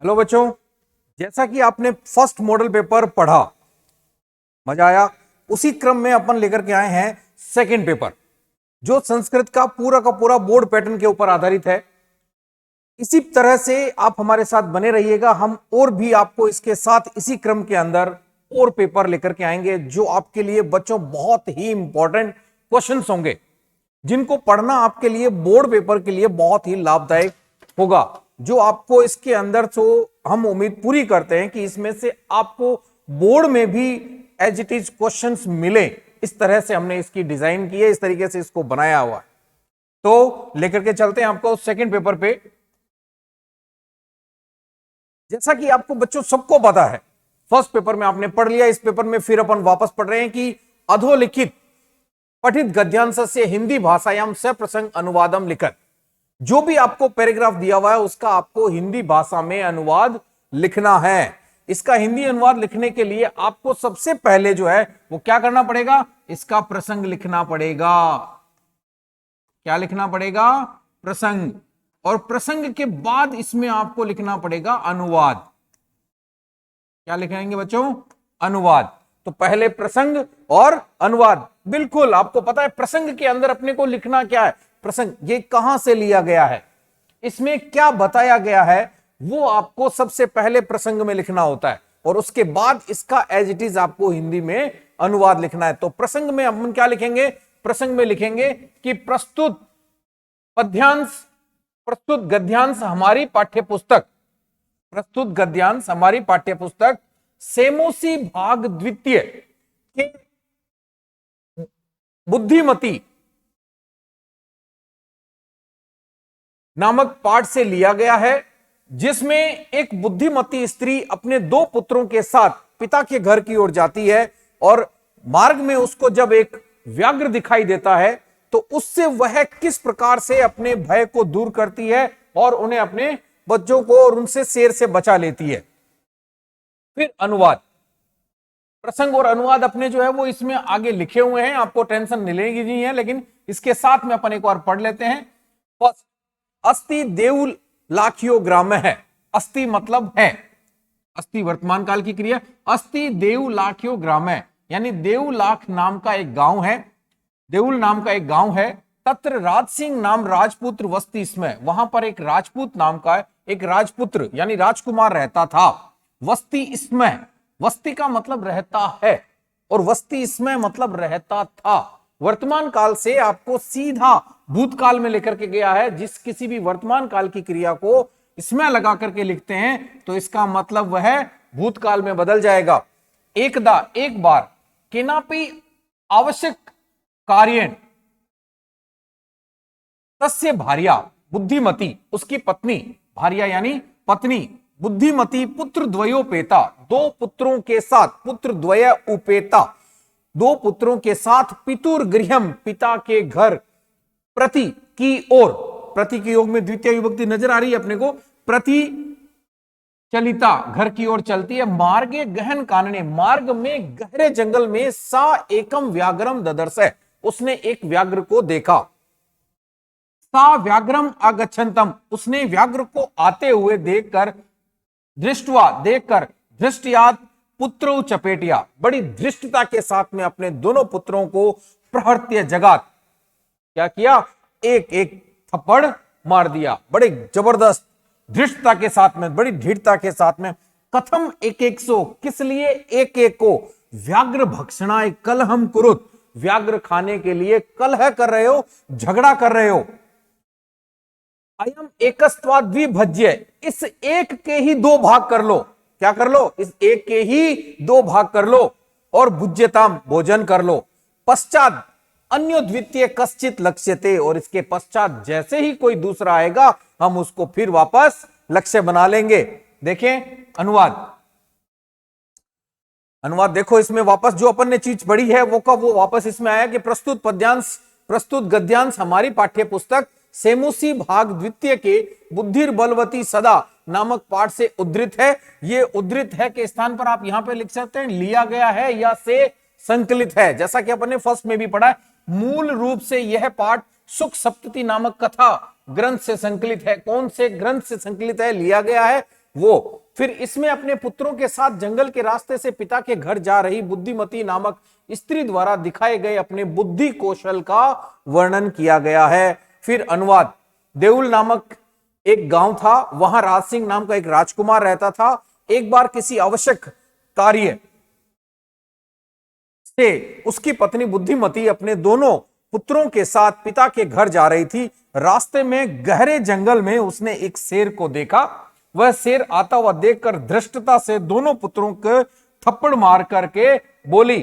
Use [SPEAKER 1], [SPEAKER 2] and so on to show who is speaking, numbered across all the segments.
[SPEAKER 1] Hello बच्चों, जैसा कि आपने फर्स्ट मॉडल पेपर पढ़ा, मजा आया। उसी क्रम में अपन लेकर के आए हैं सेकंड पेपर, जो संस्कृत का पूरा बोर्ड पैटर्न के ऊपर आधारित है। इसी तरह से आप हमारे साथ बने रहिएगा। हम और भी आपको इसके साथ इसी क्रम के अंदर और पेपर लेकर के आएंगे, जो आपके लिए बच्चों बहुत ही इंपॉर्टेंट क्वेश्चंस होंगे, जिनको पढ़ना आपके लिए बोर्ड पेपर के लिए बहुत ही लाभदायक होगा। जो आपको इसके अंदर, तो हम उम्मीद पूरी करते हैं कि इसमें से आपको बोर्ड में भी एज इट इज क्वेश्चंस मिले। इस तरह से हमने इसकी डिजाइन की है, इस तरीके से इसको बनाया हुआ है। तो लेकर के चलते हैं आपको सेकंड पेपर पे। जैसा कि आपको बच्चों सबको पता है, फर्स्ट पेपर में आपने पढ़ लिया, इस पेपर में फिर अपन वापस पढ़ रहे हैं कि अधोलिखित पठित गद्यांश से हिंदी भाषायाम सप्रसंग अनुवादम लिखत। जो भी आपको पैराग्राफ दिया हुआ है उसका आपको हिंदी भाषा में अनुवाद लिखना है। इसका हिंदी अनुवाद लिखने के लिए आपको सबसे पहले जो है वो क्या करना पड़ेगा, इसका प्रसंग लिखना पड़ेगा। क्या लिखना पड़ेगा? प्रसंग। और प्रसंग के बाद इसमें आपको लिखना पड़ेगा अनुवाद। क्या लिखेंगे बच्चों? अनुवाद। तो पहले प्रसंग और अनुवाद। बिल्कुल आपको पता है प्रसंग के अंदर अपने को लिखना क्या है। प्रसंग ये कहां से लिया गया है, इसमें क्या बताया गया है, वो आपको सबसे पहले प्रसंग में लिखना होता है, और उसके बाद इसका एज इट इज आपको हिंदी में अनुवाद लिखना है। तो प्रसंग में हम क्या लिखेंगे? प्रसंग में लिखेंगे कि प्रस्तुत पद्यांश, प्रस्तुत गद्यांश हमारी पाठ्यपुस्तक, प्रस्तुत गद्यांश हमारी पाठ्यपुस्तक सेमोसी भाग द्वितीय के बुद्धिमती नामक पाठ से लिया गया है, जिसमें एक बुद्धिमती स्त्री अपने दो पुत्रों के साथ पिता के घर की ओर जाती है, और मार्ग में उसको जब एक व्याघ्र दिखाई देता है तो उससे वह किस प्रकार से अपने भय को दूर करती है और उन्हें, अपने बच्चों को और उनसे शेर से बचा लेती है। फिर अनुवाद। प्रसंग और अनुवाद अपने जो है वो इसमें आगे लिखे हुए हैं, आपको टेंशन लेगी नहीं है, लेकिन इसके साथ में अपन एक बार पढ़ लेते हैं। फर्स्ट, अस्ति देव लाखियो ग्राम है। अस्ति मतलब है, अस्ति वर्तमान काल की क्रिया। अस्ति देव लाखियो ग्राम है, यानी देवलाख नाम का एक गांव है, देउल नाम का एक गांव है। तत्र राज सिंह नाम राजपुत्र वस्ती इसमें, वहां पर एक राजपूत नाम का एक राजपुत्र यानी राजकुमार रहता था। वस्ती इसमें, वस्ती का मतलब रहता है, और वस्ती इसमें मतलब रहता था। वर्तमान काल से आपको सीधा भूतकाल में लेकर के गया है। जिस किसी भी वर्तमान काल की क्रिया को इसमें लगा करके लिखते हैं तो इसका मतलब वह भूतकाल में बदल जाएगा। एकदा, एक बार, केनापि आवश्यक कार्येण तस्य भार्या बुद्धिमती, उसकी पत्नी, भार्या यानी पत्नी, बुद्धिमती पुत्र द्वयोपेता, दो पुत्रों के साथ, पुत्र द्वय उपेता, दो पुत्रों के साथ, पितुर गृहम, पिता के घर, प्रति की ओर, प्रति के योग में द्वितीय विभक्ति नजर आ रही है अपने को, प्रति चलिता, घर की ओर चलती है। मार्गे गहन कानने, मार्ग में गहरे जंगल में, सा एकम व्याघ्रम ददर्श, उसने एक व्याघ्र को देखा। सा व्याघ्रम आगच्छन्तम, उसने व्याघ्र को आते हुए देखकर, दृष्टवा देखकर, दृष्टियात पुत्रो चपेटिया, बड़ी धृष्टता के साथ में अपने दोनों पुत्रों को प्रहर्त्य जगात, क्या किया? एक एक थप्पड़ मार दिया, बड़े जबरदस्त धृष्टता के साथ में, बड़ी दृढ़ता के साथ में। कथम एक एक सो, किस लिए एक एक को? व्याघ्र भक्षणाय कलहम कुरुत, व्याघ्र खाने के लिए कलह कर रहे हो, झगड़ा कर रहे हो। अयम एकस्त्वा द्विभज्य, इस एक के ही दो भाग कर लो। क्या कर लो? इस एक के ही दो भाग कर लो, और भुज्यताम, भोजन कर लो। पश्चात अन्य द्वितीय कश्चित लक्ष्यते, और इसके पश्चात जैसे ही कोई दूसरा आएगा हम उसको फिर वापस लक्ष्य बना लेंगे। देखें अनुवाद। अनुवाद देखो, इसमें वापस जो अपन ने चीज पढ़ी है वो का वो वापस इसमें आया कि प्रस्तुत पद्यांश, प्रस्तुत गद्यांश हमारी पाठ्य पुस्तक सेमुसी भाग द्वितीय के बुद्धिर बलवती सदा नामक पाठ से उद्धृत है। ये उद्धृत है के स्थान पर आप यहां पे लिख सकते हैं लिया गया है या से संकलित है। जैसा कि अपन ने फर्स्ट में भी पढ़ा है, मूल रूप से यह पाठ सुख सप्तति नामक कथा ग्रंथ से संकलित है। कौन से ग्रंथ से संकलित है? लिया गया है वो। फिर इसमें अपने पुत्रों के साथ जंगल के रास्ते से पिता के घर जा रही बुद्धिमती नामक स्त्री द्वारा दिखाए गए अपने बुद्धि कौशल का वर्णन किया गया है। फिर अनुवाद। देउल नामक एक गांव था, वहां राज सिंह नाम का एक राजकुमार रहता था। एक बार किसी आवश्यक कार्य से उसकी पत्नी बुद्धिमती अपने दोनों पुत्रों के साथ पिता के घर जा रही थी। रास्ते में गहरे जंगल में उसने एक शेर को देखा। वह शेर आता हुआ देखकर धृष्टता से दोनों पुत्रों को थप्पड़ मार करके बोली,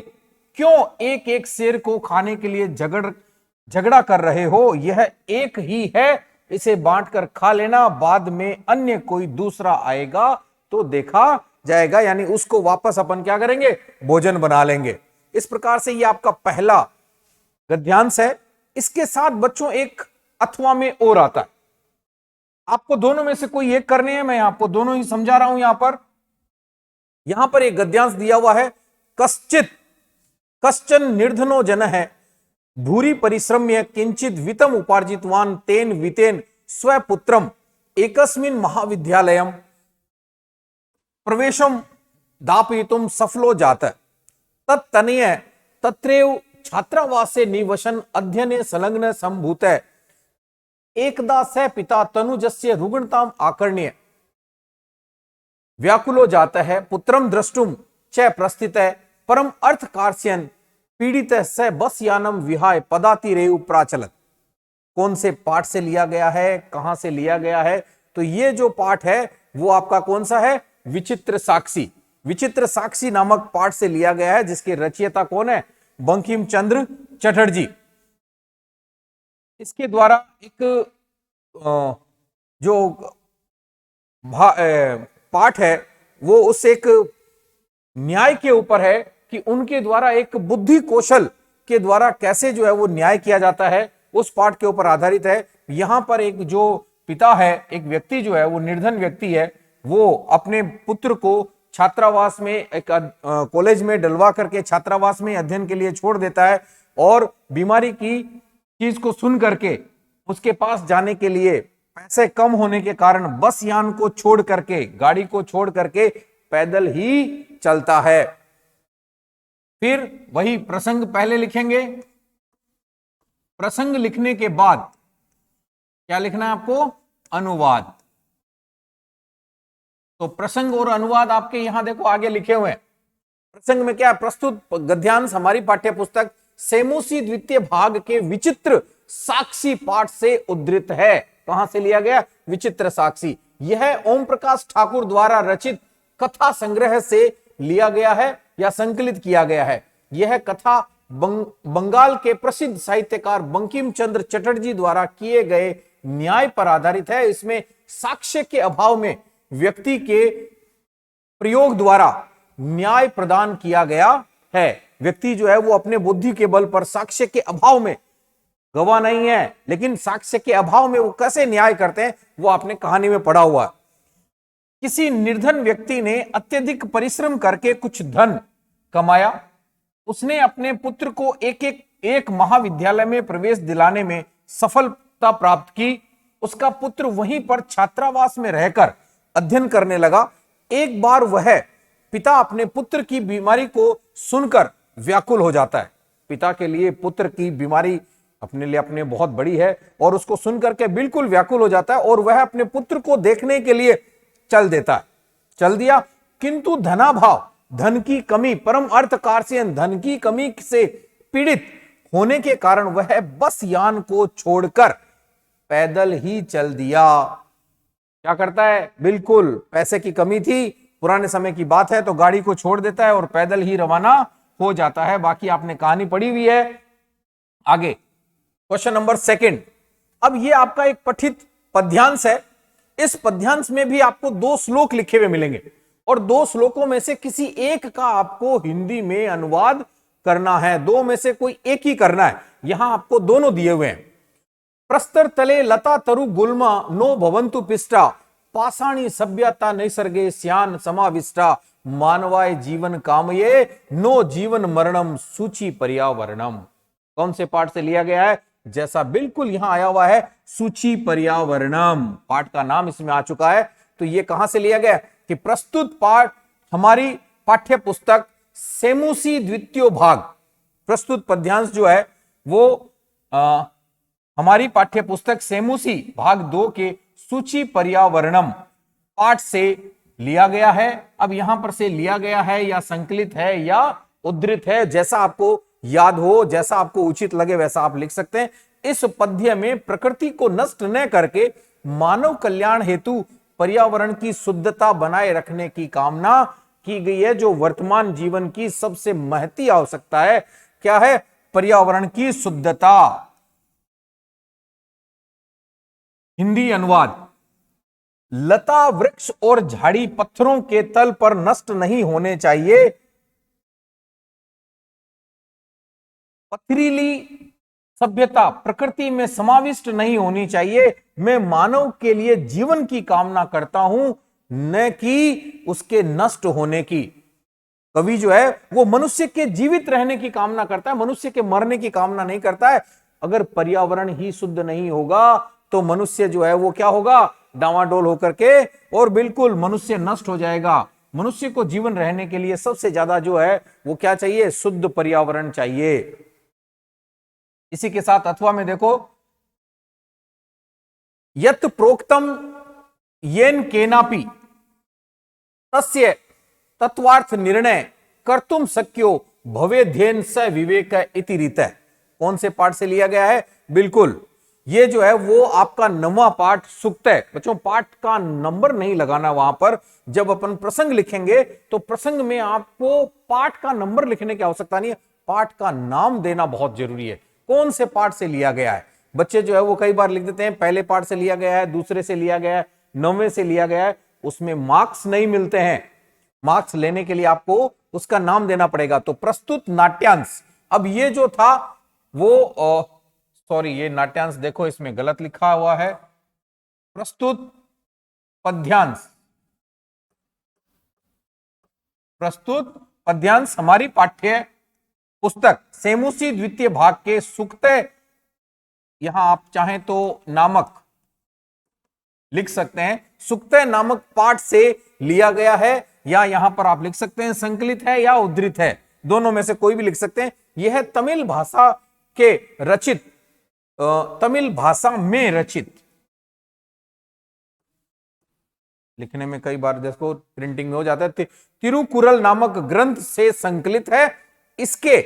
[SPEAKER 1] क्यों एक एक शेर को खाने के लिए झगड़ा कर रहे हो? यह एक ही है, इसे बांटकर खा लेना, बाद में अन्य कोई दूसरा आएगा तो देखा जाएगा। यानी उसको वापस अपन क्या करेंगे? भोजन बना लेंगे। इस प्रकार से ये आपका पहला गद्यांश है। इसके साथ बच्चों एक अथवा में और आता है। आपको दोनों में से कोई एक करने हैं, मैं आपको दोनों ही समझा रहा हूं। यहां पर एक गद्यांश दिया हुआ है। कश्चन निर्धनो जन है भूरी परिश्रम्य किंचित वित्तम उपार्जितवान तेन वितेन स्वपुत्रम एकस्मिन महाविद्यालयम प्रवेशम दापयितुम सफलो जात तत्तनय तत्रैव छात्रावासे निवसन अध्ययने संलग्न संभूत एकदा स पिता तनुजस्य रुग्णताम आकर्ण्य व्याकुलो जाता है पुत्रम द्रष्टुम च प्रस्थित परम अर्थ कार्ष्यन पीड़ित स बस यानम विहाय पदाति रेव प्राचलत। कौन से पाठ से लिया गया है, कहां से लिया गया है? तो ये जो पाठ है वो आपका कौन सा है? विचित्र साक्षी। विचित्र साक्षी नामक पाठ से लिया गया है, जिसके रचयिता कौन है? बंकिम चंद्र चटर्जी। इसके द्वारा एक जो पाठ है वो उस एक न्याय के ऊपर है कि उनके द्वारा एक बुद्धि कौशल के द्वारा कैसे जो है वो न्याय किया जाता है, उस पाठ के ऊपर आधारित है। यहां पर एक जो पिता है, एक व्यक्ति जो है वो निर्धन व्यक्ति है, वो अपने पुत्र को छात्रावास में एक कॉलेज में डलवा करके छात्रावास में अध्ययन के लिए छोड़ देता है और बीमारी की चीज को सुन करके उसके पास जाने के लिए पैसे कम होने के कारण बस यान को छोड़ करके, गाड़ी को छोड़ करके पैदल ही चलता है। फिर वही प्रसंग पहले लिखेंगे। प्रसंग लिखने के बाद क्या लिखना है आपको? अनुवाद। तो प्रसंग और अनुवाद आपके यहां देखो आगे लिखे हुए हैं। प्रसंग में क्या? प्रस्तुत गद्यांश हमारी पाठ्य पुस्तक सेमूसी द्वितीय भाग के विचित्र साक्षी पाठ से उद्धृत है। कहां से लिया गया? विचित्र साक्षी। यह ओम प्रकाश ठाकुर द्वारा रचित कथा संग्रह से लिया गया है या संकलित किया गया है। यह कथा बंगाल के प्रसिद्ध साहित्यकार बंकिम चंद्र चटर्जी द्वारा किए गए न्याय पर आधारित है। इसमें साक्ष्य के अभाव में व्यक्ति के प्रयोग द्वारा न्याय प्रदान किया गया है। व्यक्ति जो है वो अपने बुद्धि के बल पर साक्ष्य के अभाव में गवाह नहीं है, लेकिन साक्ष्य के अभाव में वो कैसे न्याय करते हैं वो आपने कहानी में पढ़ा हुआ है। किसी निर्धन व्यक्ति ने अत्यधिक परिश्रम करके कुछ धन कमाया। उसने अपने पुत्र को एक महाविद्यालय में प्रवेश दिलाने में सफलता प्राप्त की। उसका पुत्र वहीं पर छात्रावास में रहकर अध्ययन करने लगा। एक बार वह पिता अपने पुत्र की बीमारी को सुनकर व्याकुल हो जाता है। पिता के लिए पुत्र की बीमारी अपने लिए अपने बहुत बड़ी है और उसको सुनकर के बिल्कुल व्याकुल हो जाता है और वह अपने पुत्र को देखने के लिए चल दिया, किंतु धनाभाव, धन की कमी, परम अर्थ कार्ष्यन, धन की कमी से पीड़ित होने के कारण वह बस यान को छोड़कर पैदल ही चल दिया। क्या करता है? बिल्कुल पैसे की कमी थी, पुराने समय की बात है, तो गाड़ी को छोड़ देता है और पैदल ही रवाना हो जाता है। बाकी आपने कहानी पढ़ी हुई है। आगे क्वेश्चन नंबर 2। अब ये आपका एक पठित पद्यांश है। इस पद्यांश में भी आपको 2 श्लोक लिखे हुए मिलेंगे और 2 श्लोकों में से किसी एक का आपको हिंदी में अनुवाद करना है। 2 में से कोई एक ही करना है। यहां आपको दोनों दिए हुए हैं। प्रस्तर तले लता तरु गुल्मा नो भवंतु पिष्टा पाषाणी सभ्यता नैसर्गे स्यान समाविष्टा मानवाय जीवन कामये नो जीवन मरणम सूची पर्यावरणम। कौन से पाठ से लिया गया है? जैसा बिल्कुल यहां आया हुआ है, सूची पर्यावरणम। पाठ का नाम इसमें आ चुका है। तो ये कहां से लिया गया कि प्रस्तुत पाठ हमारी पाठ्य पुस्तक सेमुसी द्वितीय भाग, प्रस्तुत पद्यांश जो है वो हमारी पाठ्य पुस्तक सेमुसी भाग 2 के सूची पर्यावरणम पाठ से लिया गया है। अब यहां पर से लिया गया है या संकलित है या उद्धृत है, जैसा आपको याद हो, जैसा आपको उचित लगे वैसा आप लिख सकते हैं। इस पद्य में प्रकृति को नष्ट न करके मानव कल्याण हेतु पर्यावरण की शुद्धता बनाए रखने की कामना की गई है, जो वर्तमान जीवन की सबसे महती आवश्यकता है। क्या है? पर्यावरण की शुद्धता। हिंदी अनुवाद, लता वृक्ष और झाड़ी पत्थरों के तल पर नष्ट नहीं होने चाहिए। पथरीली सभ्यता प्रकृति में समाविष्ट नहीं होनी चाहिए। मैं मानव के लिए जीवन की कामना करता हूं, न कि उसके नष्ट होने की। कवि जो है वो मनुष्य के जीवित रहने की कामना करता है, मनुष्य के मरने की कामना नहीं करता है। अगर पर्यावरण ही शुद्ध नहीं होगा तो मनुष्य जो है वो क्या होगा? डावाडोल होकर के, और बिल्कुल मनुष्य नष्ट हो जाएगा। मनुष्य को जीवन रहने के लिए सबसे ज्यादा जो है वो क्या चाहिए? शुद्ध पर्यावरण चाहिए। इसी के साथ अथवा में देखो, यत प्रोक्तम येन केनापि तस्य तत्वार्थ निर्णय कर्तुम शक्यो भवेध्येन स विवेक इति रीतः। कौन से पाठ से लिया गया है? बिल्कुल ये जो है वो आपका 9वां पाठ सुक्त है। बच्चों पाठ का नंबर नहीं लगाना वहां पर। जब अपन प्रसंग लिखेंगे तो प्रसंग में आपको पाठ का नंबर लिखने की आवश्यकता नहीं है, पाठ का नाम देना बहुत जरूरी है। कौन से पाठ से लिया गया है? बच्चे जो है वो कई बार लिख देते हैं पहले पाठ से लिया गया है, दूसरे से लिया गया है, 9वें से लिया गया है। उसमें मार्क्स नहीं मिलते हैं। मार्क्स लेने के लिए आपको उसका नाम देना पड़ेगा। तो प्रस्तुत नाट्यांश, अब ये जो था वो सॉरी ये नाट्यांश देखो इसमें गलत लिखा हुआ है। प्रस्तुत पद्यांश, प्रस्तुत पद्यांश हमारी पाठ्य पुस्तक सेमुसी द्वितीय भाग के सुक्त, यहां आप चाहें तो नामक लिख सकते हैं, सुक्त नामक पाठ से लिया गया है, या यहां पर आप लिख सकते हैं संकलित है या उद्धृत है, दोनों में से कोई भी लिख सकते हैं। यह तमिल भाषा के रचित, तमिल भाषा में रचित, लिखने में कई बार देखो प्रिंटिंग में हो जाता है, तिरुकुरल नामक ग्रंथ से संकलित है। इसके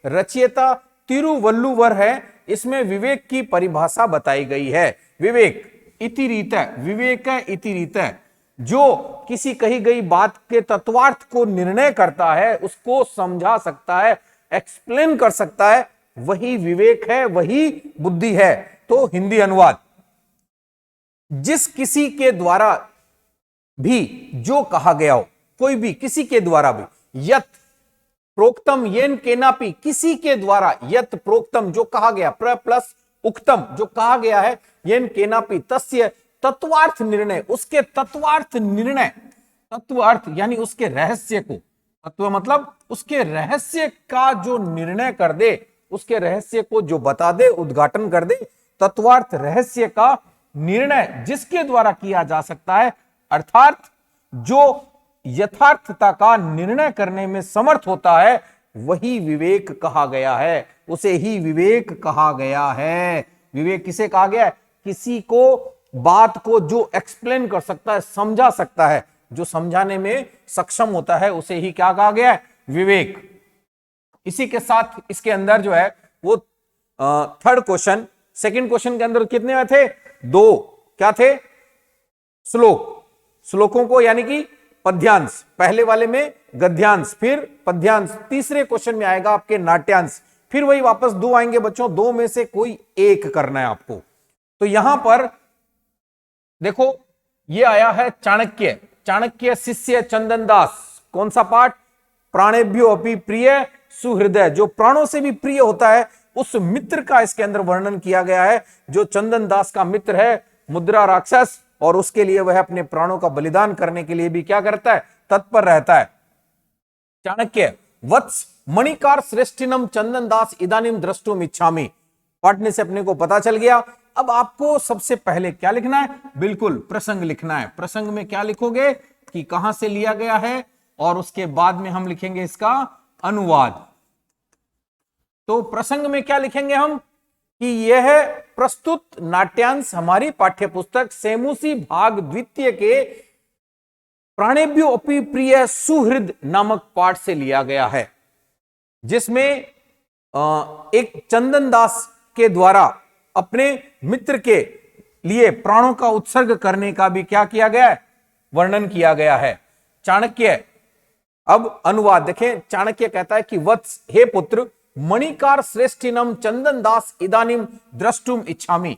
[SPEAKER 1] रचयिता तिरुवल्लुवर है। इसमें विवेक की परिभाषा बताई गई है। विवेक इति रीतः, विवेक इति रीतः, जो किसी कही गई बात के तत्वार्थ को निर्णय करता है, उसको समझा सकता है, एक्सप्लेन कर सकता है, वही विवेक है, वही बुद्धि है। तो हिंदी अनुवाद, जिस किसी के द्वारा भी जो कहा गया हो, कोई भी किसी के द्वारा भी, यत प्रोक्तम येन केनापि, किसी के द्वारा, यत प्रोक्तम जो कहा गया, प्र प्लस उक्तम जो कहा गया है, येन केनापि तस्य तत्वार्थ निर्णय, उसके तत्वार्थ निर्णय, तत्व अर्थ यानी उसके रहस्य को, तत्व मतलब उसके रहस्य का जो निर्णय कर दे, उसके रहस्य को जो बता दे, उद्घाटन कर दे, तत्वार्थ रहस्य का निर्णय जिसके द्वारा किया जा सकता है, अर्थात जो यथार्थता का निर्णय करने में समर्थ होता है, वही विवेक कहा गया है, उसे ही विवेक कहा गया है। विवेक किसे कहा गया है? किसी को बात को जो एक्सप्लेन कर सकता है, समझा सकता है, जो समझाने में सक्षम होता है, उसे ही क्या कहा गया है? विवेक। इसी के साथ इसके अंदर जो है वो थर्ड क्वेश्चन, सेकंड क्वेश्चन के अंदर कितने थे? 2 क्या थे? श्लोक, श्लोकों को यानी कि पद्यांश, पहले वाले में गद्यांश, फिर पद्यांश, तीसरे क्वेश्चन में आएगा आपके नाट्यांश, फिर वही वापस 2 आएंगे बच्चों, 2 में से कोई एक करना है आपको। तो यहां पर देखो ये आया है चाणक्य, चाणक्य शिष्य चंदन दास, कौन सा पाठ? प्राणेभ्यो अपि प्रिय सुहृदय, जो प्राणों से भी प्रिय होता है, उस मित्र का इसके अंदर वर्णन किया गया है, जो चंदन दास का मित्र है, मुद्रा राक्षस, और उसके लिए वह अपने प्राणों का बलिदान करने के लिए भी क्या करता है? तत्पर रहता है। चाणक्य, वत्स मणिकार श्रेष्ठिनम चंदन दास इदानीम द्रष्टुम इच्छामि, पढ़ने से अपने को पता चल गया अब आपको सबसे पहले क्या लिखना है? बिल्कुल प्रसंग लिखना है। प्रसंग में क्या लिखोगे कि कहां से लिया गया है, और उसके बाद में हम लिखेंगे इसका अनुवाद। तो प्रसंग में क्या लिखेंगे हम कि यह प्रस्तुत नाट्यांश हमारी पाठ्यपुस्तक सेमुसी भाग द्वितीय के प्राणेभ्यो अपि प्रिय सुहृद नामक पाठ से लिया गया है, जिसमें एक चंदन दास के द्वारा अपने मित्र के लिए प्राणों का उत्सर्ग करने का भी क्या किया गया है? वर्णन किया गया है। चाणक्य, अब अनुवाद देखें। चाणक्य कहता है कि वत्स, हे पुत्र, मणिकार श्रेष्ठिनम चंदन दास इदानीम द्रष्टुम इच्छामि,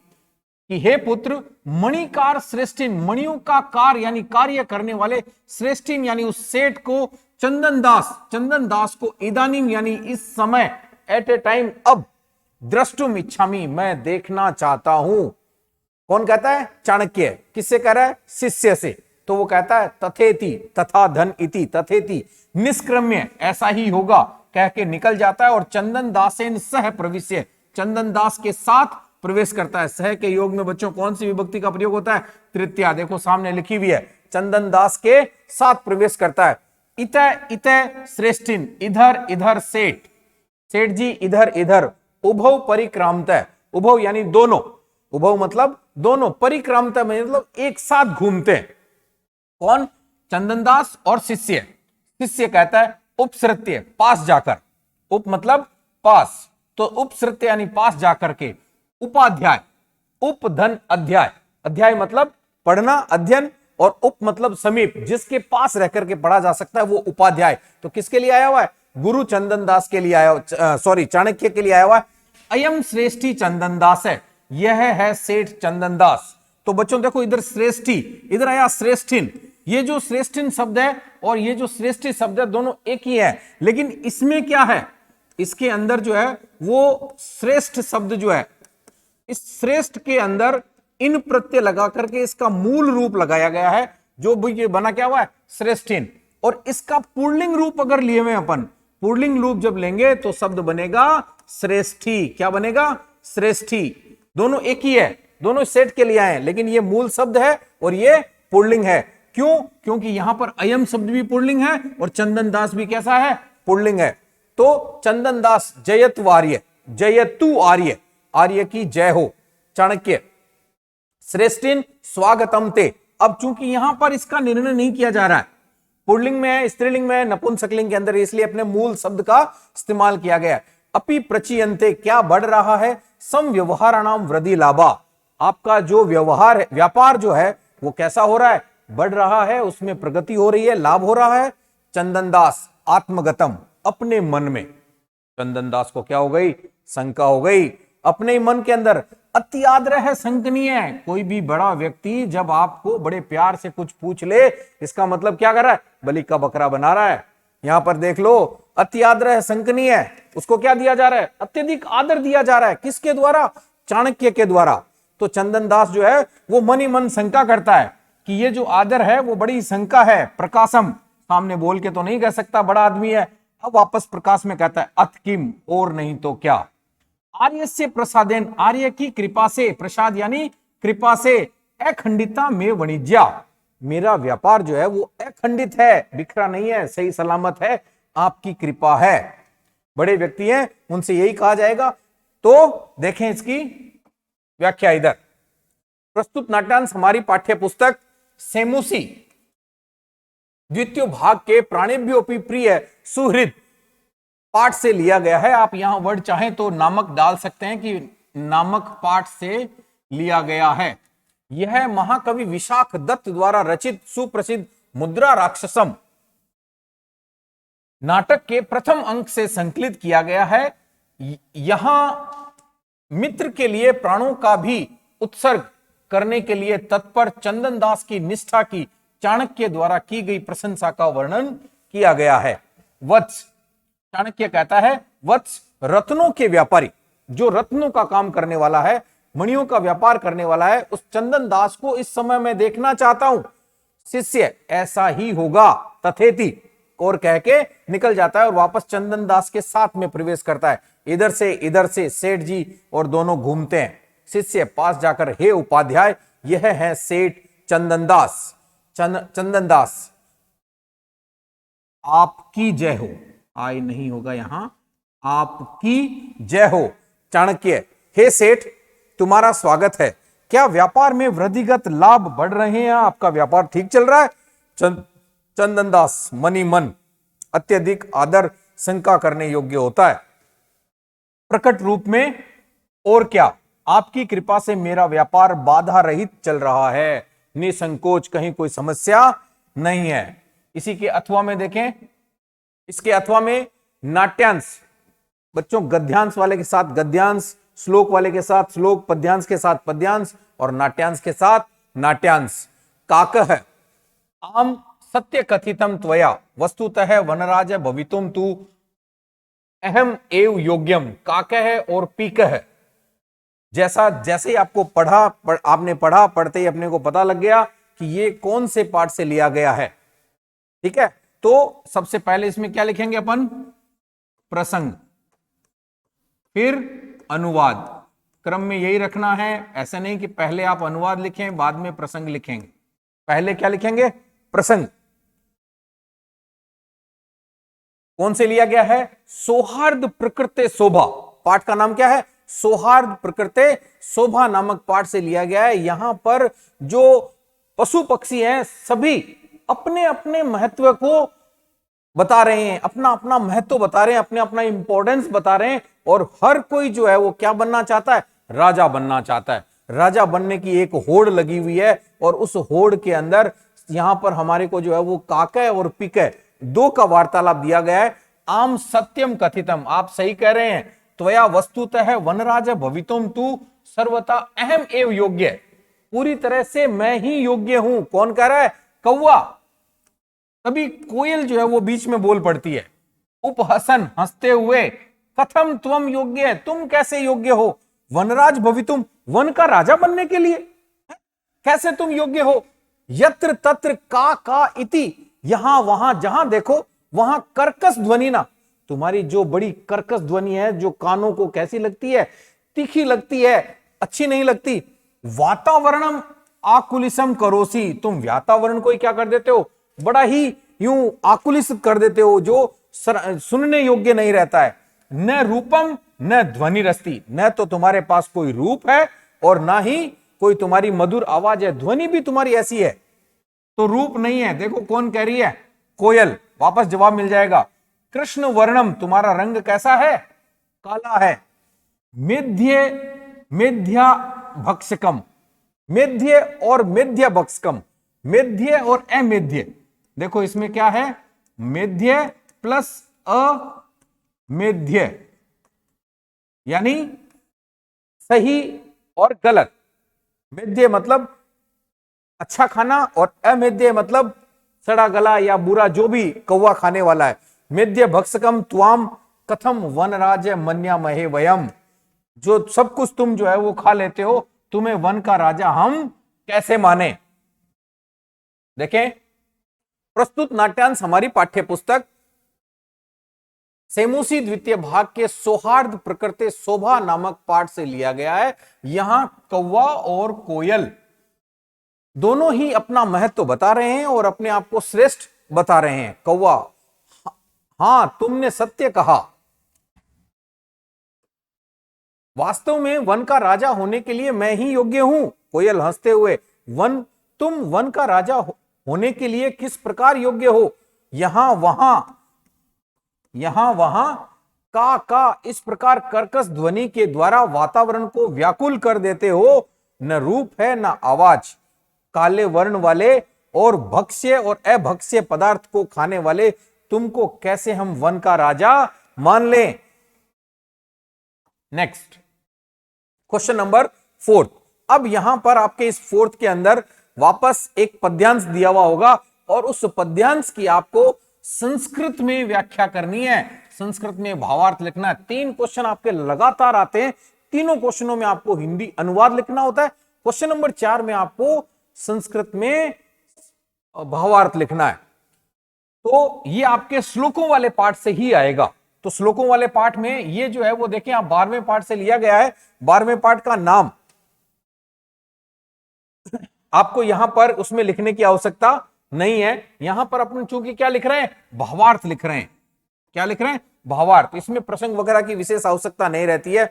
[SPEAKER 1] कि हे पुत्र, मणिकार श्रेष्ठिन, मणियों का कार यानी कार्य करने वाले, श्रेष्ठिन यानी उस सेठ को, चंदन दास को, इदानीम यानी इस समय, एट ए टाइम, अब, द्रष्टुम इच्छामि, मैं देखना चाहता हूं। कौन कहता है? चाणक्य। किससे कह रहा है? शिष्य से। तो वो कहता है तथेति, तथा धन इति, तथेति निष्क्रम्य, ऐसा ही होगा कह के निकल जाता है, और चंदन दासेन सह प्रविश्य, चंदन दास के साथ प्रवेश करता है। सह के योग में बच्चों कौन सी विभक्ति का प्रयोग होता है? तृतीया। देखो सामने लिखी हुई है, चंदन दास के साथ प्रवेश करता है। इतः इतः श्रेष्ठिन, इधर इधर सेठ, सेठ जी इधर इधर, उभव परिक्रामतः, उभव यानी दोनों, उभव मतलब दोनों, परिक्रामतः मतलब एक साथ घूमते हैं। कौन? चंदन दास और शिष्य। शिष्य कहता है उपसृत्य, पास जाकर, उप मतलब पास, तो उपसृत्य यानी पास जाकर के, उपाध्याय, उपधन अध्याय, अध्याय मतलब पढ़ना, अध्ययन, और उप मतलब समीप, जिसके पास रह करके पढ़ा जा सकता है वो उपाध्याय। तो किसके लिए आया हुआ है? गुरु चंदन दास के लिए आया, सॉरी चाणक्य के लिए आया हुआ है। अयम श्रेष्ठी चंदन दास है, यह है सेठ चंदन दास। तो बच्चों देखो इधर श्रेष्ठी, इधर आया श्रेष्ठिन। ये जो श्रेष्ठिन शब्द है और ये जो श्रेष्ठी शब्द है दोनों एक ही है, लेकिन इसमें क्या है? इसके अंदर जो है वो श्रेष्ठ शब्द जो है, इस श्रेष्ठ के अंदर इन प्रत्यय लगा करके इसका मूल रूप लगाया गया है, जो भी बना क्या हुआ है? श्रेष्ठिन। और इसका पुल्लिंग रूप अगर लिए हुए अपन, पुल्लिंग रूप जब लेंगे तो शब्द बनेगा श्रेष्ठी। क्या बनेगा? श्रेष्ठी। दोनों एक ही है, दोनों सेट के लिए आए, लेकिन ये मूल शब्द है और ये पुल्लिंग है। क्यों? क्योंकि यहां पर अयम शब्द भी पुल्लिंग है और चंदन दास भी कैसा है? पुल्लिंग है। तो चंदन दास जयतु आर्य, जयतु आर्य, आर्य की जय हो। चाणक्य, श्रेष्ठिन स्वागतम ते। अब चूंकि यहां पर इसका निर्णय नहीं किया जा रहा है, पुल्लिंग में है, स्त्रीलिंग में है, नपुंसकलिंग के अंदर, इसलिए अपने मूल शब्द का इस्तेमाल किया गया। अपि प्रचीयन्ते, क्या बढ़ रहा है? सम व्यवहाराणाम वृद्धि लाभा, आपका जो व्यवहार है, व्यापार जो है वो कैसा हो रहा है? बढ़ रहा है, उसमें प्रगति हो रही है, लाभ हो रहा है। चंदन दास आत्मगतम, अपने मन में, चंदन दास को क्या हो गई? शंका हो गई अपने ही मन के अंदर। अति आदर है शंकनीय, कोई भी बड़ा व्यक्ति जब आपको बड़े प्यार से कुछ पूछ ले, इसका मतलब क्या कर रहा है? बलि का बकरा बना रहा है। यहां पर देख लो, अति आदर है शंकनीय, उसको क्या दिया जा रहा है? अत्यधिक आदर दिया जा रहा है। किसके द्वारा? चाणक्य के द्वारा। तो चंदन दास जो है वो मन ही मन शंका करता है कि ये जो आदर है वो बड़ी शंका है। प्रकाशम, सामने बोल के तो नहीं कह सकता, बड़ा आदमी है। अब वापस प्रकाश में कहता है अथ किम, और नहीं तो क्या। आर्य से प्रसादेन, आर्य की कृपा से, प्रसाद यानी कृपा से, अखंडिता में वाणिज्या, मेरा व्यापार जो है वो अखंडित है, बिखरा नहीं है, सही सलामत है, आपकी कृपा है। बड़े व्यक्ति हैं, उनसे यही कहा जाएगा। तो देखें इसकी व्याख्या इधर। प्रस्तुत नाट्यांश हमारी पाठ्य पुस्तक सेमुसी द्वितीय भाग के प्राणेभ्योपि प्रिय सुहृद पाठ से लिया गया है। आप यहां वर्ड चाहें तो नामक डाल सकते हैं कि नामक पाठ से लिया गया है। यह महाकवि विशाख दत्त द्वारा रचित सुप्रसिद्ध मुद्रा राक्षसम नाटक के प्रथम अंक से संकलित किया गया है। यहां मित्र के लिए प्राणों का भी उत्सर्ग करने के लिए तत्पर चंदन दास की निष्ठा की चाणक्य द्वारा की गई प्रशंसा का वर्णन किया गया है। वत्स, चाणक्य कहता है वत्स, रत्नों के व्यापारी, जो रत्नों का काम करने वाला है, मणियों का व्यापार करने वाला है, उस चंदन दास को इस समय मैं देखना चाहता हूं। शिष्य, ऐसा ही होगा, तथेति, और कह के निकल जाता है और वापस चंदन दास के साथ में प्रवेश करता है। इधर से सेठ जी और दोनों घूमते हैं। शिष्य पास जाकर हे उपाध्याय यह है सेठ चंदनदास। चंदनदास आपकी जय हो, आई नहीं होगा यहां, आपकी जय हो। चाणक्य हे सेठ तुम्हारा स्वागत है, क्या व्यापार में वृद्धिगत लाभ बढ़ रहे हैं, आपका व्यापार ठीक चल रहा है। चंदनदास मनी मन अत्यधिक आदर शंका करने योग्य होता है। प्रकट रूप में और क्या, आपकी कृपा से मेरा व्यापार बाधा रहित चल रहा है, निसंकोच, कहीं कोई समस्या नहीं है। इसी के अथवा में देखें, इसके अथवा में नाट्यांश, बच्चों गद्यांश वाले के साथ गद्यांश, श्लोक वाले के साथ श्लोक, पद्यांश के साथ पद्यांश और नाट्यांश के साथ नाट्यांश। काकः आम सत्य कथितम त्वया वस्तुतः वनराज भवितुम तू अहम एव योग्यम। काकः और पीकः, जैसा जैसे ही आपको आपने पढ़ा, पढ़ते ही अपने को पता लग गया कि ये कौन से पाठ से लिया गया है। ठीक है, तो सबसे पहले इसमें क्या लिखेंगे अपन, प्रसंग, फिर अनुवाद। क्रम में यही रखना है, ऐसा नहीं कि पहले आप अनुवाद लिखें बाद में प्रसंग लिखेंगे। पहले क्या लिखेंगे, प्रसंग। कौन से लिया गया है, सौहार्द प्रकृते शोभा, पाठ का नाम क्या है, सौहार्द प्रकृते शोभा नामक पाठ से लिया गया है। यहां पर जो पशु पक्षी हैं सभी अपने अपने महत्व को बता रहे हैं, अपना अपना महत्व बता रहे हैं, अपने अपना इंपॉर्टेंस बता रहे हैं, और हर कोई जो है वो क्या बनना चाहता है, राजा बनना चाहता है। राजा बनने की एक होड़ लगी हुई है, और उस होड़ के अंदर यहां पर हमारे को जो है वो काकय और पिकय दो का वार्तालाप दिया गया है। आम सत्यम कथितम, आप सही कह रहे हैं, त्वया वस्तुतः वनराज भवितुम तू सर्वथा अहम एव योग्य, पूरी तरह से मैं ही योग्य हूं। कौन कह रहा है, कौवा। तभी कोयल जो है वो बीच में बोल पड़ती है, उपहसन, हंसते हुए, कथम त्वम योग्य, तुम कैसे योग्य हो, वनराज भवितुम, वन का राजा बनने के लिए कैसे तुम योग्य हो। यत्र तत्र का इति, यहां वहां जहां देखो वहां कर्कश ध्वनि ना, तुम्हारी जो बड़ी कर्कश ध्वनि है, जो कानों को कैसी लगती है, तीखी लगती है, अच्छी नहीं लगती। वातावरणम आकुलिसम करोसी, तुम वातावरण को ही क्या कर देते हो, बड़ा ही यूं आकुलिस कर देते हो, जो सुनने योग्य नहीं रहता है। न रूपम न ध्वनि रस्ती, न तो तुम्हारे पास कोई रूप है और ना ही कोई तुम्हारी मधुर आवाज है, ध्वनि भी तुम्हारी ऐसी है, तो रूप नहीं है। देखो कौन कह रही है, कोयल, वापस जवाब मिल जाएगा। कृष्ण वर्णम, तुम्हारा रंग कैसा है, काला है। मेध्य भक्षकम, मेध्य और मेध्य भक्षकम, मेध्य और अमेध्य, देखो इसमें क्या है, मेध्य प्लस अमेध्य, यानी सही और गलत। मेध्य मतलब अच्छा खाना और अमेध्य मतलब सड़ा गला या बुरा, जो भी कौवा खाने वाला है। मेध्य भक्षकम त्वाम कथम वनराज मन्यामहे वयम, जो सब कुछ तुम जो है वो खा लेते हो, तुम्हें वन का राजा हम कैसे माने। देखें, प्रस्तुत नाट्यांश हमारी पाठ्य पुस्तक सेमूसी द्वितीय भाग के सौहार्द प्रकृति शोभा नामक पाठ से लिया गया है। यहां कौवा और कोयल दोनों ही अपना महत्व बता रहे हैं और अपने आप को श्रेष्ठ बता रहे हैं। कौवा, हां तुमने सत्य कहा, वास्तव में वन का राजा होने के लिए मैं ही योग्य हूं। कोयल हंसते हुए, तुम वन का राजा होने के लिए किस प्रकार योग्य हो, यहां वहां का इस प्रकार कर्कश ध्वनि के द्वारा वातावरण को व्याकुल कर देते हो। न रूप है न आवाज, काले वर्ण वाले और भक्ष्य और अभक्ष्य पदार्थ को खाने वाले तुमको कैसे हम वन का राजा मान लें। Next question number 4। अब यहां पर आपके इस 4th के अंदर वापस एक पद्यांश दिया हुआ होगा और उस पद्यांश की आपको संस्कृत में व्याख्या करनी है, संस्कृत में भावार्थ लिखना है। 3 क्वेश्चन आपके लगातार आते हैं, तीनों क्वेश्चनों में आपको हिंदी अनुवाद लिखना होता है। क्वेश्चन नंबर 4 में आपको संस्कृत में भावार्थ लिखना है। तो ये आपके श्लोकों वाले पाठ से ही आएगा। तो श्लोकों वाले पाठ में ये जो है वो देखें, आप 12वें पाठ से लिया गया है। 12वें पाठ का नाम आपको यहां पर उसमें लिखने की आवश्यकता नहीं है। यहां पर अपन चूंकि क्या लिख रहे हैं, भावार्थ लिख रहे हैं। क्या लिख रहे हैं, भावार्थ। इसमें प्रसंग वगैरह की विशेष आवश्यकता नहीं रहती है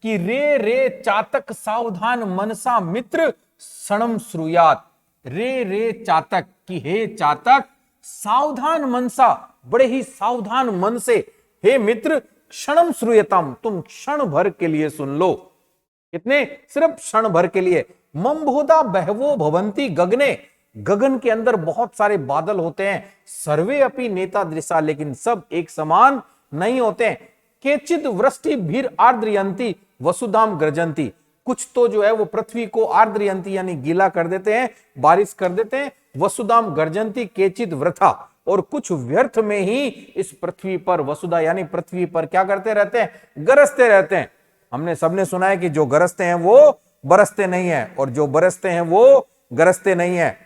[SPEAKER 1] कि रे रे चातक सावधान मनसा मित्र क्षणम श्रुयात। रे रे चातक, कि हे चातक सावधान मनसा, बड़े ही सावधान मन से, हे मित्र क्षणम श्रूयताम, तुम क्षण भर के लिए सुन लो। कितने, सिर्फ क्षण भर के लिए। ममभोदा बहवो भवंती गगने, गगन के अंदर बहुत सारे बादल होते हैं। सर्वे अपि नेता दृशा, लेकिन सब एक समान नहीं होते हैं। केचिद वृष्टि भीर आर्द्रयंती वसुधाम गर्जंती, कुछ तो जो है वो पृथ्वी को आर्द्रयंती यानी गीला कर देते हैं, बारिश कर देते हैं। वसुधाम गर्जंती केचिद वृथा, और कुछ व्यर्थ में ही इस पृथ्वी पर, वसुधा यानी पृथ्वी पर क्या करते रहते हैं, गरजते रहते हैं। हमने सबने सुना है कि जो गरजते हैं वो बरसते नहीं है, और जो बरसते हैं वो गरजते नहीं है।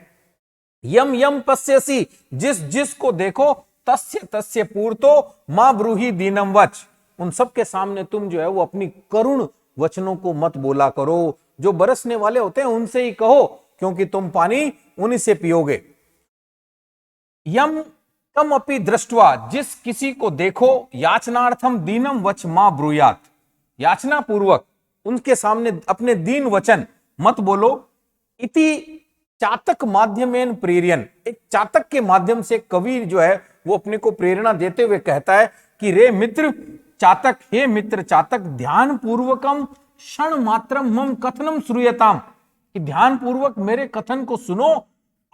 [SPEAKER 1] यम यम पश्यसी, जिस जिस को देखो, तस्य तस्य पूर्तो मां ब्रूहि दीनम वच, उन सब के सामने तुम जो है वो अपनी करुण वचनों को मत बोला करो। जो बरसने वाले होते हैं उनसे ही कहो, क्योंकि तुम पानी उन्हीं से पियोगे। यम कम अपि दृष्टवा, जिस किसी को देखो, याचनार्थम दीनम वच मां ब्रूयात, याचना पूर्वक उनके सामने अपने दीन वचन मत बोलो। इति चातक माध्यमेन प्रेरियन, एक चातक के माध्यम से कवि जो है वो अपने को प्रेरणा देते हुए कहता है कि रे मित्र चातक, हे मित्र चातक, ध्यान पूर्वकम क्षण मात्रम मम कथनम श्रूयताम, कि ध्यान पूर्वक मेरे कथन को सुनो।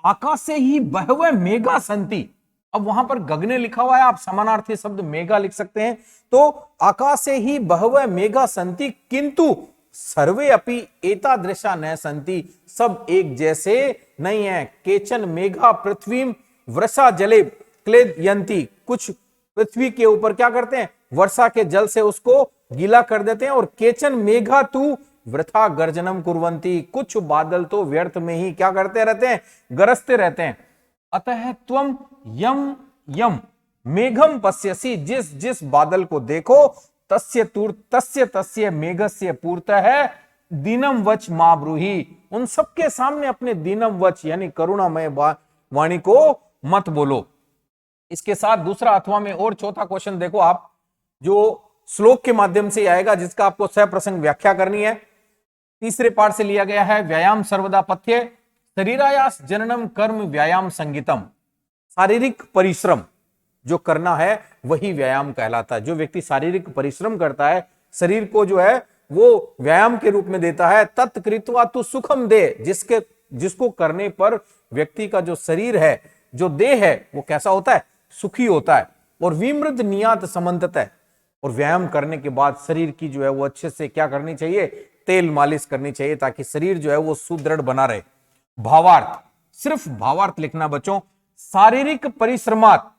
[SPEAKER 1] आकाश से ही बहवे मेघा संति, अब वहां पर गगने लिखा हुआ है, आप समानार्थी शब्द मेघा लिख सकते हैं। तो आकाश से ही बहवे मेघा संति, किंतु सर्वे अपि एतादृशा न संति, सब एक जैसे नहीं है। केचन मेघा पृथ्वी वर्षा जले क्लेदयंती, कुछ पृथ्वी के ऊपर क्या करते हैं, वर्षा के जल से उसको गीला कर देते हैं। और केचन मेघा तू वृथा गर्जनम कुर्वंती, कुछ बादल तो व्यर्थ में ही क्या करते रहते हैं, गरजते रहते हैं। अतः त्वम यम यम मेघम पश्यसि, जिस जिस बादल को देखो, तस्य तस्य मेघस्य पूर्तः दीनम वच मां ब्रूहि, उन सबके सामने अपने दीनम वच यानी करुणामय वाणी को मत बोलो। इसके साथ दूसरा अथवा में और चौथा क्वेश्चन देखो आप, जो श्लोक के माध्यम से आएगा, जिसका आपको सह प्रसंग व्याख्या करनी है। तीसरे पाठ से लिया गया है। व्यायाम सर्वदा पथ्य, शरीरायास जननम कर्म व्यायाम संगीतम, शारीरिक परिश्रम जो करना है वही व्यायाम कहलाता है। जो व्यक्ति शारीरिक परिश्रम करता है, शरीर को जो है वो व्यायाम के रूप में देता है। तत्कृत्वा तु सुखम दे, जिसको करने पर व्यक्ति का जो शरीर है, जो देह है, वो कैसा होता है, सुखी होता है। और विमृत नियात समन्तत है, और व्यायाम करने के बाद शरीर की जो है वो अच्छे से क्या करनी चाहिए, तेल मालिश करनी चाहिए, ताकि शरीर जो है वो सुदृढ़ बना रहे। भावार्थ, सिर्फ भावार्थ लिखना बच्चों। शारीरिक परिश्रमात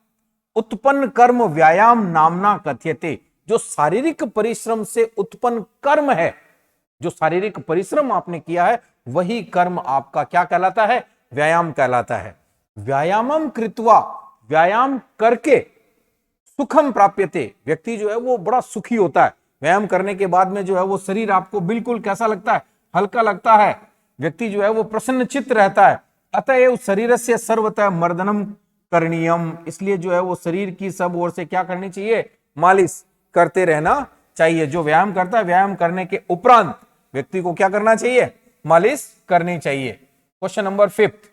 [SPEAKER 1] उत्पन्न कर्म व्यायाम नामना कथ्यते, जो शारीरिक परिश्रम से उत्पन्न कर्म है, जो शारीरिक परिश्रम आपने किया है, वही कर्म आपका क्या कहलाता है, व्यायाम कहलाता है। व्यायामम कृत्वा, व्यायाम करके सुखम प्राप्यते, व्यक्ति जो है वो बड़ा सुखी होता है। व्यायाम करने के बाद में जो है वो शरीर आपको बिल्कुल कैसा लगता है, हल्का लगता है। व्यक्ति जो है वो प्रसन्न चित्त रहता है। अतएव शरीर से सर्वतः मर्दनम करणीयम, इसलिए जो है वो शरीर की सब ओर से क्या करनी चाहिए, मालिश करते रहना चाहिए। जो व्यायाम करता है, व्यायाम करने के उपरांत व्यक्ति को क्या करना चाहिए, मालिश करनी चाहिए। क्वेश्चन नंबर 5,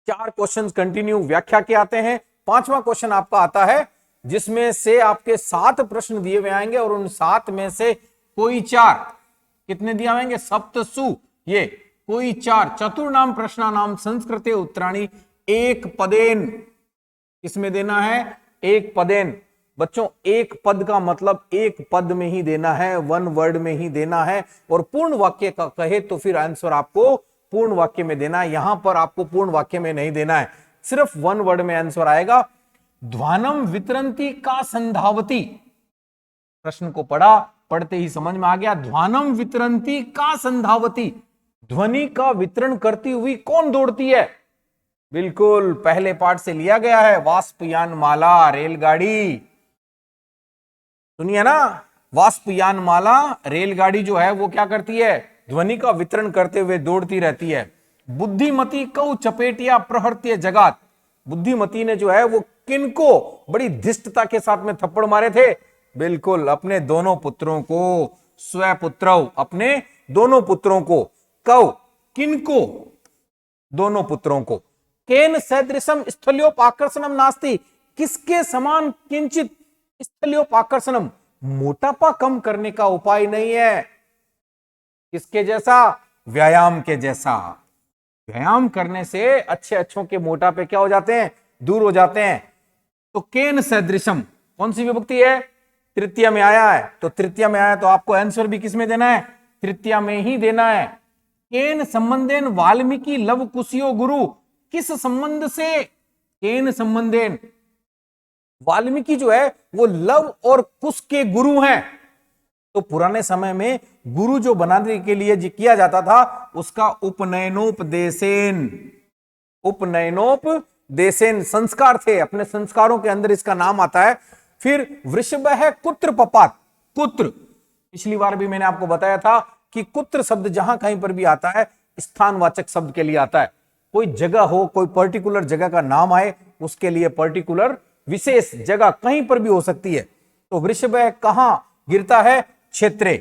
[SPEAKER 1] 4 क्वेश्चन कंटिन्यू व्याख्या के आते हैं। 5वां क्वेश्चन आपका आता है, जिसमें से आपके 7 प्रश्न दिए हुए आएंगे, और उन 7 में से कोई 4, कितने दिए आएंगे, सप्तसु, ये कोई 4 चतुर्नाम प्रश्नानाम संस्कृते उत्तराणी एक पदेन, इसमें देना है एक पदेन। बच्चों एक पद का मतलब एक पद में ही देना है, 1 वर्ड में ही देना है। और पूर्ण वाक्य का कहे तो फिर आंसर आपको पूर्ण वाक्य में देना है। यहां पर आपको पूर्ण वाक्य में नहीं देना है, सिर्फ 1 वर्ड में आंसर आएगा। ध्वानम वितरंती का संधावती, प्रश्न को पढ़ा, पढ़ते ही समझ में आ गया। ध्वानम वितरंती का संधावती, ध्वनि का वितरण करती हुई कौन दौड़ती है, बिल्कुल पहले पार्ट से लिया गया है, वाष्पयान माला, रेलगाड़ी। सुनिए ना, वाष्पयान माला रेलगाड़ी जो है वो क्या करती है, ध्वनि का वितरण करते हुए दौड़ती रहती है। बुद्धिमती कौ चपेटिया प्रहर्त्य जगात, बुद्धिमती ने जो है वो किनको बड़ी धृष्टता के साथ में थप्पड़ मारे थे? बिल्कुल अपने दोनों पुत्रों को, स्वपुत्रौ, अपने दोनों पुत्रों को। कौ, किनको? दोनों पुत्रों को। केन सदृशम स्थल्योपाकर्षणम नास्ति, किसके समान किंचित स्थल्योपाकर्षणम, मोटापा कम करने का उपाय नहीं है। किसके जैसा? व्यायाम के जैसा। व्यायाम करने से अच्छे अच्छों के मोटापे क्या हो जाते हैं? दूर हो जाते हैं। तो केन सदृशम कौन सी विभक्ति है? तृतीया में आया है, तो तृतीया में आया तो आपको आंसर भी किसमें देना है? तृतीया में ही देना है। केन संबंधेन वाल्मीकि लव कुशियो गुरु, किस संबंध से? केन संबंधेन, वाल्मीकि जो है वो लव और कुश के गुरु हैं। तो पुराने समय में गुरु जो बनाने के लिए जो किया जाता था उसका उपनयनोपदेशेन, उपनयनोपदेशेन संस्कार थे, अपने संस्कारों के अंदर इसका नाम आता है। फिर वृषभ है कुत्र पपात, कुत्र, पिछली बार भी मैंने आपको बताया था कि कुत्र शब्द जहां कहीं पर भी आता है स्थानवाचक शब्द के लिए आता है। कोई जगह हो, कोई पर्टिकुलर जगह का नाम आए, उसके लिए पर्टिकुलर विशेष जगह कहीं पर भी हो सकती है। तो वृषभ कहां गिरता है? क्षेत्रे।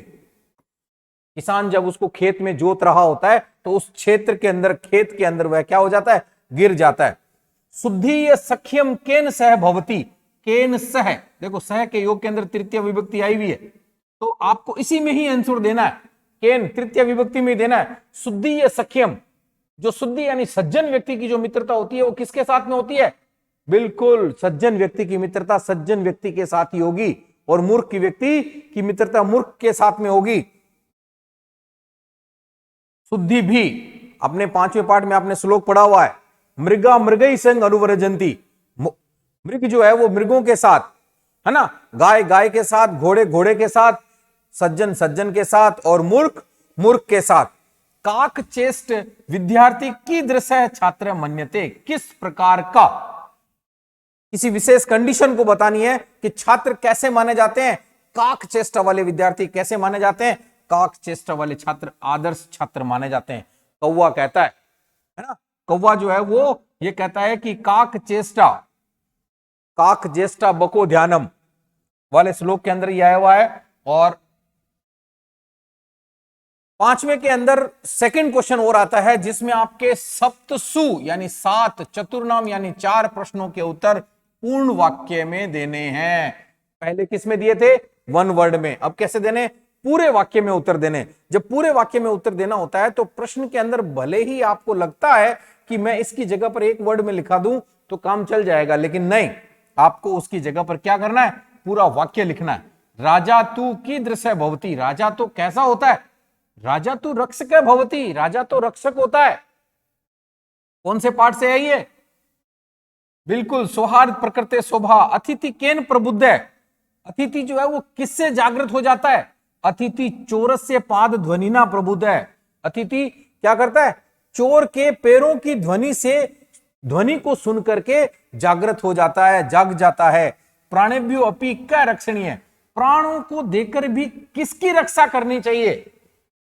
[SPEAKER 1] किसान जब उसको खेत में जोत रहा होता है तो उस क्षेत्र के अंदर, खेत के अंदर वह क्या हो जाता है? गिर जाता है। शुद्धि सख्यम केन सह भवती, केन सह, देखो सह के योग के अंदर तृतीय विभक्ति आई हुई है, तो आपको इसी में ही आंसर देना है, केन तृतीय विभक्ति में देना है। शुद्धि सख्यम, जो शुद्धि यानी सज्जन व्यक्ति की जो मित्रता होती है वो किसके साथ में होती है? बिल्कुल सज्जन व्यक्ति की मित्रता सज्जन व्यक्ति के साथ ही होगी, और मूर्ख की व्यक्ति की मित्रता मूर्ख के साथ में होगी। शुद्धि भी अपने 5वें पाठ में आपने श्लोक पढ़ा हुआ है, मृगा मृगई संग अनुवरजंती, मृग जो है वो मृगों के साथ, है ना, गाय गाय के साथ, घोड़े घोड़े के साथ, सज्जन सज्जन के साथ, और मूर्ख मूर्ख के साथ। काक चेष्ट विद्यार्थी की दृश्य छात्र मन्यते, किस प्रकार का? किसी विशेष कंडीशन को बतानी है कि छात्र कैसे माने जाते हैं। काक चेष्टा वाले विद्यार्थी कैसे माने जाते हैं? काक चेष्टा वाले छात्र आदर्श छात्र माने जाते हैं। कौवा कहता है ना, कौवा जो है वो ये कहता है कि काक चेष्टा बको ध्यानम वाले श्लोक के अंदर ये आया हुआ है। और 5वें के अंदर सेकंड क्वेश्चन और आता है जिसमें आपके सप्तसु यानी 7, चतुर्नाम यानी 4 प्रश्नों के उत्तर पूर्ण वाक्य में देने हैं। पहले किस में दिए थे? वन वर्ड में, अब कैसे देने? पूरे वाक्य में उत्तर देने। जब पूरे वाक्य में उत्तर देना होता है तो प्रश्न के अंदर भले ही आपको लगता है कि मैं इसकी जगह पर एक वर्ड में लिखा दूं तो काम चल जाएगा, लेकिन नहीं, आपको उसकी जगह पर क्या करना है? पूरा वाक्य लिखना है। राजा तू कीदृश भवती, राजा तो कैसा होता है? राजा तू रक्षक भवती, राजा तो रक्षक होता है। कौन से पाठ से है ये? बिल्कुल सौहार्द प्रकृति शोभा। अतिथि केन प्रबुद्ध है, अतिथि जो है वो किससे जागृत हो जाता है? अतिथि चोरस्य पाद ध्वनिना प्रबुद्ध है। अतिथि क्या करता है? चोर के पैरों की ध्वनि से, ध्वनि को सुन करके जागृत हो जाता है, जाग जाता है। प्राणेभ्यो अपि क्या रक्षणीय, प्राणों को देकर भी किसकी रक्षा करनी चाहिए?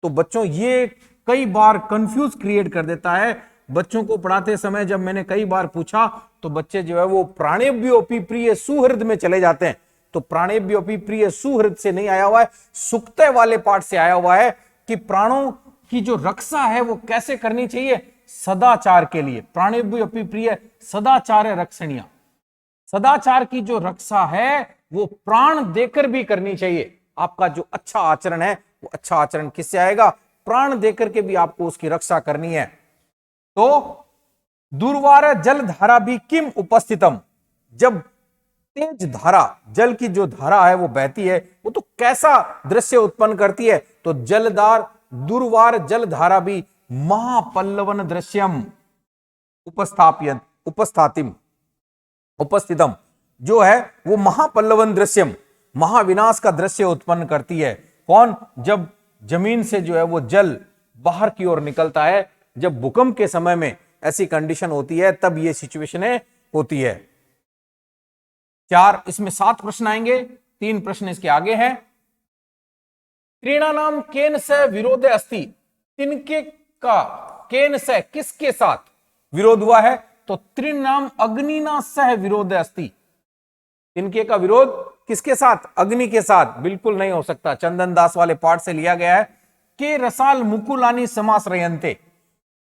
[SPEAKER 1] तो बच्चों ये कई बार कंफ्यूज क्रिएट कर देता है। बच्चों को पढ़ाते समय जब मैंने कई बार पूछा तो बच्चे जो है वो प्राणेभ्यो अपि प्रिय सुहृद में चले जाते हैं। तो प्राणेभ्यो अपि प्रिय सुहृद से नहीं आया हुआ है, सुक्तय वाले पाठ से आया हुआ है कि प्राणों की जो रक्षा है वो कैसे करनी चाहिए? सदाचार के लिए। प्राणेभ्यो अपि प्रिय सदाचार रक्षणीय, सदाचार की जो रक्षा है वो प्राण देकर भी करनी चाहिए। आपका जो अच्छा आचरण है वो अच्छा आचरण किससे आएगा? प्राण देकर के भी आपको उसकी रक्षा करनी है। तो दुर्वार जल धारा भी किम उपस्थितम, जब तेज धारा, जल की जो धारा है वो बहती है वो तो कैसा दृश्य उत्पन्न करती है? तो जलदार दुर्वार जल धारा भी महापल्लवन दृश्यम उपस्थाप्यन उपस्थातिम उपस्थितम, जो है वो महापल्लवन दृश्यम, महाविनाश का दृश्य उत्पन्न करती है। कौन? जब जमीन से जो है वो जल बाहर की ओर निकलता है, जब भूकंप के समय में ऐसी कंडीशन होती है तब ये सिचुएशनें होती है। 4, इसमें 7 प्रश्न आएंगे, 3 प्रश्न इसके आगे हैं। त्रीणानाम केन से विरोधे अस्ति, तिनके का केन से किसके साथ विरोध हुआ है? तो त्रिनाम अग्निना सह विरोध अस्ति। तिनके का विरोध किसके साथ? अग्नि के साथ। बिल्कुल नहीं हो सकता। चंदन दास वाले पाठ से लिया गया है। के रसाल मुकुलानी समास रयंते।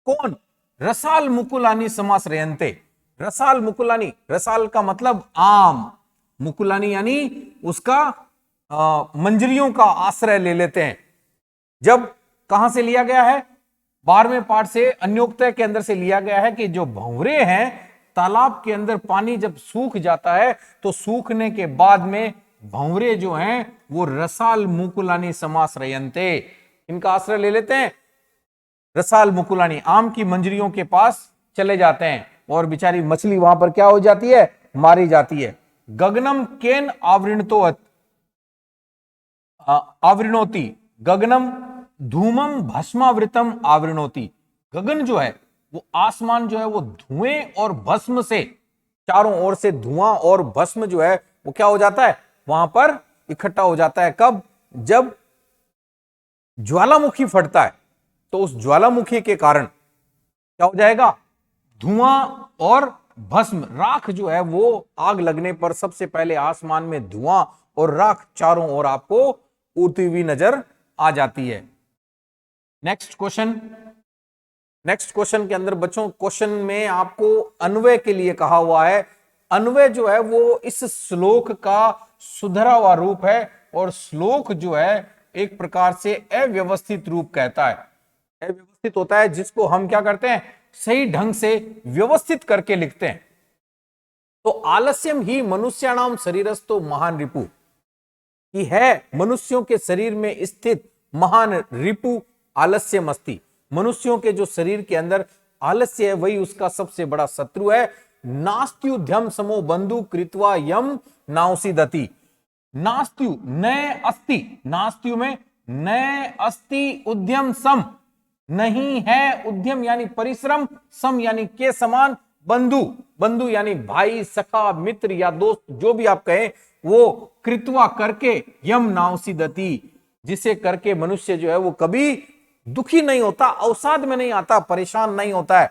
[SPEAKER 1] कौन? रसाल मुकुलानी समास रयंते। रसाल मुकुलानी, रसाल का मतलब आम, मुकुलानी यानी उसका मंजरियों का आश्रय ले लेते हैं। जब कहां से लिया गया है? 12वें पाठ से अन्योक्तय के अंदर से लिया गया है कि जो भंवरे हैं, तालाब के अंदर पानी जब सूख जाता है तो सूखने के बाद में भंवरे जो हैं वो रसाल मुकुलानी समास रयंते, इनका आश्रय ले लेते हैं। रसाल मुकुलानी आम की मंजरियों के पास चले जाते हैं और बेचारी मछली वहां पर क्या हो जाती है? मारी जाती है। गगनम केन आवृणोति, गगनम धूमम भस्मावृतम आवृणोति। गगन जो है वो आसमान जो है वो धुएं और भस्म से, चारों ओर से धुआं और भस्म जो है वो क्या हो जाता है? वहां पर इकट्ठा हो जाता है। कब? जब ज्वालामुखी फटता है तो उस ज्वालामुखी के कारण क्या हो जाएगा? धुआं और भस्म, राख जो है वो आग लगने पर सबसे पहले आसमान में धुआं और राख चारों ओर आपको उड़ती हुई नजर आ जाती है। Next question. नेक्स्ट क्वेश्चन के अंदर बच्चों, क्वेश्चन में आपको अन्वय के लिए कहा हुआ है। अन्वय जो है वो इस श्लोक का सुधरा हुआ रूप है और श्लोक जो है एक प्रकार से अव्यवस्थित रूप कहता है। अव्यवस्थित होता है जिसको हम क्या करते हैं? सही ढंग से व्यवस्थित करके लिखते हैं। तो आलस्यम ही मनुष्याणाम शरीरस्थो महान रिपु, कि है मनुष्यों के शरीर में स्थित महान रिपु आलस्यम अस्ति। मनुष्यों के जो शरीर के अंदर आलस्य है वही उसका सबसे बड़ा शत्रु है। नास्त्युध्यम समो बंधु कृत्वा यम नाउसीदति। नास्त्यु नए अस्ति, नास्त्यु में नए अस्ति, उद्यम सम नहीं है, उद्यम यानी परिश्रम, सम यानी के समान, बंधु, बंधु यानी भाई, सखा, मित्र या दोस्त जो भी आप कहें, वो कृत्वा करके, यम नाउसीदति जिसे करके मनुष्य जो है वो कभी दुखी नहीं होता, अवसाद में नहीं आता, परेशान नहीं होता है।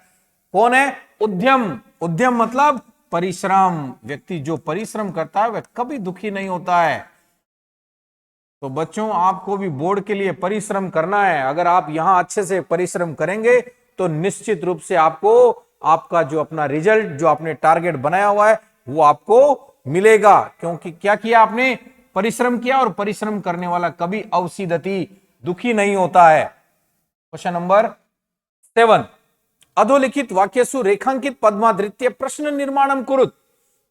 [SPEAKER 1] कौन है? उद्यम। उद्यम मतलब परिश्रम। व्यक्ति जो परिश्रम करता है वह कभी दुखी नहीं होता है। तो बच्चों आपको भी बोर्ड के लिए परिश्रम करना है। अगर आप यहां अच्छे से परिश्रम करेंगे तो निश्चित रूप से आपको आपका जो अपना रिजल्ट, जो आपने टारगेट बनाया हुआ है वो आपको मिलेगा। क्योंकि क्या किया आपने? परिश्रम किया, और परिश्रम करने वाला कभी अवसीदति, दुखी नहीं होता है। क्वेश्चन नंबर 7, अधोलिखित वाक्यसु रेखांकित पद्माधृत्य प्रश्न निर्माणम कुरुत।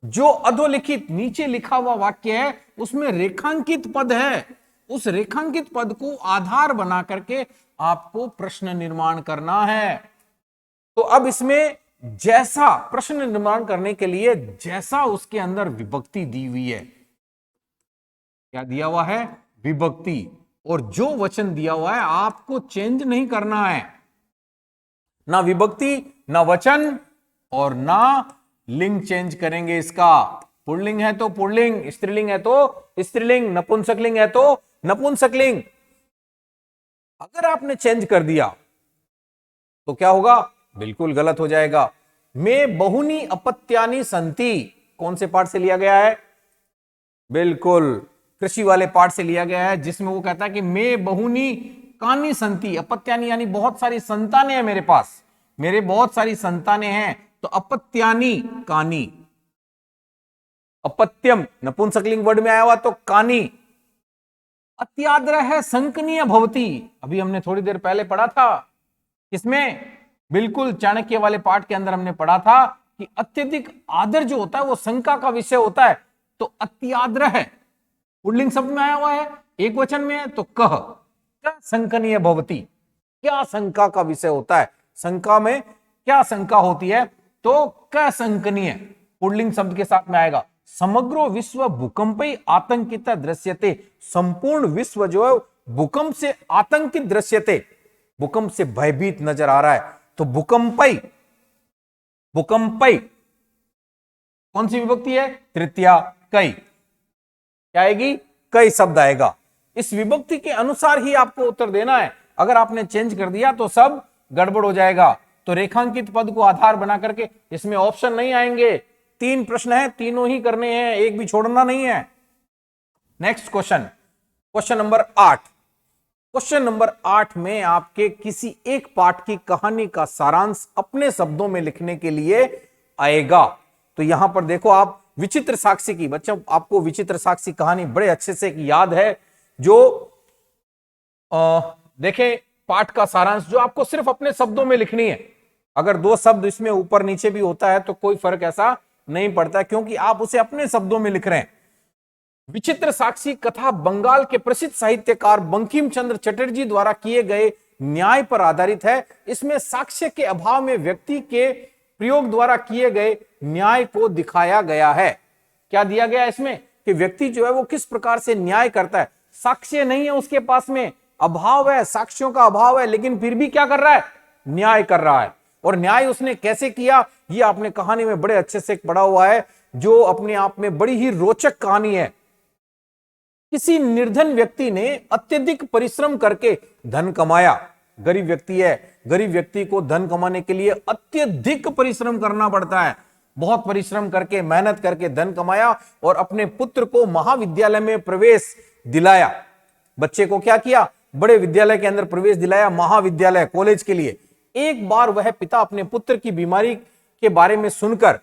[SPEAKER 1] जो अधोलिखित नीचे लिखा हुआ वाक्य है उसमें रेखांकित पद है, उस रेखांकित पद को आधार बना करके आपको प्रश्न निर्माण करना है। तो अब इसमें जैसा प्रश्न निर्माण करने के लिए जैसा उसके अंदर विभक्ति दी हुई है, क्या दिया हुआ है? विभक्ति। और जो वचन दिया हुआ है आपको चेंज नहीं करना है, ना विभक्ति, ना वचन और ना लिंग चेंज करेंगे इसका। पुल्लिंग है तो पुल्लिंग, स्त्रीलिंग है तो स्त्रीलिंग, नपुंसकलिंग है तो नपुंसकलिंग। अगर आपने चेंज कर दिया तो क्या होगा? बिल्कुल गलत हो जाएगा। मैं बहुनी अपत्यानि संति, कौन से पाठ से लिया गया है? बिल्कुल कृषि वाले पाठ से लिया गया है, जिसमें वो कहता है कि मैं बहुनी कानी संति, अपत्यानि यानी बहुत सारी संतानें हैं मेरे पास, मेरे बहुत सारी संतानें हैं। तो अपत्यानि कानी, अपत्यम नपुंसकलिंग वर्ड में आया हुआ तो कानी। अत्याद्र है संकनीय भवती, अभी हमने थोड़ी देर पहले पढ़ा था किसमें? बिल्कुल चाणक्य वाले पाठ के अंदर हमने पढ़ा था कि अत्यधिक आदर जो होता है वो शंका का विषय होता है। तो अत्याद्र है पुल्लिंग शब्द में आया हुआ है, एक वचन में है, तो कह क्या संकनीय भवती, क्या शंका का विषय होता है, शंका में क्या शंका होती है, तो क्या संकनीय पुल्लिंग शब्द के साथ में आएगा। समग्र विश्व भूकंप आतंकित दृश्यते, संपूर्ण विश्व जो है भूकंप से आतंकित दृश्यते, भूकंप से भयभीत नजर आ रहा है। तो भूकंपई, भूकंपई कौन सी विभक्ति है? तृतीया कई, क्या आएगी? कई शब्द आएगा। इस विभक्ति के अनुसार ही आपको उत्तर देना है। अगर आपने चेंज कर दिया तो सब गड़बड़ हो जाएगा। तो रेखांकित पद को आधार बना करके, इसमें ऑप्शन नहीं आएंगे। 3 प्रश्न है, तीनों ही करने हैं, एक भी छोड़ना नहीं है। Next question, question number 8। Question number 8 में आपके किसी एक पाठ की कहानी का सारांश अपने शब्दों में लिखने के लिए आएगा। तो यहां पर देखो आप, विचित्र साक्षी की, बच्चों आपको विचित्र साक्षी कहानी बड़े अच्छे से याद है, जो देखें पाठ का सारांश जो आपको सिर्फ अपने शब्दों में लिखनी है। अगर 2 शब्द इसमें ऊपर नीचे भी होता है तो कोई फर्क ऐसा नहीं पड़ता, क्योंकि आप उसे अपने शब्दों में लिख रहे हैं। विचित्र साक्षी कथा बंगाल के प्रसिद्ध साहित्यकार बंकिम चंद्र चटर्जी द्वारा किए गए न्याय पर आधारित है। इसमें साक्ष्य के अभाव में व्यक्ति के प्रयोग द्वारा किए गए न्याय को दिखाया गया है। क्या दिया गया इसमें कि व्यक्ति जो है वो किस प्रकार से न्याय करता है। साक्ष्य नहीं है उसके पास में, अभाव है, साक्ष्यों का अभाव है, लेकिन फिर भी क्या कर रहा है, न्याय कर रहा है। और न्याय उसने कैसे किया, ये आपने कहानी में बड़े अच्छे से पढ़ा हुआ है, जो अपने आप में बड़ी ही रोचक कहानी है। किसी निर्धन व्यक्ति ने अत्यधिक परिश्रम करके धन कमाया। गरीब व्यक्ति है, गरीब व्यक्ति को धन कमाने के लिए अत्यधिक परिश्रम करना पड़ता है। बहुत परिश्रम करके, मेहनत करके धन कमाया और अपने पुत्र को महाविद्यालय में प्रवेश दिलाया। बच्चे को क्या किया, बड़े विद्यालय के अंदर प्रवेश दिलाया, महाविद्यालय, कॉलेज के लिए। एक बार वह पिता अपने पुत्र की बीमारी के बारे में सुनकर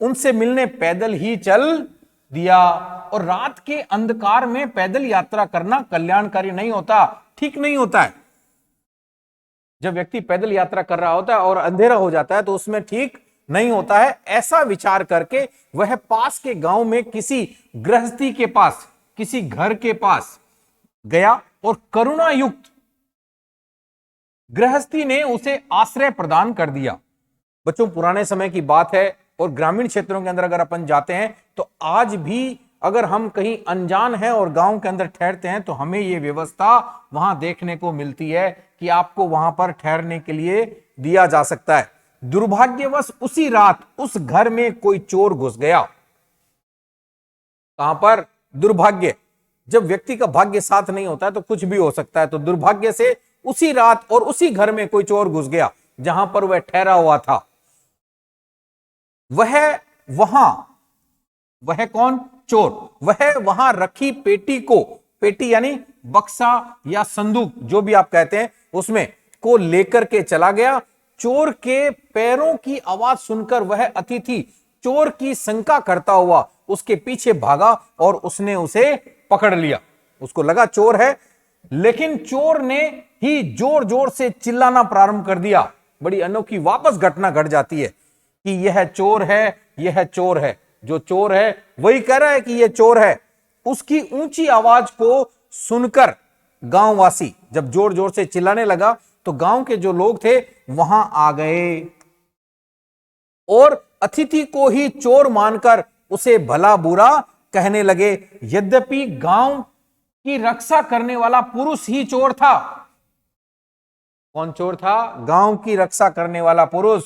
[SPEAKER 1] उनसे मिलने पैदल ही चल दिया। और रात के अंधकार में पैदल यात्रा करना कल्याणकारी नहीं होता, ठीक नहीं होता है। जब व्यक्ति पैदल यात्रा कर रहा होता है और अंधेरा हो जाता है तो उसमें ठीक नहीं होता है। ऐसा विचार करके वह पास के गांव में किसी गृहस्थी के पास, किसी घर के पास गया और करुणा युक्त गृहस्थी ने उसे आश्रय प्रदान कर दिया। बच्चों पुराने समय की बात है और ग्रामीण क्षेत्रों के अंदर अगर अपन जाते हैं तो आज भी अगर हम कहीं अनजान हैं और गांव के अंदर ठहरते हैं तो हमें यह व्यवस्था वहां देखने को मिलती है कि आपको वहां पर ठहरने के लिए दिया जा सकता है। दुर्भाग्यवश उसी रात उस घर में कोई चोर घुस गया। कहां पर, दुर्भाग्य, जब व्यक्ति का भाग्य साथ नहीं होता है तो कुछ भी हो सकता है। तो दुर्भाग्य से उसी रात और उसी घर में कोई चोर घुस गया जहां पर वह ठहरा हुआ था। वह कौन, चोर, वह वहां रखी पेटी को, पेटी यानी बक्सा या संदूक जो भी आप कहते हैं, उसमें को लेकर के चला गया। चोर के पैरों की आवाज सुनकर वह अतिथि चोर की शंका करता हुआ उसके पीछे भागा और उसने उसे पकड़ लिया। उसको लगा चोर है, लेकिन चोर ने ही जोर जोर से चिल्लाना प्रारंभ कर दिया। बड़ी अनोखी वापस घटना घट जाती है कि यह चोर है, यह चोर है। जो चोर है वही कह रहा है कि यह चोर है। उसकी ऊंची आवाज को सुनकर गांववासी जब जोर जोर से चिल्लाने लगा तो गांव के जो लोग थे वहां आ गए और अतिथि को ही चोर मानकर उसे भला बुरा कहने लगे। यद्यपि गांव की रक्षा करने वाला पुरुष ही चोर था। कौन चोर था, गांव की रक्षा करने वाला पुरुष,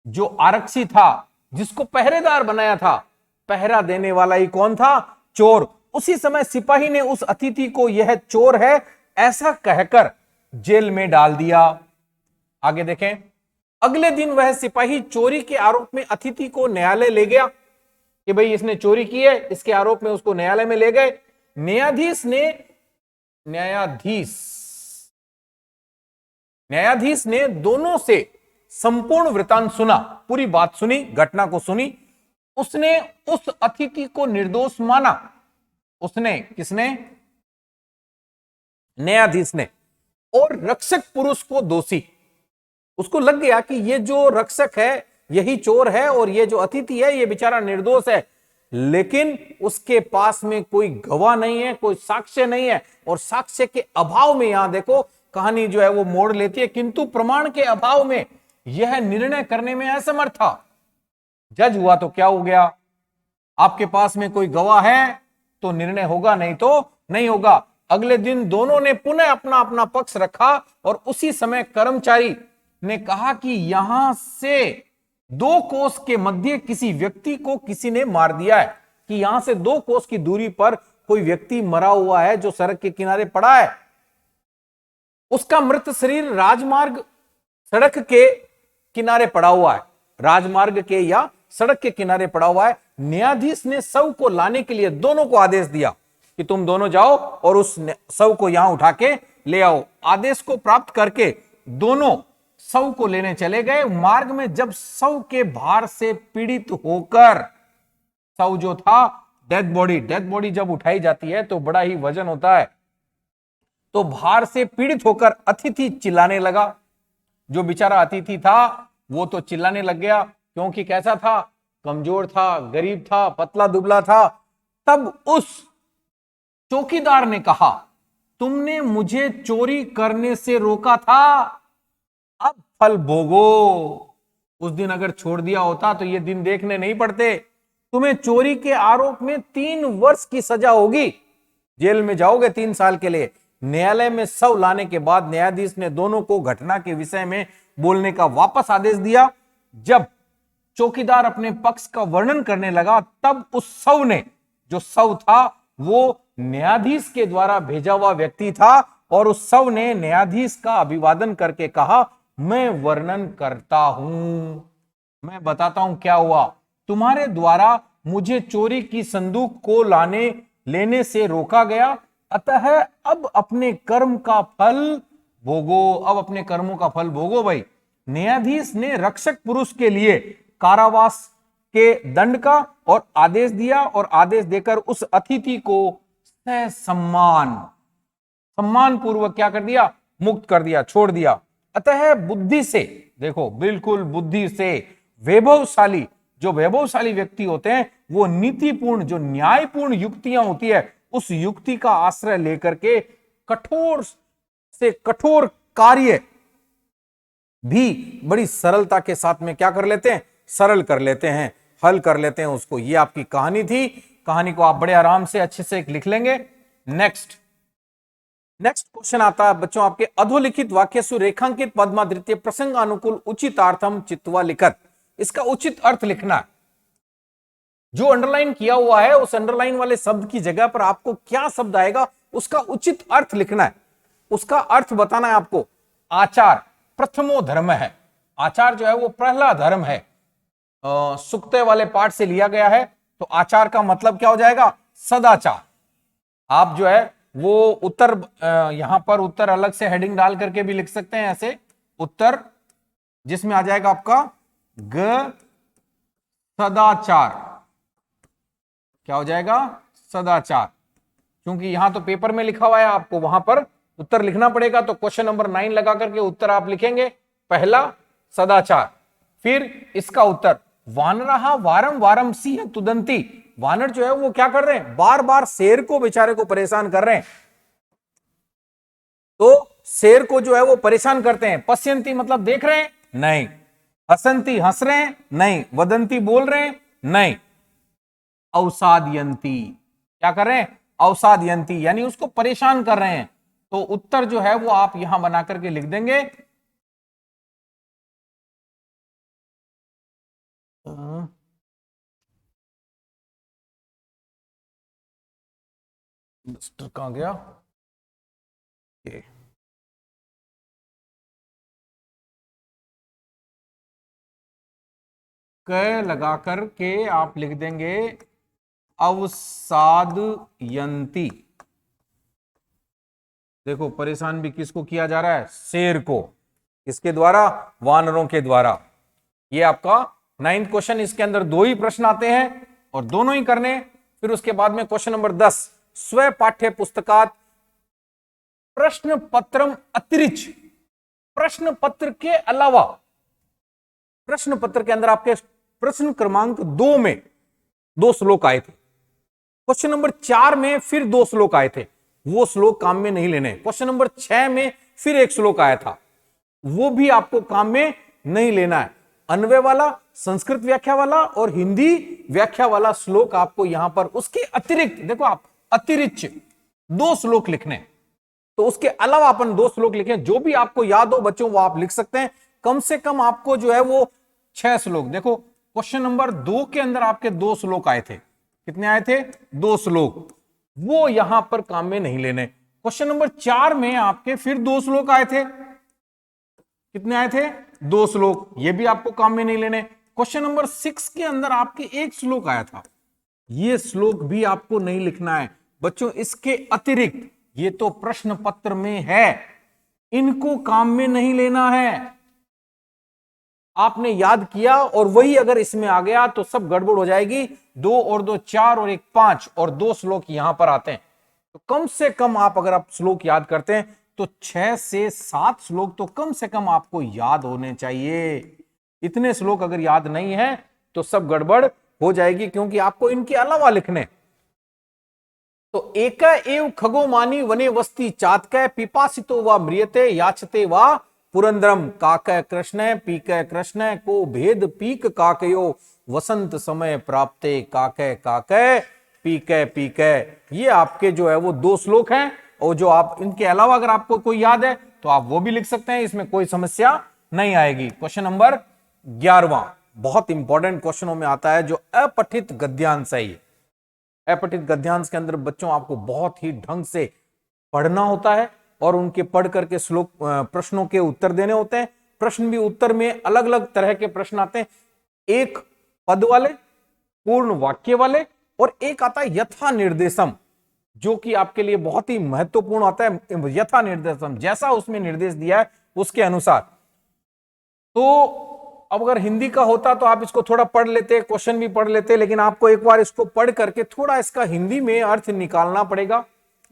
[SPEAKER 1] जो आरक्षी था, जिसको पहरेदार बनाया था। पहरा देने वाला ही कौन था, चोर। उसी समय सिपाही ने उस अतिथि को यह चोर है ऐसा कहकर जेल में डाल दिया। आगे देखें, अगले दिन वह सिपाही चोरी के आरोप में अतिथि को न्यायालय ले गया कि भाई इसने चोरी की है, इसके आरोप में उसको न्यायालय में ले गए। न्यायाधीश ने दोनों से संपूर्ण वृतांत सुना, पूरी बात सुनी, घटना को सुनी। उसने उस अतिथि को निर्दोष माना। उसने, किसने, न्यायाधीश ने, और रक्षक पुरुष को दोषी। उसको लग गया कि ये जो रक्षक है यही चोर है और ये जो अतिथि है ये बेचारा निर्दोष है, लेकिन उसके पास में कोई गवाह नहीं है, कोई साक्ष्य नहीं है। और साक्ष्य के अभाव में, यहां देखो कहानी जो है वो मोड़ लेती है, किंतु प्रमाण के अभाव में यह निर्णय करने में असमर्थ था। जज हुआ तो क्या हो गया, आपके पास में कोई गवाह है तो निर्णय होगा, नहीं तो नहीं होगा। अगले दिन दोनों ने पुनः अपना अपना पक्ष रखा और उसी समय कर्मचारी ने कहा कि यहां से 2 कोस के मध्य किसी व्यक्ति को किसी ने मार दिया है, कि यहां से 2 कोस की दूरी पर कोई व्यक्ति मरा हुआ है जो सड़क के किनारे पड़ा है। उसका मृत शरीर राजमार्ग सड़क के किनारे पड़ा हुआ है, राजमार्ग के या सड़क के किनारे पड़ा हुआ है। न्यायाधीश ने शव को लाने के लिए दोनों को आदेश दिया कि तुम दोनों जाओ और उस शव को यहां उठा के ले आओ। आदेश को प्राप्त करके दोनों शव को लेने चले गए। मार्ग में जब शव के भार से पीड़ित होकर, शव जो था डेड बॉडी जब उठाई जाती है तो बड़ा ही वजन होता है, तो भार से पीड़ित होकर अतिथि चिल्लाने लगा। जो बेचारा अतिथि था वो तो चिल्लाने लग गया, क्योंकि कैसा था, कमजोर था, गरीब था, पतला दुबला था। तब उस चौकीदार ने कहा, तुमने मुझे चोरी करने से रोका था, अब फल भोगो। उस दिन अगर छोड़ दिया होता तो ये दिन देखने नहीं पड़ते। तुम्हें चोरी के आरोप में 3 वर्ष की सजा होगी, जेल में जाओगे 3 साल के लिए। न्यायालय में शव लाने के बाद न्यायाधीश ने दोनों को घटना के विषय में बोलने का वापस आदेश दिया। जब चौकीदार अपने पक्ष का वर्णन करने लगा, तब उस शव ने, जो शव था वो न्यायाधीश के द्वारा भेजा हुआ व्यक्ति था, और उस शव ने न्यायाधीश का अभिवादन करके कहा, मैं वर्णन करता हूं, मैं बताता हूं क्या हुआ। तुम्हारे द्वारा मुझे चोरी की संदूक को लेने से रोका गया, अतः अब अपने कर्म का फल भोगो। अब अपने कर्मों का फल भोगो भाई। न्यायाधीश ने रक्षक पुरुष के लिए कारावास के दंड का और आदेश दिया, और आदेश देकर उस अतिथि को सम्मान पूर्वक क्या कर दिया, मुक्त कर दिया, छोड़ दिया। अतः बुद्धि से, देखो बिल्कुल बुद्धि से, वैभवशाली, जो वैभवशाली व्यक्ति होते हैं वो नीतिपूर्ण, जो न्यायपूर्ण युक्तियां होती है, उस युक्ति का आश्रय लेकर के कठोर से कठोर कार्य भी बड़ी सरलता के साथ में क्या कर लेते हैं, सरल कर लेते हैं, हल कर लेते हैं उसको। ये आपकी कहानी थी। कहानी को आप बड़े आराम से अच्छे से लिख लेंगे। नेक्स्ट क्वेश्चन आता है बच्चों आपके, अधोलिखित वाक्य सुरेखांकित पद्मा द्वितीय प्रसंग अनुकूल उचितार्थम चित्वा लिखत। इसका उचित अर्थ लिखना है। जो अंडरलाइन किया हुआ है उस अंडरलाइन वाले शब्द की जगह पर आपको क्या शब्द आएगा उसका उचित अर्थ लिखना है। उसका अर्थ बताना है आपको। आचार प्रथमो धर्म है। आचार जो है वो पहला धर्म है। सुक्ते वाले पाठ से लिया गया है। तो आचार का मतलब क्या हो जाएगा, सदाचार। आप जो है वो उत्तर, यहां पर उत्तर अलग से हेडिंग डाल करके भी लिख सकते हैं ऐसे, उत्तर जिसमें आ जाएगा आपका ग सदाचार। क्या हो जाएगा, सदाचार। क्योंकि यहां तो पेपर में लिखा हुआ है, आपको वहां पर उत्तर लिखना पड़ेगा। तो क्वेश्चन नंबर 9 लगा करके उत्तर आप लिखेंगे। पहला सदाचार, फिर इसका उत्तर वानरहा वारम वारम सिंह तुदंती। वानर जो है वो क्या कर रहे हैं, बार बार शेर को बेचारे को परेशान कर रहे हैं। तो शेर को जो है वो परेशान करते हैं। पश्यंती मतलब देख रहे हैं, नहीं। हसंती हंस रहे हैं, नहीं। वदंती बोल रहे हैं, नहीं। अवसादयंती क्या कर रहे हैं, अवसादयंती यानी उसको परेशान कर रहे हैं। तो उत्तर जो है वो आप यहां बना करके लिख देंगे। कहां गया ये, क लगा करके आप लिख देंगे अवसादयंती। देखो परेशान भी किसको किया जा रहा है, शेर को। किसके द्वारा, वानरों के द्वारा। ये आपका 9th क्वेश्चन। इसके अंदर 2 ही प्रश्न आते हैं और दोनों ही करने। फिर उसके बाद में क्वेश्चन नंबर 10, स्व पाठ्य पुस्तकात प्रश्न पत्रम अतिरिक्त, प्रश्न पत्र के अलावा, प्रश्न पत्र के अंदर आपके प्रश्न क्रमांक 2 में 2 श्लोक आए थे। क्वेश्चन नंबर 4 में फिर 2 श्लोक आए थे, वो श्लोक काम में नहीं लेने। क्वेश्चन नंबर 6 में फिर 1 श्लोक आया था, वो भी आपको काम में नहीं लेना है। अन्वय वाला, संस्कृत व्याख्या वाला और हिंदी व्याख्या वाला श्लोक आपको यहां पर, उसके अतिरिक्त देखो आप अतिरिक्त 2 श्लोक लिखने। तो उसके अलावा अपन 2 श्लोक लिखें, जो भी आपको याद हो बच्चों वो आप लिख सकते हैं। कम से कम आपको जो है वो 6 श्लोक। देखो क्वेश्चन नंबर 2 के अंदर आपके 2 श्लोक आए थे। कितने आए थे, 2 श्लोक। वो यहां पर काम में नहीं लेने। क्वेश्चन नंबर 4 में आपके फिर 2 श्लोक आए थे। कितने आए थे? 2 श्लोक। ये भी आपको काम में नहीं लेने। क्वेश्चन नंबर 6 के अंदर आपके 1 श्लोक आया था। ये श्लोक भी आपको नहीं लिखना है बच्चों। इसके अतिरिक्त ये तो प्रश्न पत्र में है, इनको काम में नहीं लेना है। आपने याद किया और वही अगर इसमें आ गया तो सब गड़बड़ हो जाएगी। 2 और 2 4 और 1 5 और 2 श्लोक यहां पर आते हैं। तो कम से कम आप अगर आप श्लोक याद करते हैं तो 6 से 7 श्लोक तो कम से कम आपको याद होने चाहिए। इतने श्लोक अगर याद नहीं है तो सब गड़बड़ हो जाएगी, क्योंकि आपको इनके अलावा लिखने। तो एक एव खगो मानी वने वस्ती चातक पिपासितो व म्रियते याचते व पुरंदरम काकय कृष्ण पीकय कृष्ण को भेद पीक काकयो वसंत समय प्राप्ते काकय काकय पीकय पीकय। ये आपके जो है वो 2 श्लोक हैं, और जो आप इनके अलावा अगर आपको कोई याद है तो आप वो भी लिख सकते हैं, इसमें कोई समस्या नहीं आएगी। क्वेश्चन नंबर 11 बहुत इंपॉर्टेंट क्वेश्चनों में आता है, जो अपठित गद्यांश है। अपठित गद्यांश के अंदर बच्चों आपको बहुत ही ढंग से पढ़ना होता है और उनके पढ़ करके श्लोक प्रश्नों के उत्तर देने होते हैं। प्रश्न भी उत्तर में अलग अलग तरह के प्रश्न आते हैं, एक पद वाले, पूर्ण वाक्य वाले, और एक आता है यथा निर्देशम, जो कि आपके लिए बहुत ही महत्वपूर्ण आता है। यथा निर्देशम, जैसा उसमें निर्देश दिया है उसके अनुसार। तो अब अगर हिंदी का होता तो आप इसको थोड़ा पढ़ लेते, क्वेश्चन भी पढ़ लेते, लेकिन आपको एक बार इसको पढ़ करके थोड़ा इसका हिंदी में अर्थ निकालना पड़ेगा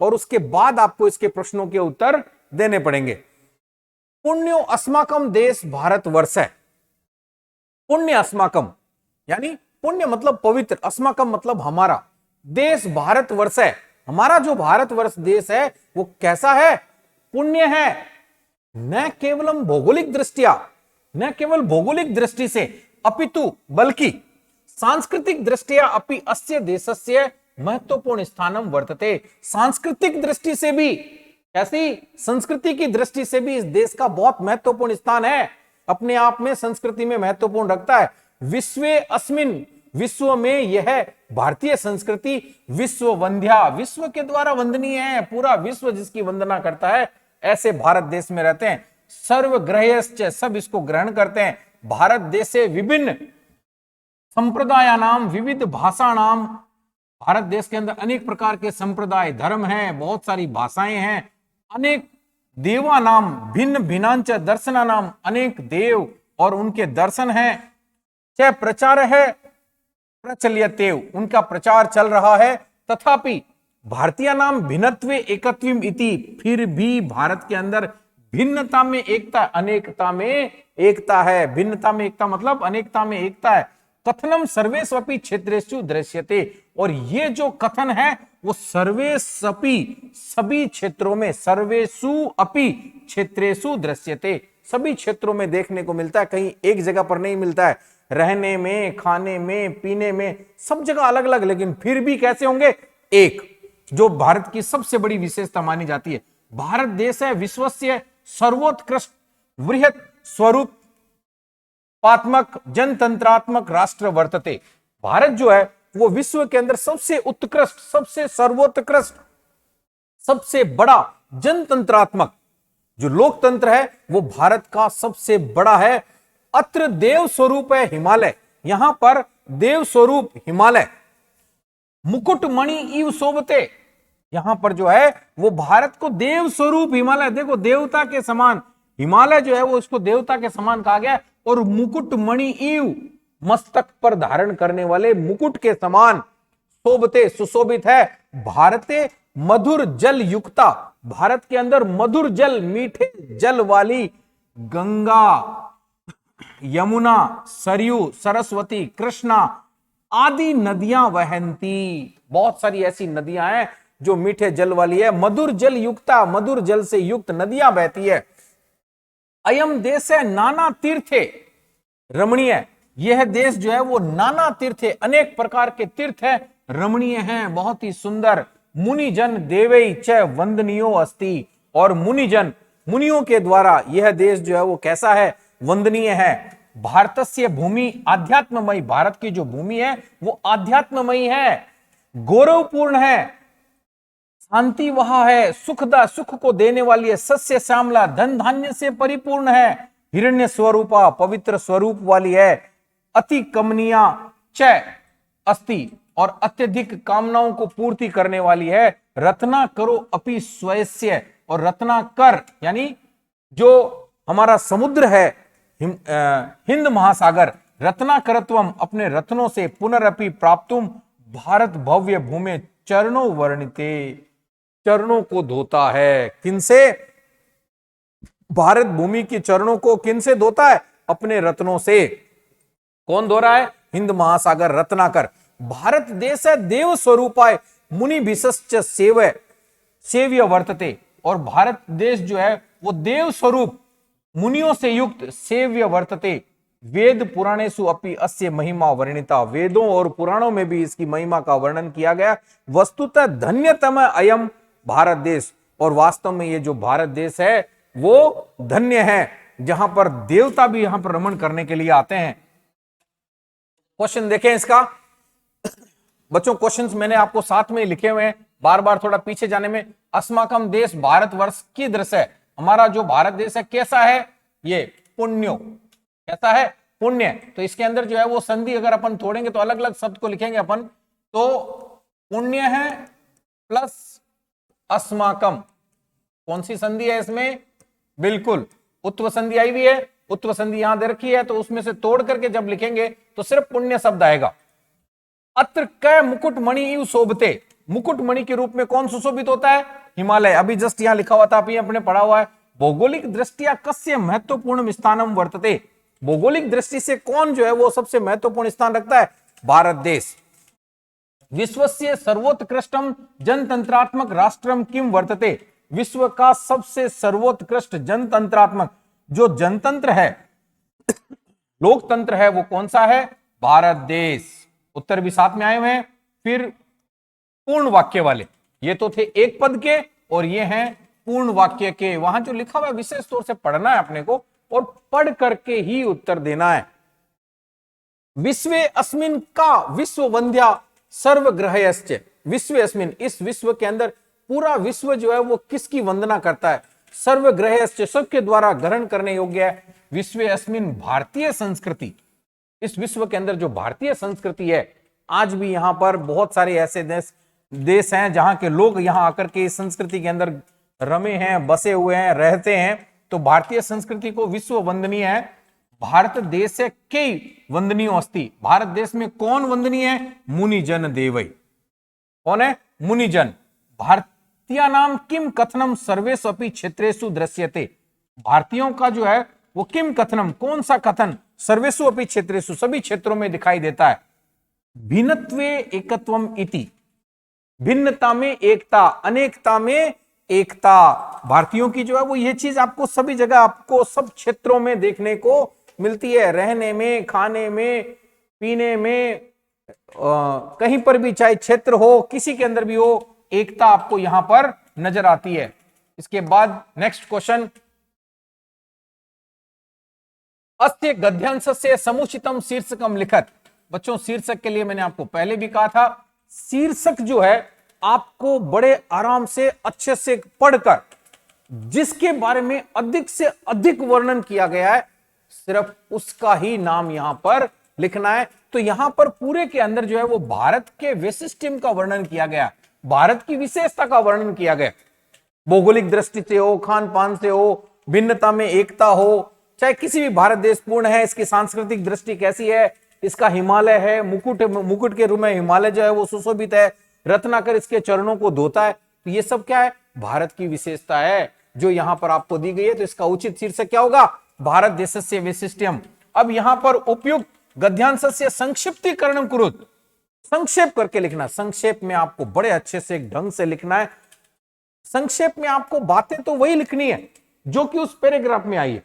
[SPEAKER 1] और उसके बाद आपको इसके प्रश्नों के उत्तर देने पड़ेंगे। पुण्यो अस्माकम देश भारत वर्ष है। पुण्य अस्माकम यानी पुण्य मतलब पवित्र, अस्माकम मतलब हमारा, देश भारत वर्ष है। हमारा जो भारत वर्ष देश है वो कैसा है? पुण्य है। न केवलम भौगोलिक दृष्टिया, न केवल भौगोलिक दृष्टि से, अपितु बल्कि सांस्कृतिक दृष्टिया अपि अस्य देशस्य महत्वपूर्ण स्थानम वर्तते। सांस्कृतिक दृष्टि से भी, कैसी? संस्कृति की दृष्टि से भी इस देश का बहुत महत्वपूर्ण स्थान है, अपने आप में संस्कृति में महत्वपूर्ण रखता है। विश्वे अस्मिन, विश्व में यह भारतीय संस्कृति विश्व वंद्या, विश्व के द्वारा वंदनीय है। पूरा विश्व जिसकी वंदना करता है, ऐसे भारत देश में रहते हैं। सर्वग्रह्यश्च, सब इसको ग्रहण करते हैं। भारत देशे विभिन्न संप्रदाय नाम विविध भाषा नाम, भारत देश के अंदर अनेक प्रकार के संप्रदाय धर्म हैं, बहुत सारी भाषाएं हैं। अनेक देवा नाम भिन्न भिन्नांच दर्शना नाम, अनेक देव और उनके दर्शन हैं। चाहे प्रचार है प्रचल्यते, उनका प्रचार चल रहा है। तथापि भारतीय नाम भिन्नत्वे एकत्वम इति, फिर भी भारत के अंदर भिन्नता में एकता, अनेकता में एकता है। भिन्नता में एकता मतलब अनेकता में एकता है। कथनम सर्वेष्वपि क्षेत्रेषु दृश्यते, और ये जो कथन है वो सर्वेष्वपि, सभी क्षेत्रों में, सर्वेषु अपि क्षेत्रेषु दृश्यते, सभी क्षेत्रों में देखने को मिलता है, कहीं एक जगह पर नहीं मिलता है। रहने में, खाने में, पीने में, सब जगह अलग अलग, लेकिन फिर भी कैसे होंगे? एक, जो भारत की सबसे बड़ी विशेषता मानी जाती है। भारत देश है विश्वस्य सर्वोत्कृष्ट वृहत स्वरूप पात्मक जनतंत्रात्मक राष्ट्र वर्तते। भारत जो है वो विश्व के अंदर सबसे उत्कृष्ट, सबसे सर्वोत्कृष्ट, सबसे बड़ा जनतंत्रात्मक जो लोकतंत्र है वो भारत का सबसे बड़ा है। अत्र देव स्वरूप है हिमालय, यहां पर देव स्वरूप हिमालय। मुकुट मणि इव शोभते, यहां पर जो है वो भारत को देव स्वरूप हिमालय, देखो देवता के समान हिमालय जो है वो इसको देवता के समान कहा गया। और मुकुट मणि इव, मस्तक पर धारण करने वाले मुकुट के समान, शोभते सुशोभित है। भारते मधुर जल युक्ता, भारत के अंदर मधुर जल, मीठे जल वाली गंगा, यमुना, सरयू, सरस्वती, कृष्णा आदि नदियां वहंती। बहुत सारी ऐसी नदियां हैं जो मीठे जल वाली है। मधुर जल युक्ता, मधुर जल से युक्त नदियां बहती है। अयम देश है नाना तीर्थे रमणीय, यह देश जो है वो नाना तीर्थे, अनेक प्रकार के तीर्थ है, रमणीय हैं, बहुत ही सुंदर। मुनिजन देवै च वंदनीयो अस्ति, और मुनिजन, मुनियों के द्वारा यह देश जो है वो कैसा है? वंदनीय है। भारतस्य भूमि आध्यात्ममयी, भारत की जो भूमि है वो आध्यात्ममयी है, गौरवपूर्ण है, शांति वह है, सुखदा सुख को देने वाली है, सस्य श्यामला धन धान्य से परिपूर्ण है, हिरण्य स्वरूपा पवित्र स्वरूप वाली है, अति कमनीया च अस्ति और अत्यधिक कामनाओं को पूर्ति करने वाली है, रत्ना करो अपि स्वयस्य और रत्ना कर यानी जो हमारा समुद्र है हिंद महासागर, रत्ना करत्वम अपने रत्नों से पुनरअपि प्राप्तुम भारत भव्य भूमि चरणों वर्णिते, चरणों को धोता है, किनसे? भारत भूमि के चरणों को किनसे धोता है? अपने रत्नों से। कौन धो रहा है? हिंद महासागर रत्नाकर। भारत देश है देव स्वरूपाय मुनि विशश्च सेव्य वर्तते, और भारत देश जो है वो देव स्वरूप मुनियों से युक्त सेव्य वर्तते, वेद पुराणेषु अपि अस्य महिमा वर्णिता, वेदों और पुराणों में भी इसकी महिमा का वर्णन किया गया। वस्तुतः धन्यतम अयम भारत देश, और वास्तव में ये जो भारत देश है वो धन्य है, जहां पर देवता भी यहां पर रमण करने के लिए आते हैं। क्वेश्चन देखें इसका बच्चों, क्वेश्चंस मैंने आपको साथ में लिखे हुए हैं, बार बार थोड़ा पीछे जाने में। अस्माकम देश भारतवर्ष की दृश्य है, हमारा जो भारत देश है कैसा है? ये पुण्यो, कैसा है? पुण्य। तो इसके अंदर जो है वो संधि अगर अपन तोड़ेंगे तो अलग अलग शब्द को लिखेंगे अपन, तो पुण्य है प्लस अस्माकम, कौन सी संधि है इसमें? बिल्कुल उत्व संधि आई हुई है, उत्व संधि यहां दे रखी है, तो उसमें से तोड़ करके जब लिखेंगे तो सिर्फ पुण्य शब्द आएगा। अत्र क मुकुट मणि इव शोभते, मुकुट मणि के रूप में कौन सुशोभित होता है? हिमालय। अभी जस्ट यहां लिखा हुआ था, अभी अपने पढ़ा हुआ है। भौगोलिक दृष्टिया कस्य महत्वपूर्ण स्थानम वर्तते, भौगोलिक दृष्टि से कौन जो है वो सबसे महत्वपूर्ण स्थान रखता है? भारत देश। विश्वस्य सर्वोत्कृष्टम जनतंत्रात्मक राष्ट्रम किम वर्तते, विश्व का सबसे सर्वोत्कृष्ट जनतंत्रात्मक जो जनतंत्र है, लोकतंत्र है, वो कौन सा है? भारत देश। उत्तर भी साथ में आए हुए हैं। फिर पूर्ण वाक्य वाले, ये तो थे एक पद के और ये हैं पूर्ण वाक्य के। वहां जो लिखा हुआ है विशेष तौर से पढ़ना है अपने को और पढ़ करके ही उत्तर देना है। विश्वे अस्मिन का विश्व वंद्या सर्वग्रहयश्च, विश्व अस्मिन, इस विश्व के अंदर पूरा विश्व जो है वो किसकी वंदना करता है? सर्वग्रहयश्च, सबके द्वारा ग्रहण करने योग्य है। विश्व अस्मिन भारतीय संस्कृति, इस विश्व के अंदर जो भारतीय संस्कृति है, आज भी यहां पर बहुत सारे ऐसे देश हैं जहां के लोग यहां आकर के इस संस्कृति के अंदर रमे हैं, बसे हुए हैं, रहते हैं। तो भारतीय संस्कृति को विश्व वंदनीय है। भारत देश से कई वंदनीय अस्ति, भारत देश में कौन वंदनीय है? मुनिजन देवई। कौन है? मुनिजन। भारतीय नाम किम कथनम सर्वेषु अपि क्षेत्रेषु दृश्यते, भारतीयों का जो है वो किम कथनम, कौन सा कथन? सर्वेषु अपि क्षेत्रेषु, सभी क्षेत्रों में दिखाई देता है। भिन्नत्वे एकत्वम इति, भिन्नता में एकता, अनेकता में एकता। भारतीयों की जो है वो ये चीज आपको सभी जगह, आपको सब क्षेत्रों में देखने को मिलती है, रहने में, खाने में, पीने में, कहीं पर भी, चाहे क्षेत्र हो, किसी के अंदर भी हो, एकता आपको यहां पर नजर आती है। इसके बाद नेक्स्ट क्वेश्चन, अस्य गद्यांशस्य समुचितम शीर्षकम लिखत। बच्चों शीर्षक के लिए मैंने आपको पहले भी कहा था, शीर्षक जो है आपको बड़े आराम से अच्छे से पढ़कर जिसके बारे में अधिक से अधिक वर्णन किया गया है सिर्फ उसका ही नाम यहां पर लिखना है। तो यहां पर पूरे के अंदर जो है वो भारत के वैशिष्ट्य का वर्णन किया गया, भारत की विशेषता का वर्णन किया गया, भौगोलिक दृष्टि से हो, खान पान से हो, भिन्नता में एकता हो, चाहे किसी भी भारत देश पूर्ण है, इसकी सांस्कृतिक दृष्टि कैसी है, इसका हिमालय है, मुकुट के रूप में हिमालय जो है वो सुशोभित है, रत्नाकर इसके चरणों को धोता है। तो ये सब क्या है? भारत की विशेषता है जो यहां पर आपको दी गई है। तो इसका उचित शीर्षक क्या होगा? भारत देशस्य वैशिष्ट्यम। अब यहां पर उपयुक्त गद्यांशस्य संक्षिप्तीकरणम कुरुत, संक्षेप करके लिखना। संक्षेप में आपको बड़े अच्छे से ढंग से लिखना है। संक्षेप में आपको बातें तो वही लिखनी है जो कि उस पैराग्राफ में आई है,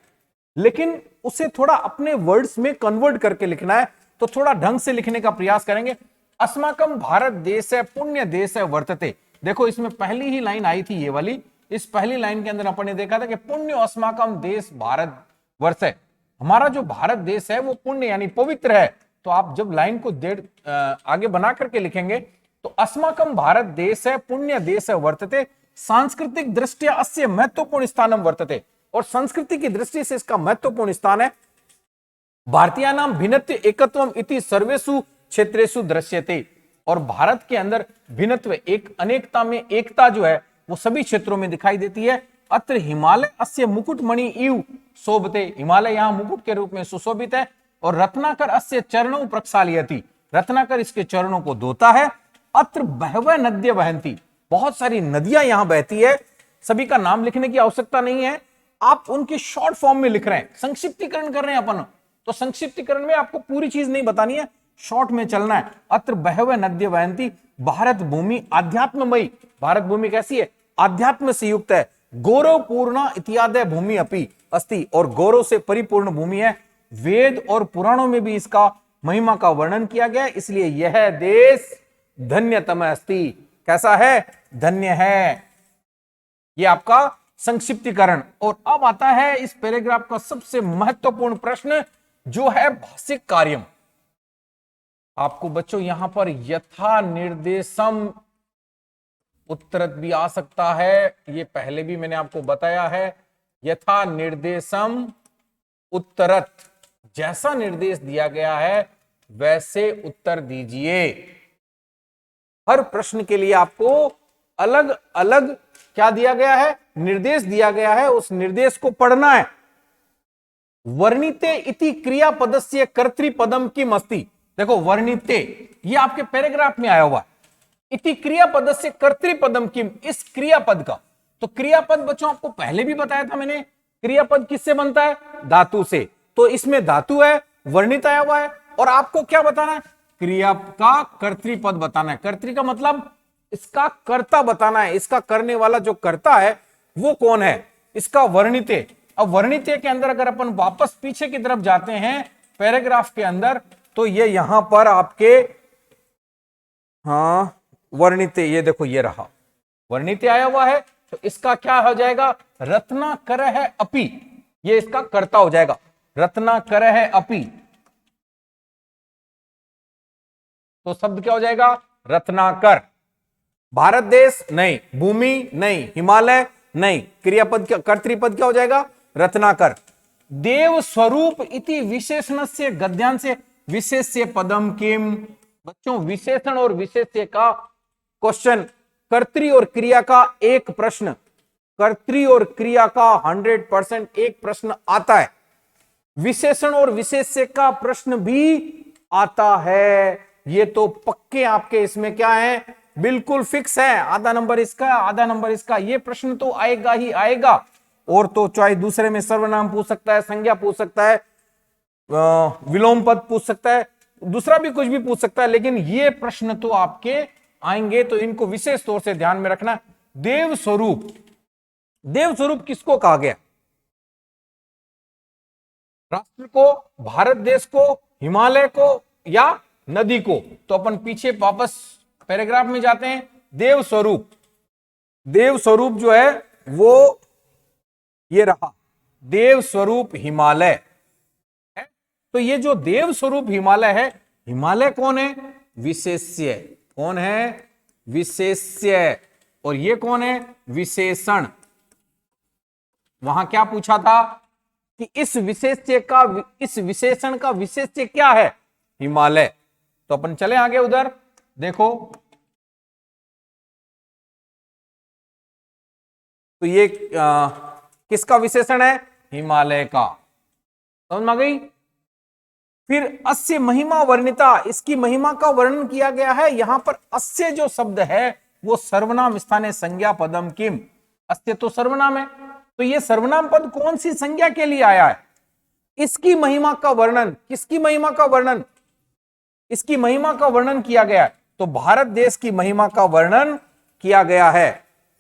[SPEAKER 1] लेकिन उसे थोड़ा अपने वर्ड्स में कन्वर्ट करके लिखना है। तो थोड़ा ढंग से लिखने का प्रयास करेंगे। अस्माकम भारत देश है पुण्य देश है वर्तते। देखो इसमें पहली ही लाइन आई थी ये वाली, इस पहली लाइन के अंदर अपन ने देखा था कि पुण्य अस्माकम देश भारत वर्ष है, हमारा जो भारत देश है वो पुण्य यानी पवित्र है। तो आप जब लाइन को आगे बना करके लिखेंगे तो अस्माकं भारत देश है पुण्य देश है वर्तते, सांस्कृतिक दृष्टिया अस्य महत्वपूर्ण स्थानम वर्तते, और संस्कृति की दृष्टि से इसका महत्वपूर्ण स्थान है। भारतीयानां भिन्नत्व एकत्वम इति सर्वेषु क्षेत्रेषु दृश्यते, और भारत के अंदर भिन्नत्व एक अनेकता में एकता जो है वो सभी क्षेत्रों में दिखाई देती है। अत्र हिमालय अस्य मुकुटमणि इव शोभते, हिमालय यहाँ मुकुट के रूप में सुशोभित है। और रत्नाकर अस्य चरणों प्रक्षालयति, रत्नाकर इसके चरणों को धोता है। अत्र बहवः नद्य बहन्ति, बहुत सारी नदियां यहां बहती है। सभी का नाम लिखने की आवश्यकता नहीं है, आप उनकी शॉर्ट फॉर्म में लिख रहे हैं, संक्षिप्तीकरण कर रहे हैं अपन, तो संक्षिप्तीकरण में आपको पूरी चीज नहीं बतानी है, शॉर्ट में चलना है। अत्र बहवः नद्य बहन्ति, भारत भूमि आध्यात्ममयी, भारत भूमि कैसी है? आध्यात्म से युक्त है। गौरवपूर्ण इत्यादि भूमि अपि अस्ति, और गौरव से परिपूर्ण भूमि है। वेद और पुराणों में भी इसका महिमा का वर्णन किया गया है, इसलिए यह देश धन्यतम अस्ति। कैसा है? धन्य है। यह आपका संक्षिप्तीकरण। और अब आता है इस पैराग्राफ का सबसे महत्वपूर्ण प्रश्न, जो है भाषिक कार्यम। आपको बच्चों यहां पर यथा निर्देशम उत्तरत भी आ सकता है, ये पहले भी मैंने आपको बताया है। यथा निर्देशम उत्तरत, जैसा निर्देश दिया गया है वैसे उत्तर दीजिए। हर प्रश्न के लिए आपको अलग अलग क्या दिया गया है? निर्देश दिया गया है, उस निर्देश को पढ़ना है। वर्णिते इति क्रियापदस्य कर्तृपदम किम अस्ति। देखो वर्णिते, ये आपके पैराग्राफ में आया हुआ है। इति क्रियापदस्य कर्तृपदम किम, इस क्रियापद का, तो क्रियापद बच्चों आपको पहले भी बताया था मैंने, क्रियापद किससे बनता है? धातु से। तो इसमें धातु है, वर्णित आया हुआ है, और आपको क्या बताना है? क्रिया का कर्तृपद बताना है। कर्तृ का मतलब इसका कर्ता बताना है, इसका करने वाला जो कर्ता है वो कौन है, इसका वर्णिते। अब वर्णिते के अंदर अगर अपन वापस पीछे की तरफ जाते हैं पैराग्राफ के अंदर, तो ये यहां पर आपके वर्णिते, ये देखो ये रहा वर्णिते आया हुआ है, तो इसका क्या हो जाएगा? रत्नाकर है अपि, ये इसका कर्ता हो जाएगा। रत्नाकर है अपि, तो शब्द क्या हो जाएगा? रत्नाकर। भारत देश नहीं, भूमि नहीं, हिमालय नहीं, क्रियापद क्या, कर्तृपद क्या हो जाएगा? रत्नाकर। देव स्वरूप इति विशेषणस्य गद्यांश विशेष्य पदम किम। बच्चों विशेषण और विशेष्य का क्वेश्चन, कर्तृ और क्रिया का एक प्रश्न, कर्तृ और क्रिया का 100% एक प्रश्न आता है। विशेषण और विशेष्य का प्रश्न भी आता है। ये तो पक्के आपके इसमें क्या है? बिल्कुल फिक्स है। आधा नंबर इसका, आधा नंबर इसका, ये प्रश्न तो आएगा ही आएगा। और तो चाहे दूसरे में सर्वनाम पूछ सकता है, संज्ञा पूछ सकता है, विलोम पद पूछ सकता है, दूसरा भी कुछ भी पूछ सकता है, लेकिन ये प्रश्न तो आपके आएंगे, तो इनको विशेष तौर से ध्यान में रखना। देव स्वरूप, देव स्वरूप किसको कहा गया? राष्ट्र को, भारत देश को, हिमालय को, या नदी को? तो अपन पीछे वापस पैराग्राफ में जाते हैं। देव स्वरूप, देव स्वरूप जो है वो ये रहा, देव स्वरूप हिमालय है। तो ये जो देव स्वरूप हिमालय है, हिमालय कौन है? विशेष्य। कौन है? विशेष्य। और ये कौन है? विशेषण। वहां क्या पूछा था कि इस विशेष्य का, इस विशेषण का विशेष्य क्या है? हिमालय। तो अपन चले आगे उधर, देखो तो ये किसका विशेषण है? हिमालय का। समझ में आ गई? फिर अस्य महिमा वर्णिता, इसकी महिमा का वर्णन किया गया है। यहां पर अस्य जो शब्द है वो सर्वनाम स्थाने संज्ञा पदम किम। अस्य तो सर्वनाम है, तो ये सर्वनाम पद कौन सी संज्ञा के लिए आया है? इसकी महिमा का वर्णन, किसकी महिमा का वर्णन? इसकी महिमा का वर्णन किया गया है। तो भारत देश की महिमा का वर्णन किया गया है।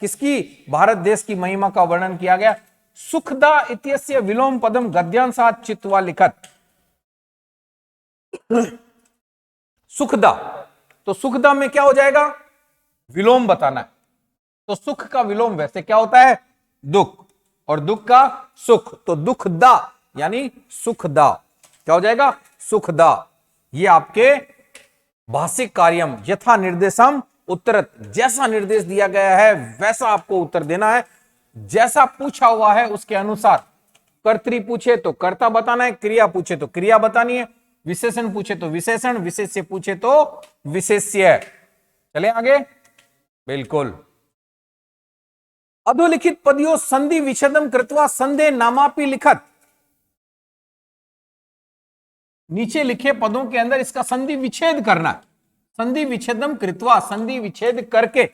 [SPEAKER 1] किसकी? भारत देश की महिमा का वर्णन किया गया। सुखदा इत्यस्य विलोम पदम गद्यांशात् चित्वा लिखत। सुखदा, तो सुखदा में क्या हो जाएगा? विलोम बताना है। तो सुख का विलोम वैसे क्या होता है? दुख, और दुख का सुख, तो दुखदा यानी सुखदा। क्या हो जाएगा? सुखदा। ये आपके भाषिक कार्यम यथा निर्देशम उत्तर जैसा निर्देश दिया गया है वैसा आपको उत्तर देना है, जैसा पूछा हुआ है उसके अनुसार। कर्तरी पूछे तो कर्ता बताना है, क्रिया पूछे तो क्रिया बतानी है, विशेषण पूछे तो विशेषण, विशेष्य पूछे तो विशेष्य। चले आगे। बिल्कुल। अधोलिखित पदयों संधि विच्छेदम कृत्वा संधे नामापि लिखत। नीचे लिखे पदों के अंदर इसका संधि विच्छेद करना, संधि विच्छेदम कृत्वा, संधि विच्छेद करके,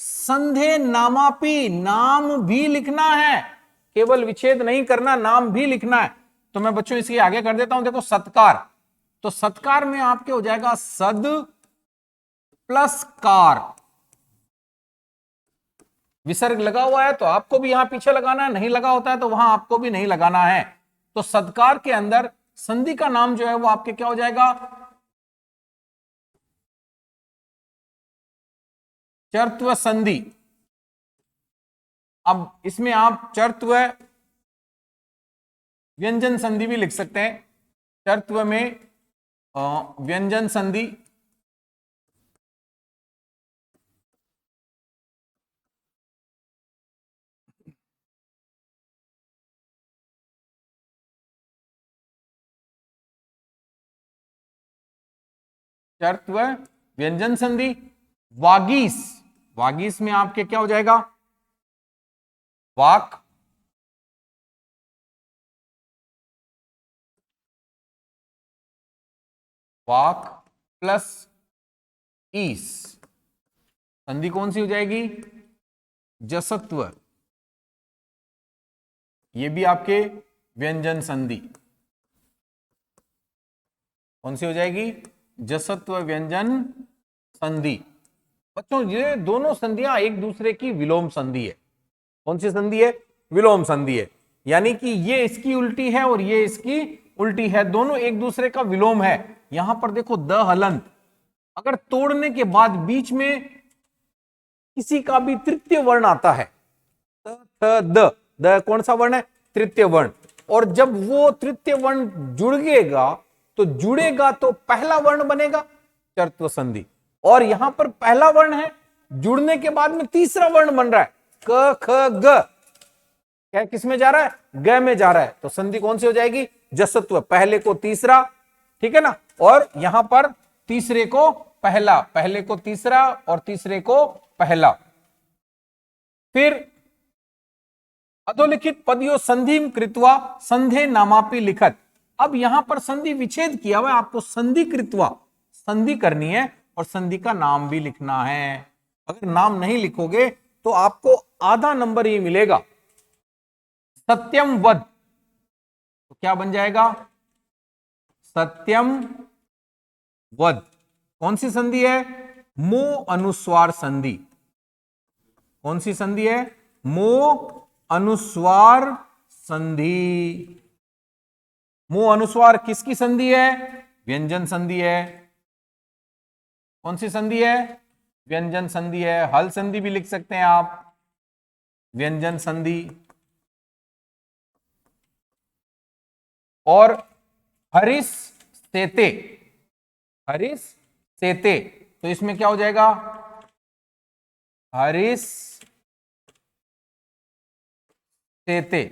[SPEAKER 1] संधे नामापि, नाम भी लिखना है, केवल विच्छेद नहीं करना, नाम भी लिखना है। तो मैं बच्चों इसके आगे कर देता हूं, देखो सत्कार, तो सत्कार में आपके हो जाएगा सद प्लस कार, विसर्ग लगा हुआ है तो आपको भी यहां पीछे लगाना है, नहीं लगा होता है तो वहां आपको भी नहीं लगाना है। तो सत्कार के अंदर संधि का नाम जो है वो आपके क्या हो जाएगा, चर्त्व संधि। अब इसमें आप चर्त्व व्यंजन संधि भी लिख सकते हैं, चर्त्व में व्यंजन संधि, चर्त्व व्यंजन संधि। वागीस, वागीस में आपके क्या हो जाएगा, वाक, वाक प्लस ईस, संधि कौन सी हो जाएगी, जसत्व, ये भी आपके व्यंजन संधि कौन सी हो जाएगी, जसत्व व्यंजन संधि। बच्चों ये दोनों संधियां एक दूसरे की विलोम संधि है। कौन सी संधि है, विलोम संधि है, यानी कि ये इसकी उल्टी है और ये इसकी उल्टी है, दोनों एक दूसरे का विलोम है। यहां पर देखो द हलंत, अगर तोड़ने के बाद बीच में किसी का भी तृतीय वर्ण आता है, द कौन सा वर्ण है, तृतीय वर्ण, और जब वो तृतीय वर्ण जुड़ेगा तो पहला वर्ण बनेगा चर्त्व संधि, और यहां पर पहला वर्ण है, जुड़ने के बाद में तीसरा वर्ण बन रहा है, क ख ग, क्या किस में जा रहा है, ग में जा रहा है, तो संधि कौन सी हो जाएगी, जसत्व, पहले को तीसरा, ठीक है ना, और यहां पर तीसरे को पहला, पहले को तीसरा और तीसरे को पहला। फिर अधोलिखित पदयों संधिम कृत्वा संधे नामापि लिखत। अब यहां पर संधि विच्छेद किया हुआ है, आपको संधि कृत्वा, संधि करनी है और संधि का नाम भी लिखना है। अगर नाम नहीं लिखोगे तो आपको आधा नंबर ही मिलेगा। सत्यम वद, तो क्या बन जाएगा, सत्यम वद, कौन सी संधि है, मो अनुस्वार संधि, कौन सी संधि है, मो अनुस्वार संधि। मो अनुस्वार किसकी संधि है, व्यंजन संधि है, कौन सी संधि है, व्यंजन संधि है, हल संधि भी लिख सकते हैं आप, व्यंजन संधि। और हरिस सेते, हरिस सेते, तो इसमें क्या हो जाएगा, हरिस सेते।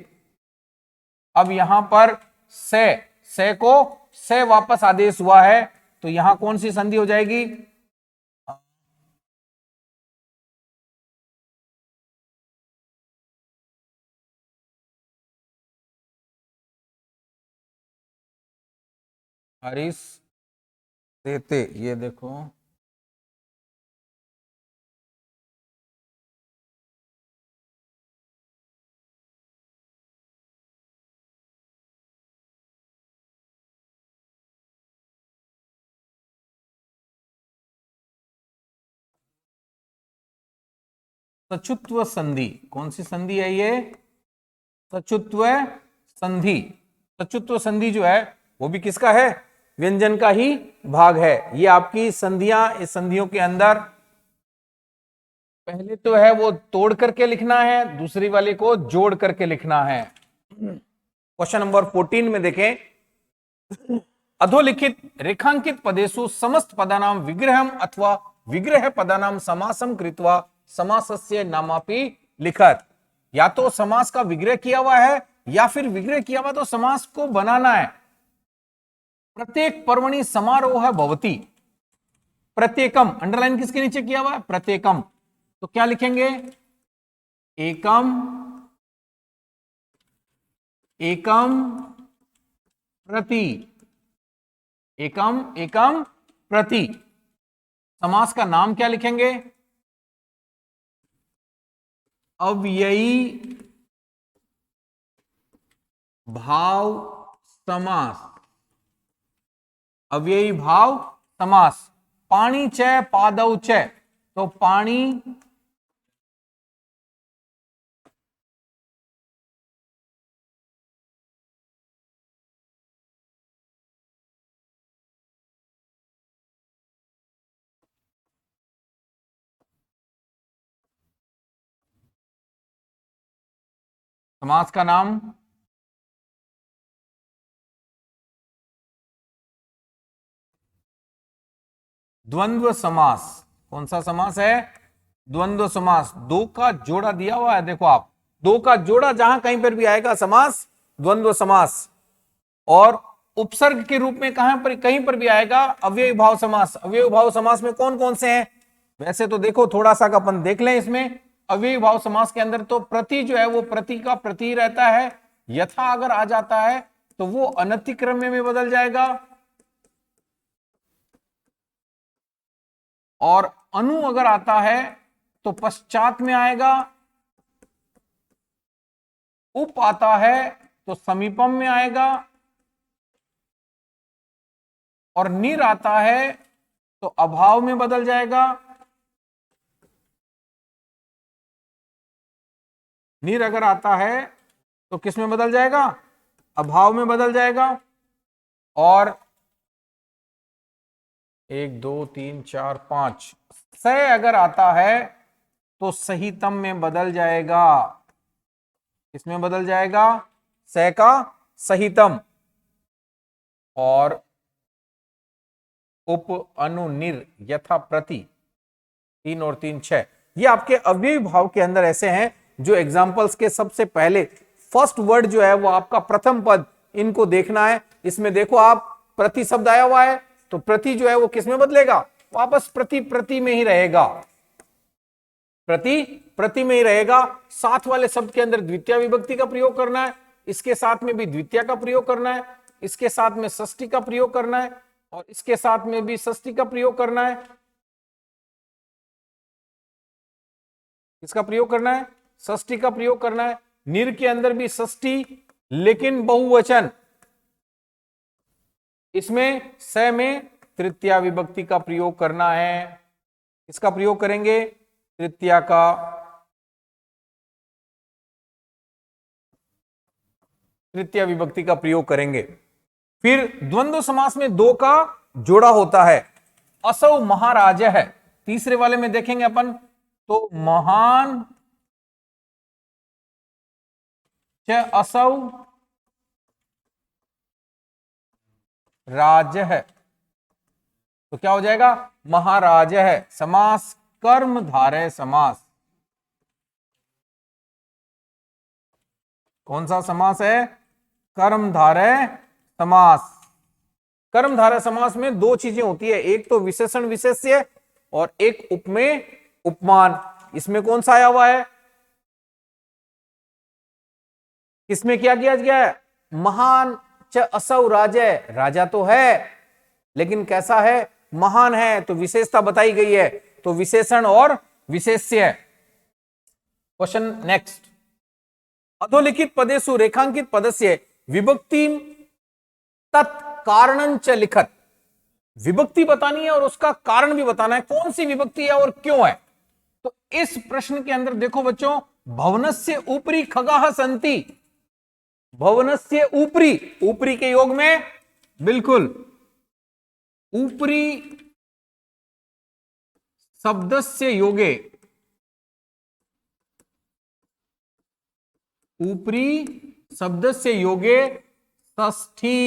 [SPEAKER 1] अब यहां पर से को से वापस आदेश हुआ है, तो यहां कौन सी संधि हो जाएगी, हरिस सेते, ये देखो सचुत्व संधि, कौन सी संधि है ये, सचुत्व संधि। सचुत्व संधि जो है वो भी किसका है, व्यंजन का ही भाग है। ये आपकी संधियां, इस संधियों के अंदर पहले तो है वो तोड़ करके लिखना है, दूसरी वाले को जोड़ करके लिखना है। क्वेश्चन नंबर 14 में देखें, अधोलिखित रेखांकित पदेशु समस्त पदानाम विग्रहम अथवा विग्रह पदानाम समासम कृत्वा समासस्य नामापि लिखत। या तो समास का विग्रह किया हुआ है या फिर विग्रह किया हुआ तो समास को बनाना है। प्रत्येक पर्वणि समारोह भवति। प्रत्येकम अंडरलाइन किसके नीचे किया हुआ है? प्रत्येकम। तो क्या लिखेंगे? एकम एकम प्रति। एकम एकम प्रति। समास का नाम क्या लिखेंगे? अव्ययी भाव समास। अव्ययी भाव समास। पाणी च पादौ च, तो पाणी समास का नाम द्वंद्व समास। कौन सा समास है? द्वंद्व समास। दो का जोड़ा दिया हुआ है, देखो आप, दो का जोड़ा जहां कहीं पर भी आएगा समास द्वंद्व समास। और उपसर्ग के रूप में कहां पर कहीं पर भी आएगा अव्ययी भाव समास। अव्ययी भाव समास में कौन कौन से हैं? वैसे तो देखो थोड़ा सा अपन देख लें इसमें। अव्ययी भाव समास के अंदर तो प्रति जो है वो प्रति का प्रति रहता है। यथा अगर आ जाता है तो वो अनतिक्रम्य में बदल जाएगा। और अनु अगर आता है तो पश्चात में आएगा। उप आता है तो समीपम में आएगा। और निर आता है तो अभाव में बदल जाएगा। निर अगर आता है तो किस में बदल जाएगा? अभाव में बदल जाएगा। और 1 2 3 4 5 स अगर आता है तो सहितम में बदल जाएगा। इसमें बदल जाएगा स का सहितम। और उप अनु निर यथा प्रति 3 और 3 6 ये आपके अव्ययी भाव के अंदर ऐसे हैं जो एग्जाम्पल्स के सबसे पहले फर्स्ट वर्ड जो है वो आपका प्रथम पद, इनको देखना है। इसमें देखो आप प्रति शब्द आया हुआ है तो प्रति जो है वो किस में बदलेगा? वापस प्रति प्रति में ही रहेगा। प्रति प्रति में ही रहेगा। साथ वाले शब्द के अंदर द्वितीय विभक्ति का प्रयोग करना है। इसके साथ में भी द्वितीय का प्रयोग करना है। इसके साथ में षष्ठी का प्रयोग करना है। और इसके साथ में भी षष्ठी का प्रयोग करना है। इसका प्रयोग करना है, षष्ठी का प्रयोग करना है। निर के अंदर भी षष्ठी लेकिन बहुवचन। इसमें स में तृतीया विभक्ति का प्रयोग करना है। इसका प्रयोग करेंगे तृतीया का। तृतीया विभक्ति का प्रयोग करेंगे। फिर द्वंद्व समास में दो का जोड़ा होता है। असौ महाराज है। तीसरे वाले में देखेंगे अपन तो महान च असौ राज है, तो क्या हो जाएगा? महाराज है। समास कर्मधारय समास। कौन सा समास है? कर्मधारय समास। कर्मधारय समास में दो चीजें होती है, एक तो विशेषण विशेष्य और एक उपमेय उपमान। इसमें कौन सा आया हुआ है? इसमें क्या किया गया है? महान च असौ राजय। राजा तो है लेकिन कैसा है? महान है। तो विशेषता बताई गई है, तो विशेषण और विशेष्य। Question next. अधोलिखित पदेषु रेखांकित पदस्य विभक्ति तत्कारणं च लिखत। विभक्ति बतानी है और उसका कारण भी बताना है, कौन सी विभक्ति है और क्यों है। तो इस प्रश्न के अंदर देखो बच्चों, भवनस्य ऊपरी खगाः सन्ति। भवनस्य ऊपरी, ऊपरी के योग में बिल्कुल ऊपरी शब्दस्य योगे, ऊपरी शब्दस्य योगे षष्ठी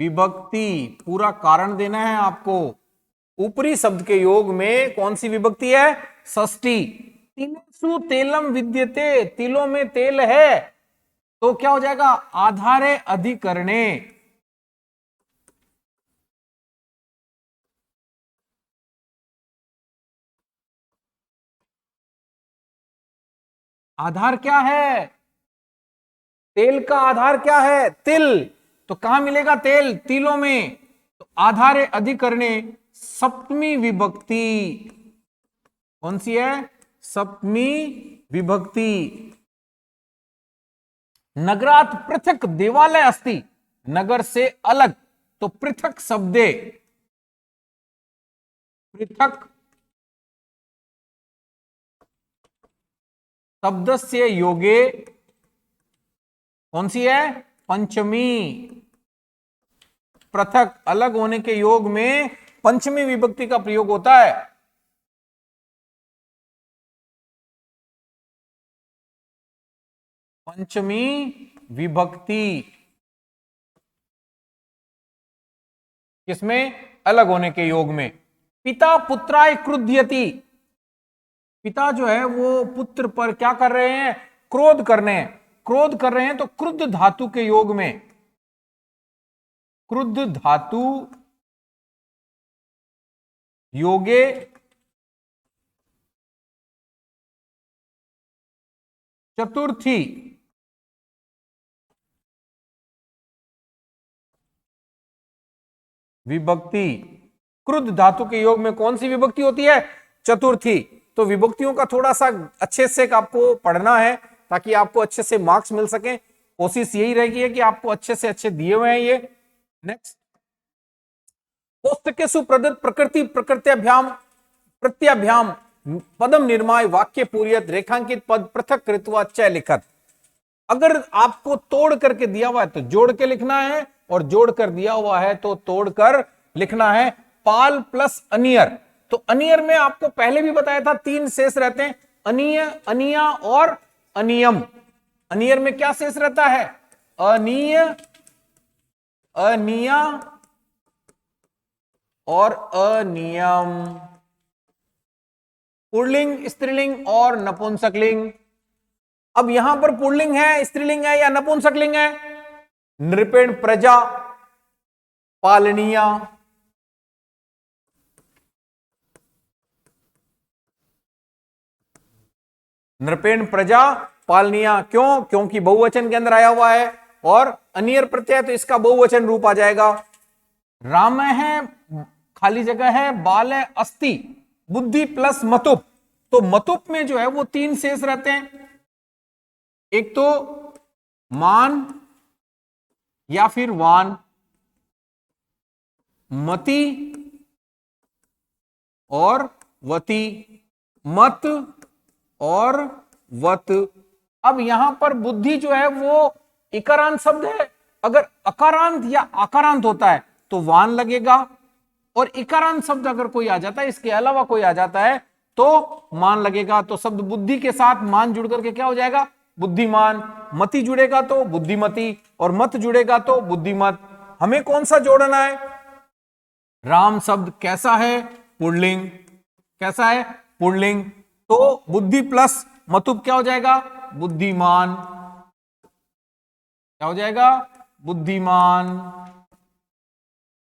[SPEAKER 1] विभक्ति, पूरा कारण देना है आपको। ऊपरी शब्द के योग में कौन सी विभक्ति है? षष्ठी। तिलेषु तेलम विद्यते, तिलों में तेल है, तो क्या हो जाएगा? आधारे अधिकरणे। आधार क्या है? तेल का आधार क्या है? तिल। तो कहां मिलेगा तेल? तिलों में। तो आधारे अधिकरणे सप्तमी विभक्ति। कौन सी है? सप्तमी विभक्ति। नगरात पृथक देवालय अस्ति, नगर से अलग, तो पृथक शब्दे, पृथक शब्दस्य योगे कौन सी है? पंचमी। पृथक अलग होने के योग में पंचमी विभक्ति का प्रयोग होता है। पंचमी विभक्ति किसमें? अलग होने के योग में। पिता पुत्राय क्रुध्यति, पिता जो है वो पुत्र पर क्या कर रहे हैं? क्रोध कर रहे हैं। क्रोध कर रहे हैं तो क्रुद्ध धातु के योग में, क्रुद्ध धातु योगे चतुर्थी विभक्ति। क्रुद्ध धातु के योग में कौन सी विभक्ति होती है? चतुर्थी। तो विभक्तियों का थोड़ा सा अच्छे से आपको पढ़ना है ताकि आपको अच्छे से मार्क्स मिल सके। कोशिश यही रहेगी है कि आपको अच्छे से अच्छे दिए हुए हैं ये। नेक्स्ट, कोष्टकेषु प्रदत्त प्रकृति प्रकृत्याभ्याम प्रत्याभ्याम पदम निर्माय वाक्य पूर्यत रेखांकित पद पृथक कृत्वा च लिखत। अगर आपको तोड़ करके दिया हुआ है तो जोड़ के लिखना है, और जोड़ कर दिया हुआ है तो तोड़ कर लिखना है। पाल प्लस अनियर, तो अनियर में आपको पहले भी बताया था 3 शेष रहते हैं, अनिय, अनिया और अनियम। अनियर में क्या शेष रहता है? अनिय, अनिया और अनियम। पुल्लिंग, स्त्रीलिंग और नपुंसकलिंग। अब यहां पर पुल्लिंग है, स्त्रीलिंग है या नपुंसकलिंग है? नृपेण प्रजा पालनिया, नृपेण प्रजा पालनिया। क्यों? क्योंकि बहुवचन के अंदर आया हुआ है, और अनियर प्रत्यय तो इसका बहुवचन रूप आ जाएगा। राम है, खाली जगह है, बाल है, अस्ति, बुद्धि प्लस मतुप। तो मतुप में जो है वो 3 शेष रहते हैं, एक तो मान या फिर वान, मति और वती, मत और वत। अब यहां पर बुद्धि जो है वो इकारांत शब्द है। अगर अकारांत या आकारांत होता है तो वान लगेगा, और इकारांत शब्द अगर कोई आ जाता है, इसके अलावा कोई आ जाता है तो मान लगेगा। तो शब्द बुद्धि के साथ मान जुड़ करके क्या हो जाएगा? बुद्धिमान। मति जुड़ेगा तो बुद्धिमती, और मत जुड़ेगा तो बुद्धिमत। हमें कौन सा जोड़ना है? राम शब्द कैसा है? पुल्लिंग। कैसा है? पुल्लिंग। तो बुद्धि प्लस मतुप क्या हो जाएगा? बुद्धिमान। क्या हो जाएगा? बुद्धिमान।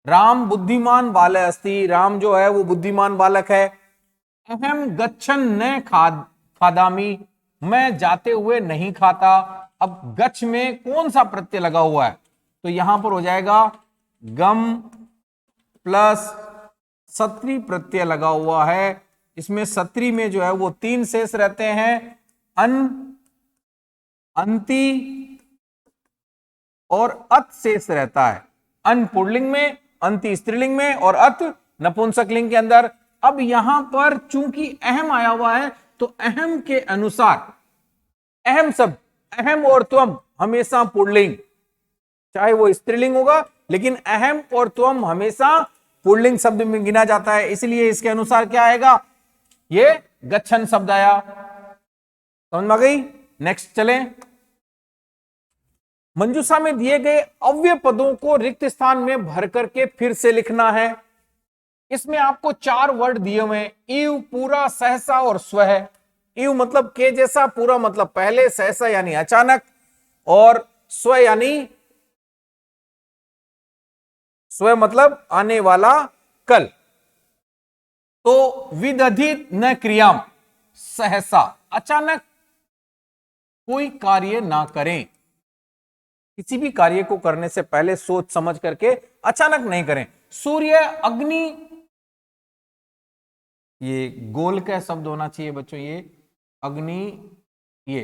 [SPEAKER 1] राम बुद्धिमान बालक अस्ति, राम जो है वो बुद्धिमान बालक है। अहम गच्छन न खादामी, मैं जाते हुए नहीं खाता। अब गच्छ में कौन सा प्रत्यय लगा हुआ है? तो यहां पर हो जाएगा गम प्लस सत्री प्रत्यय लगा हुआ है। इसमें सत्री में जो है वो 3 शेष रहते हैं, अन, अंति और अत शेष रहता है। अन पुल्लिंग में, अंति स्त्रीलिंग में और अत नपुंसकलिंग के अंदर। अब यहां पर चूंकि अहम आया हुआ है तो अहम के अनुसार अहम शब्द, अहम और त्वम हमेशा पुल्लिंग, चाहे वो स्त्रीलिंग होगा, लेकिन अहम और त्वम हमेशा पुल्लिंग शब्द में गिना जाता है। इसलिए इसके अनुसार क्या आएगा? ये गच्छन शब्द आया। समझ में आ गई? नेक्स्ट चलें। मंजूषा में दिए गए अव्यय पदों को रिक्त स्थान में भर करके फिर से लिखना है। इसमें आपको 4 वर्ड दिए हुए हैं, इव, पूरा, सहसा और स्वह। इव मतलब के जैसा, पूरा मतलब पहले, सहसा यानी अचानक, और स्व यानी स्व मतलब आने वाला, कल। तो विदधित न क्रियाम, सहसा अचानक कोई कार्य ना करें। किसी भी कार्य को करने से पहले सोच समझ करके अचानक नहीं करें। सूर्य, अग्नि, ये गोल का शब्द होना चाहिए बच्चों, ये अग्नि, ये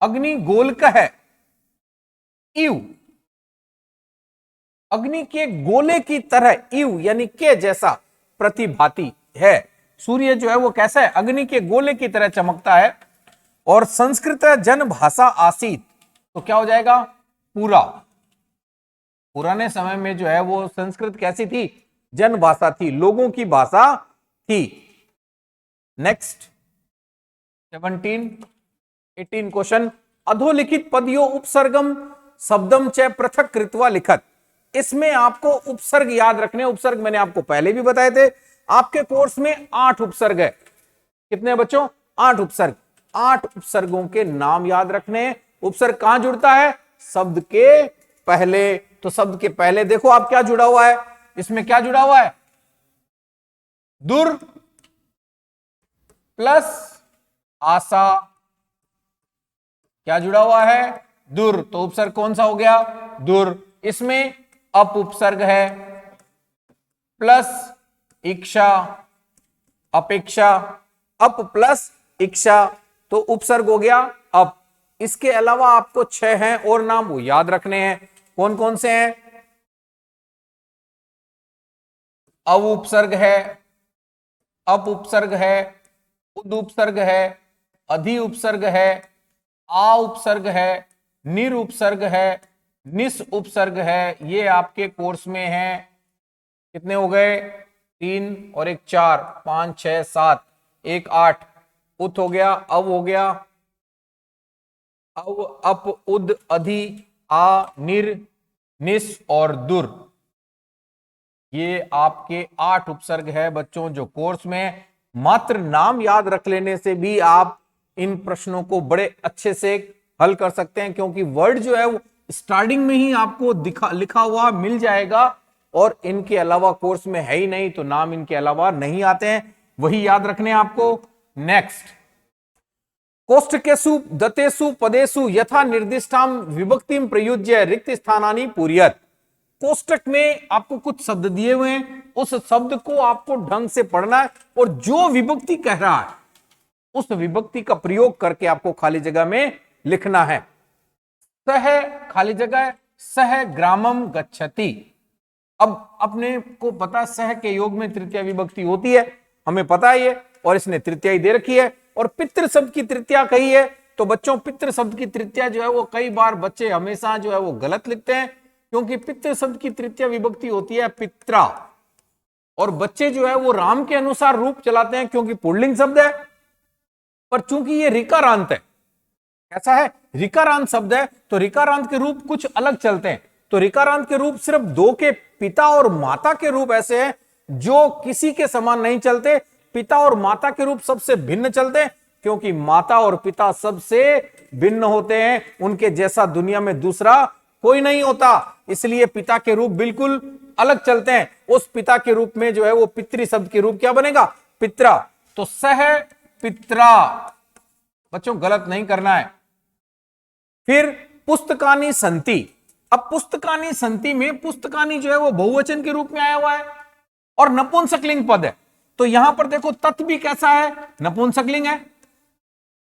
[SPEAKER 1] अग्नि गोल का है। इव अग्नि के गोले की तरह, इव यानी के जैसा, प्रतिभाति है। सूर्य जो है वो कैसा है, अग्नि के गोले की तरह चमकता है। और संस्कृत जन भाषा आसीत, तो क्या हो जाएगा, पूरा। पुराने समय में जो है वो संस्कृत कैसी थी, जन भाषा थी, लोगों की भाषा थी। Next 17 18 question. अधोलिखित पदयो उपसर्गम शब्दम च पृथक कृत्वा लिखत। इसमें आपको उपसर्ग याद रखने। उपसर्ग मैंने आपको पहले भी बताए थे। आपके कोर्स में 8 उपसर्ग है। कितने बच्चों, 8 उपसर्ग। 8 उपसर्गों के नाम याद रखने। उपसर्ग कहां जुड़ता है, शब्द के पहले। तो शब्द के पहले देखो आप क्या जुड़ा हुआ है, इसमें क्या जुड़ा हुआ है, दुर प्लस आशा। क्या जुड़ा हुआ है, दुर। तो उपसर्ग कौन सा हो गया, दुर। इसमें अप उपसर्ग है, प्लस इच्छा, अपेक्षा, अप प्लस इच्छा, तो उपसर्ग हो गया अप। इसके अलावा आपको 6 हैं और नाम, वो याद रखने हैं। कौन कौन से हैं, अव उपसर्ग है, अप उपसर्ग है, उद उपसर्ग है, अधि उपसर्ग है, आ उपसर्ग है, निर उपसर्ग है, निस उपसर्ग है। ये आपके कोर्स में है। कितने हो गए, 3 और 1 4, 5 6 7, 1 8। उत हो गया, अव हो गया, अव, अप, उद, अधि, आ, निर, निस और दुर। ये आपके 8 उपसर्ग है बच्चों जो कोर्स में। मात्र नाम याद रख लेने से भी आप इन प्रश्नों को बड़े अच्छे से हल कर सकते हैं, क्योंकि वर्ड जो है वो स्टार्टिंग में ही आपको लिखा हुआ मिल जाएगा। और इनके अलावा कोर्स में है ही नहीं, तो नाम इनके अलावा नहीं आते हैं, वही याद रखने आपको। नेक्स्ट, कोष्ठकेषु दतेषु पदेषु यथा निर्दिष्टाम विभक्तिम प्रयुज्य रिक्त स्थानानि पूर्यत। कोष्टक में आपको कुछ शब्द दिए हुए हैं, उस शब्द को आपको ढंग से पढ़ना है और जो विभक्ति कह रहा है उस विभक्ति का प्रयोग करके आपको खाली जगह में लिखना है। सह खाली जगह, सह ग्रामम गच्छति। अब अपने को पता, सह के योग में तृतीया विभक्ति होती है, हमें पता है ये, और इसने तृतीया ही दे रखी है। और पितृ शब्द की तृतीया कही है, तो बच्चों पितृ शब्द की तृतीया जो है वो कई बार बच्चे हमेशा जो है वो गलत लिखते हैं, क्योंकि पितृ शब्द की तृतीया विभक्ति होती है पित्रा। और बच्चे जो है वो राम के अनुसार रूप चलाते हैं, क्योंकि पुल्लिंग शब्द है, पर चूंकि ये रिकारांत है, कैसा है, रिकारांत शब्द है, तो रिकारांत के रूप कुछ अलग चलते हैं। तो रिकारांत के रूप सिर्फ 2 के पिता और माता के रूप ऐसे हैं जो किसी के समान नहीं चलते। पिता और माता के रूप सबसे भिन्न चलते हैं, क्योंकि माता और पिता सबसे भिन्न होते हैं, उनके जैसा दुनिया में दूसरा कोई नहीं होता। इसलिए पिता के रूप बिल्कुल अलग चलते हैं। उस पिता के रूप में जो है वो पितृ शब्द के रूप क्या बनेगा, पित्रा। तो सह पित्रा, बच्चों गलत नहीं करना है। फिर पुस्तकानी संति। अब पुस्तकानी संति में पुस्तकानी जो है वो बहुवचन के रूप में आया हुआ है और नपुंसकलिंग पद है। तो यहां पर देखो तत् भी कैसा है, नपुंसकलिंग है।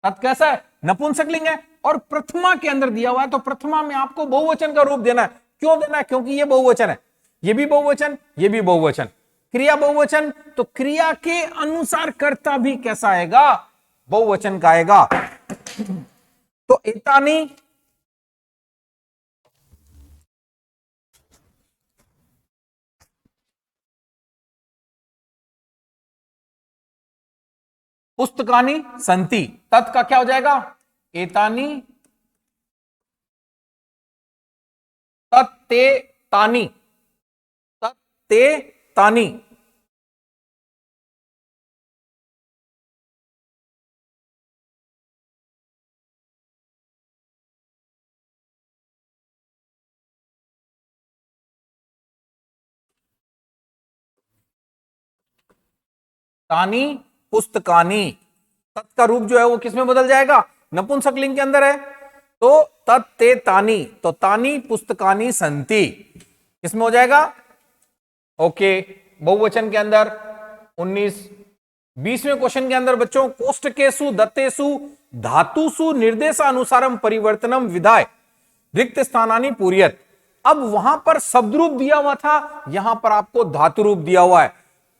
[SPEAKER 1] तत् कैसा है, नपुंसकलिंग है। और प्रथमा के अंदर दिया हुआ है, तो प्रथमा में आपको बहुवचन का रूप देना है। क्यों देना है, क्योंकि ये बहुवचन है, ये भी बहुवचन, ये भी बहुवचन। क्रिया बहुवचन, तो क्रिया के अनुसार कर्ता भी कैसा आएगा, बहुवचन का आएगा। तो एतानी पुस्तकानी संति, तत् का क्या हो जाएगा, एतानी तत्ते तानी, तत्ते तानी। तानी पुस्तकानी। तत् का रूप जो है वो किसमें बदल जाएगा? नपुंसकलिंग के अंदर है। तो तत्ते तानी, तो तानी पुस्तकानी संति किसमें हो जाएगा? ओके, बहुवचन के अंदर। 19 20वें क्वेश्चन के अंदर बच्चों, कोष्टकेषु दत्तेषु धातुषु निर्देशानुसारम परिवर्तनम विधाय रिक्त स्थानानि पूर्यत। अब वहां पर शब्द रूप दिया हुआ था, यहां पर आपको धातु रूप दिया हुआ है।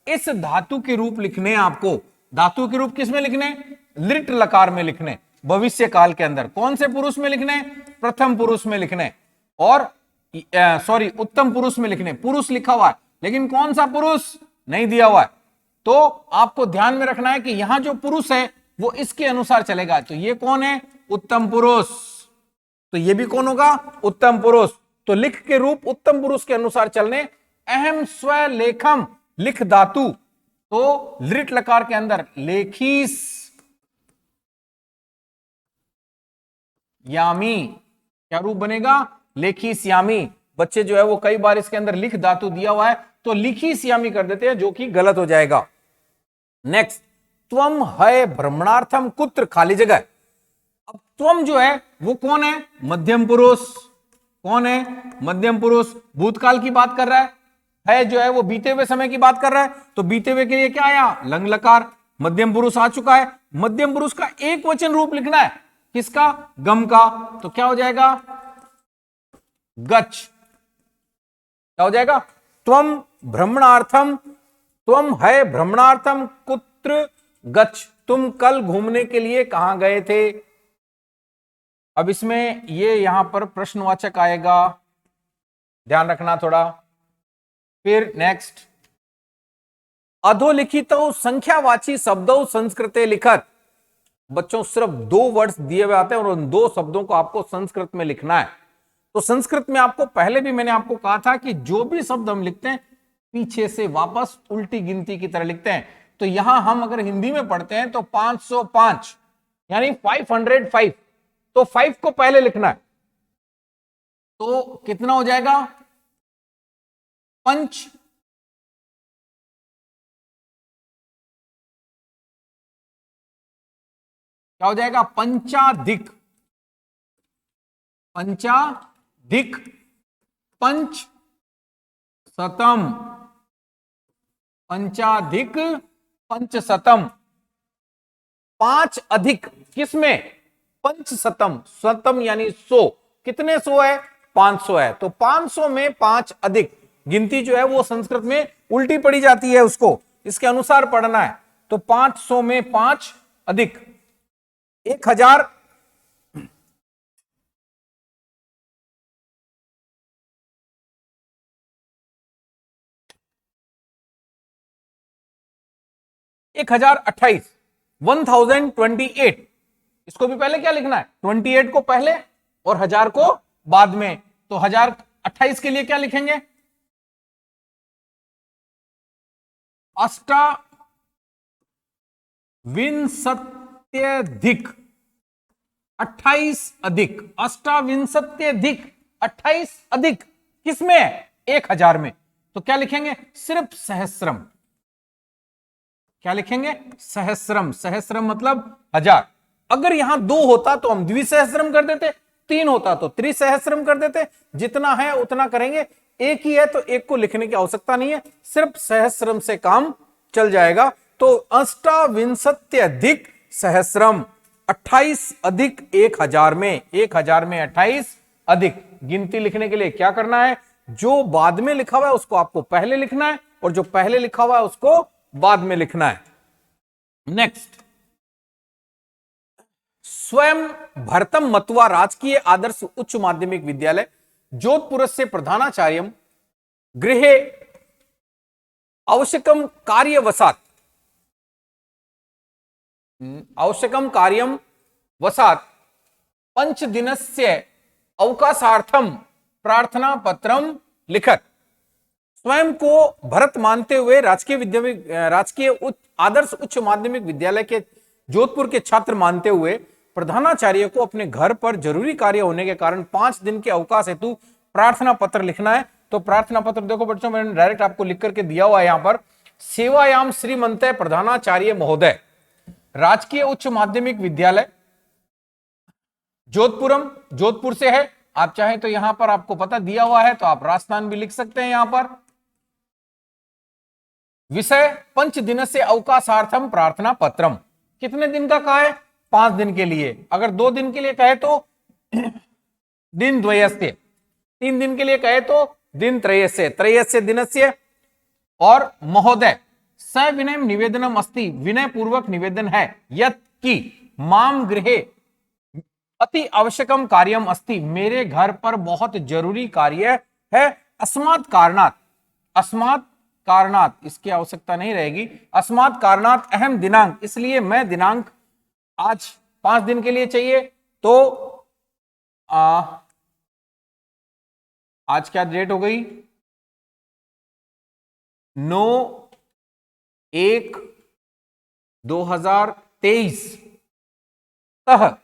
[SPEAKER 1] इस धातु के रूप लिखने आपको, धातु के रूप किसमें लिखने? लिट लकार में लिखने। भविष्य काल के अंदर कौन से पुरुष में लिखने? प्रथम पुरुष में लिखने। और सॉरी, उत्तम पुरुष में लिखने। पुरुष लिखा हुआ है लेकिन कौन सा पुरुष नहीं दिया हुआ है। तो आपको ध्यान में रखना है कि यहां जो पुरुष है वो इसके अनुसार चलेगा। तो ये कौन है? उत्तम पुरुष। तो ये भी कौन होगा? उत्तम पुरुष। तो लिख के रूप उत्तम पुरुष के अनुसार चलने। अहम स्वलेखम, लिख धातु, तो लिट लकार के अंदर लेखीस यामी, क्या रूप बनेगा? लेखीस यामी। बच्चे जो है वो कई बार इसके अंदर लिख धातु दिया हुआ है तो लिखीस यामी कर देते हैं, जो कि गलत हो जाएगा। नेक्स्ट, त्वम है भ्रमणार्थम कुत्र, खाली जगह। अब त्वम जो है वो कौन है? मध्यम पुरुष। कौन है? मध्यम पुरुष। भूतकाल की बात कर रहा है जो है वो बीते हुए समय की बात कर रहा है। तो बीते हुए के लिए क्या आया? लंग लकार। मध्यम पुरुष आ चुका है। मध्यम पुरुष का एक वचन रूप लिखना है। किसका? गम का। तो क्या हो जाएगा? गच्छ। क्या हो जाएगा? त्वम भ्रमणार्थम, त्वम है भ्रमणार्थम कुत्र गच्छ, तुम कल घूमने के लिए कहां गए थे। अब इसमें ये यहां पर प्रश्नवाचक आएगा, ध्यान रखना थोड़ा। फिर नेक्स्ट, अधोलिखित संख्यावाची शब्दों संस्कृते लिखत। बच्चों सिर्फ 2 वर्ड्स दिए हुए आते हैं और उन 2 शब्दों को आपको संस्कृत में लिखना है। तो संस्कृत में आपको पहले भी मैंने आपको कहा था कि जो भी शब्द हम लिखते हैं पीछे से वापस उल्टी गिनती की तरह लिखते हैं। तो यहां हम अगर हिंदी में पढ़ते हैं तो 505 यानी 505, तो 5 को पहले लिखना है। तो कितना हो जाएगा? पंच, क्या हो जाएगा? पंचाधिक, पंचाधिक पंच शतम, पंचाधिक पंचशतम। 5 अधिक किसमें? पंचशतम। शतम यानी 100। कितने 100 है? 500 है। तो 500 में 5 अधिक। गिनती जो है वो संस्कृत में उल्टी पड़ी जाती है, उसको इसके अनुसार पढ़ना है। तो 500 में 5 अधिक 1000, 1028, 1028। इसको भी पहले क्या लिखना है? 28 को पहले और 1000 को बाद में। तो 1028 के लिए क्या लिखेंगे? अष्टाविंशत्यधिक 28 अधिक, अष्टाविंशत्यधिक 28 अधिक किसमें? 1000 में। तो क्या लिखेंगे? सिर्फ सहस्रम। क्या लिखेंगे? सहस्रम। सहस्रम मतलब 1000। अगर यहां 2 होता तो हम द्विसहस्रम कर देते, 3 होता तो त्रिसहस्रम कर देते। जितना है उतना करेंगे। एक ही है तो एक को लिखने की आवश्यकता नहीं है, सिर्फ सहस्रम से काम चल जाएगा। तो अष्टाविंशत्यधिक सहस्रम, 28 अधिक 1000 में, 1000 में 28 अधिक। गिनती लिखने के लिए क्या करना है? जो बाद में लिखा हुआ है उसको आपको पहले लिखना है और जो पहले लिखा हुआ है उसको बाद में लिखना है। नेक्स्ट, स्वयं भरतम मथुआ राजकीय आदर्श उच्च माध्यमिक विद्यालय जोधपुर से प्रधानाचार्यम गृहे आवश्यकम कार्यवसात, आवश्यकम कार्यम वसात पंचदिनस्य अवकाशार्थम प्रार्थना पत्रम लिखत। स्वयं को भरत मानते हुए राजकीय आदर्श उच्च माध्यमिक विद्यालय के जोधपुर के छात्र मानते हुए प्रधानाचार्य को अपने घर पर जरूरी कार्य होने के कारण 5 दिन के अवकाश हेतु प्रार्थना पत्र लिखना है। तो प्रार्थना पत्र देखो बच्चों, मैंने डायरेक्ट आपको लिख करके दिया हुआ है यहां पर। सेवायाम श्रीमंत प्रधानाचार्य महोदय, राजकीय उच्च माध्यमिक विद्यालय जोधपुर से है। आप चाहे तो यहां पर आपको पता दिया हुआ है तो आप राजस्थान भी लिख सकते हैं यहां पर। विषय 5 दिन से अवकाशार्थम प्रार्थना पत्रम। कितने दिन का कहा है? 5 दिन के लिए। अगर 2 दिन के लिए कहे तो दिन द्वयस्य, 3 दिन के लिए कहे तो दिन त्रयस्य दिनस्य। और महोदय सविनय निवेदनम अस्ति, विनय पूर्वक निवेदन है, यत् कि माम गृहे अति आवश्यकम कार्यम अस्ति, मेरे घर पर बहुत जरूरी कार्य है। अस्मात् कारणात इसकी आवश्यकता नहीं रहेगी। अस्मात् कारणात अहम दिनांक, इसलिए मैं दिनांक आज 5 दिन के लिए चाहिए। तो आज क्या डेट हो गई? 9/1/2023 तह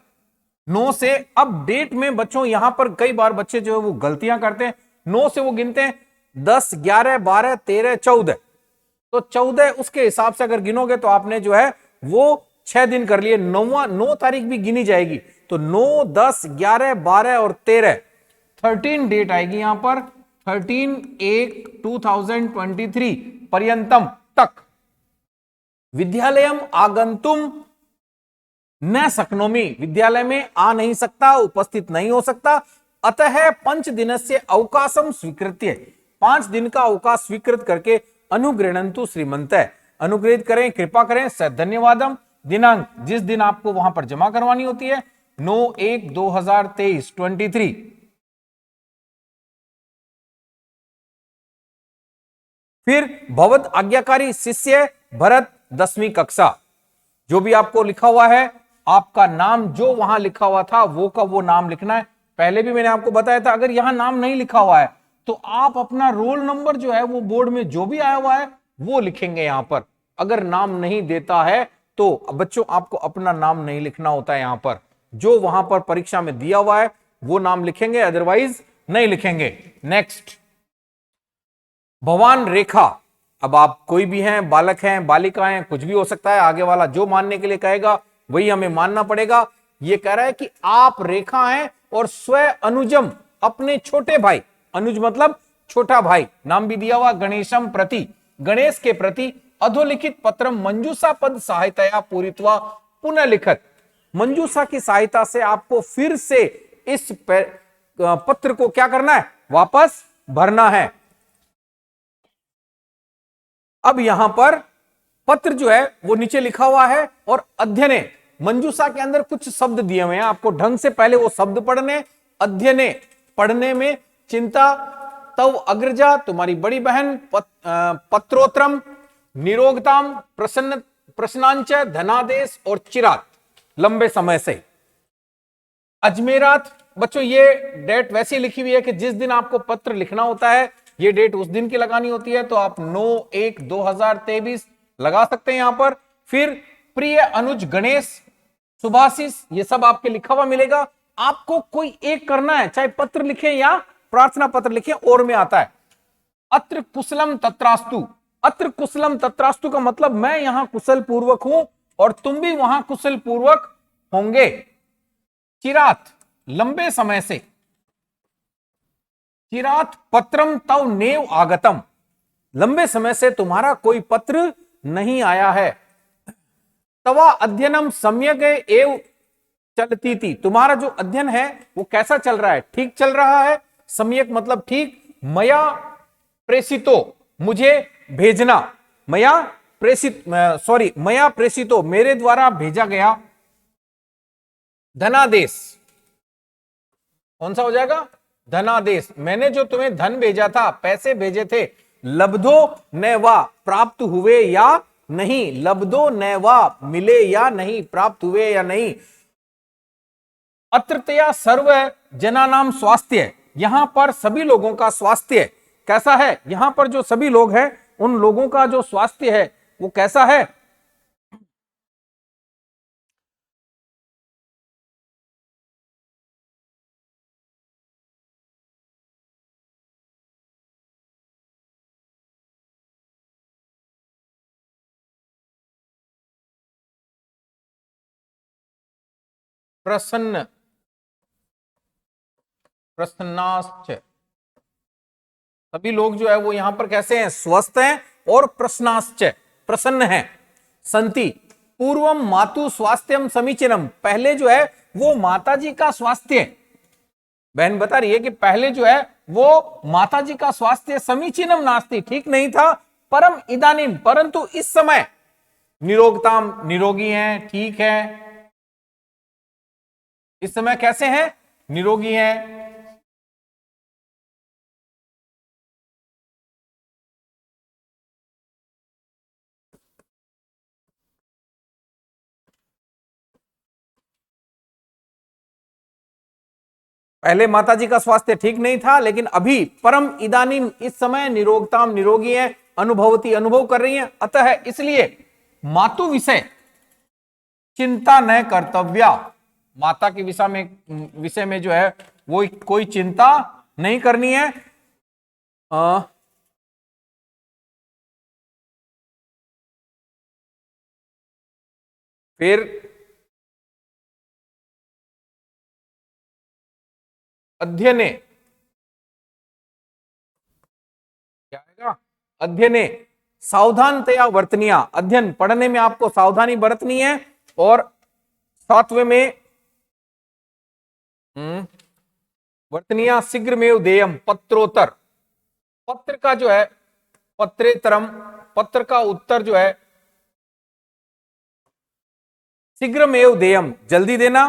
[SPEAKER 1] 9 से। अब डेट में बच्चों यहां पर कई बार बच्चे जो है वो गलतियां करते हैं। 9 से वो गिनते हैं 10, 11, 12, 13, 14। तो 14 उसके हिसाब से अगर गिनोगे तो आपने जो है वो 6 दिन कर लिए। 9 तारीख भी गिनी जाएगी। तो 9, 10, 11, 12 और 13, 13 डेट आएगी यहां पर। 13/1/2023 पर्यंतम तक विद्यालयम आगंतुम न शक्नोमि, विद्यालय में आ नहीं सकता, उपस्थित नहीं हो सकता। अतः 5 दिनस्य अवकाशम स्वीकृत्य, 5 दिन का अवकाश स्वीकृत करके अनुगृह्णन्तु श्रीमंत, अनुग्रहित करें, कृपा करें। धन्यवादम। दिनांक जिस दिन आपको वहां पर जमा करवानी होती है 9/1/2023। फिर भवद आज्ञाकारी शिष्य भरत 10वीं कक्षा। जो भी आपको लिखा हुआ है, आपका नाम जो वहां लिखा हुआ था वो का वो नाम लिखना है। पहले भी मैंने आपको बताया था, अगर यहां नाम नहीं लिखा हुआ है तो आप अपना रोल नंबर जो है वो बोर्ड में जो भी आया हुआ है वो लिखेंगे यहां पर। अगर नाम नहीं देता है तो बच्चों आपको अपना नाम नहीं लिखना होता है यहां पर। जो वहां पर परीक्षा में दिया हुआ है वो नाम लिखेंगे, अदरवाइज नहीं लिखेंगे। नेक्स्ट, भवान रेखा। अब आप कोई भी हैं, बालक हैं, बालिका हैं, कुछ भी हो सकता है। आगे वाला जो मानने के लिए कहेगा वही हमें मानना पड़ेगा। ये कह रहा है कि आप रेखा हैं और स्व अनुजम, अपने छोटे भाई, अनुज मतलब छोटा भाई, नाम भी दिया हुआ गणेशम प्रति, गणेश के प्रति अधोलिखित पत्र मंजूषा पद सहायतया पूरित्वा पुनः लिखत। मंजूषा की सहायता से आपको फिर से इस पत्र को क्या करना है? वापस भरना है। अब यहां पर पत्र जो है वो नीचे लिखा हुआ है और अध्ययने, मंजूषा के अंदर कुछ शब्द दिए हुए हैं, आपको ढंग से पहले वो शब्द पढ़ने। अध्ययने पढ़ने में चिंता, तव अग्रजा तुम्हारी बड़ी बहन, पत्रोत्रम निरोगताम, प्रश्नांच धनादेश और चिरात लंबे समय से। अजमेरात बच्चों ये डेट वैसी लिखी हुई है कि जिस दिन आपको पत्र लिखना होता है ये डेट उस दिन की लगानी होती है। तो आप 9/1/2023 लगा सकते हैं यहां पर। फिर प्रिय अनुज गणेश, सुभाषिस, ये सब आपके लिखा हुआ मिलेगा। आपको कोई एक करना है, चाहे पत्र लिखें या प्रार्थना पत्र लिखें, और में आता है। अत्र कुशलम तत्रास्तु, अत्र कुशलम तत्रास्तु का मतलब मैं यहां कुशल पूर्वक हूं और तुम भी वहां कुशल पूर्वक होंगे। चिरात लंबे समय से, चिरात पत्रम तव नेव आगतम, लंबे समय से तुम्हारा कोई पत्र नहीं आया है। तवा अध्ययनम सम्यक एव चलती थी, तुम्हारा जो अध्ययन है वो कैसा चल रहा है? ठीक चल रहा है। सम्यक मतलब ठीक। मया प्रेषितो, मुझे भेजना, मया प्रेषितो, मेरे द्वारा भेजा गया। धनादेश कौन सा हो जाएगा? धनादेश, मैंने जो तुम्हें धन भेजा था, पैसे भेजे थे। लब्धो नैवा, प्राप्त हुए या नहीं, लब्धो नैवा, मिले या नहीं, प्राप्त हुए या नहीं। अत्रतया सर्व जनानाम स्वास्थ्य, यहां पर सभी लोगों का स्वास्थ्य कैसा है, यहां पर जो सभी लोग हैं उन लोगों का जो स्वास्थ्य है वो कैसा है। प्रसन्न, प्रसन्नाश्च, सभी लोग जो है वो यहां पर कैसे हैं, स्वस्थ हैं और प्रसन्नाश्च, प्रसन्न हैं। संति पूर्वम मातु स्वास्थ्यम समीचीनम, पहले जो है वो माता जी का स्वास्थ्य, बहन बता रही है कि पहले जो है वो माता जी का स्वास्थ्य समीचीनम नास्ति, ठीक नहीं था, परम इदानीम, परंतु इस समय निरोगताम, निरोगी हैं, ठीक है, इस समय कैसे हैं, निरोगी हैं। पहले माता जी का स्वास्थ्य ठीक नहीं था, लेकिन अभी परम इदानीम, इस समय निरोगताम, निरोगी है, अनुभवती, अनुभव कर रही हैं, अतः इसलिए मातु विषय चिंता न कर्तव्या, माता के विषय में जो है वो कोई चिंता नहीं करनी है। फिर अध्ययने, क्या आएगा, अध्ययने सावधानतया वर्तनिया, अध्ययन पढ़ने में आपको सावधानी बरतनी है। और 7वें में वर्तनिया शीघ्रमेव देयम पत्रोत्तर, पत्र का जो है पत्रेतरम, पत्र का उत्तर जो है शीघ्रमेव देयम, जल्दी देना।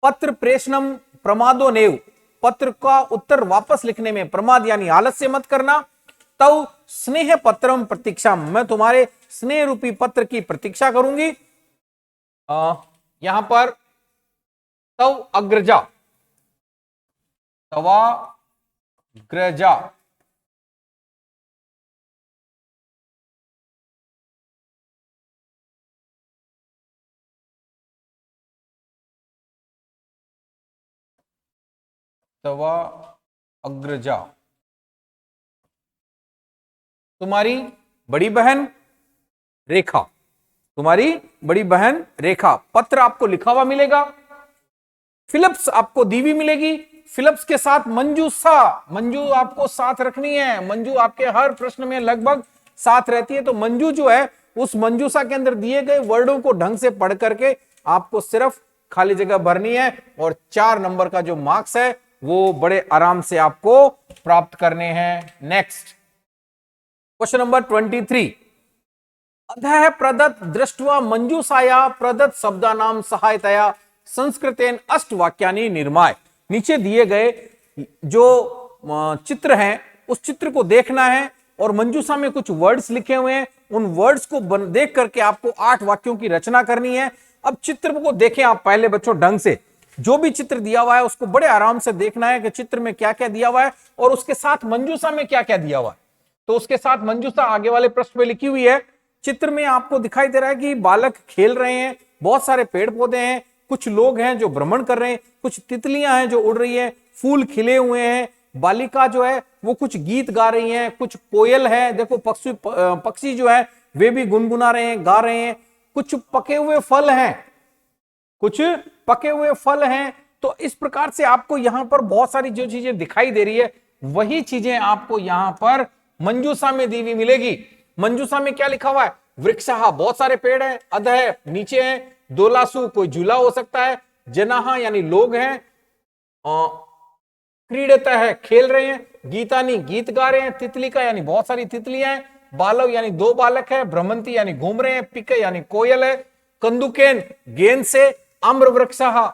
[SPEAKER 1] पत्र प्रेषणम प्रमादो नेव, पत्र का उत्तर वापस लिखने में प्रमाद यानी आलस्य मत करना। तव स्नेह पत्रम प्रतीक्षा, मैं तुम्हारे स्नेह रूपी पत्र की प्रतीक्षा करूंगी। यहां पर तव अग्रजा, तवा ग्रजा, तवा अग्रजा, तुम्हारी बड़ी बहन रेखा, तुम्हारी बड़ी बहन रेखा, पत्र आपको लिखा हुआ मिलेगा। फिलिप्स आपको दी हुई मिलेगी, फिलिप्स के साथ मंजूसा, मंजू आपको साथ रखनी है, मंजू आपके हर प्रश्न में लगभग साथ रहती है, तो मंजू जो है उस मंजूसा के अंदर दिए गए वर्डों को ढंग से पढ़ करके आपको सिर्फ खाली जगह भरनी है, और 4 नंबर का जो मार्क्स है वो बड़े आराम से आपको प्राप्त करने हैं। नेक्स्ट क्वेश्चन नंबर 23, अधः प्रदत्त दृष्ट्वा मंजूषाया प्रदत्त शब्दानाम सहायतया संस्कृतेन 8 वाक्यानि निर्माय, नीचे दिए गए जो चित्र हैं उस चित्र को देखना है और मंजूषा में कुछ वर्ड्स लिखे हुए हैं, उन वर्ड्स को देख करके आपको 8 वाक्यों की रचना करनी है। अब चित्र को देखें आप पहले बच्चों ढंग से, जो भी चित्र दिया हुआ है उसको बड़े आराम से देखना है कि चित्र में क्या क्या दिया हुआ है और उसके साथ मंजूषा में क्या क्या दिया हुआ है। तो उसके साथ मंजूषा आगे वाले पृष्ठ में लिखी हुई है। चित्र में आपको दिखाई दे रहा है कि बालक खेल रहे हैं, बहुत सारे पेड़ पौधे हैं, कुछ लोग हैं जो भ्रमण कर रहे हैं, कुछ तितलियां हैं जो उड़ रही हैं, फूल खिले हुए हैं, बालिका जो है वो कुछ गीत गा रही हैं, कुछ कोयल है, देखो पक्षी जो है वे भी गुनगुना रहे हैं, गा रहे हैं, कुछ पके हुए फल हैं, कुछ पके हुए फल हैं। तो इस प्रकार से आपको यहां पर बहुत सारी जो चीजें दिखाई दे रही है वही चीजें आपको यहां पर मंजूषा में दी हुई मिलेगी। मंजूषा में क्या लिखा हुआ है, वृक्षाहा बहुत सारे पेड़ हैं, अधः नीचे है, दोलासु कोई झूला हो सकता है, जनाहा यानी लोग हैं, क्रीडता है खेल रहे हैं, गीतानी गीत गा रहे हैं, तितलिका यानी बहुत सारी तितलियां हैं, बालव यानी 2 बालक है, भ्रमंती यानी घूम रहे हैं, पिके यानी कोयल है, कंदुकेन गेंद से, आम्र वृक्षाहा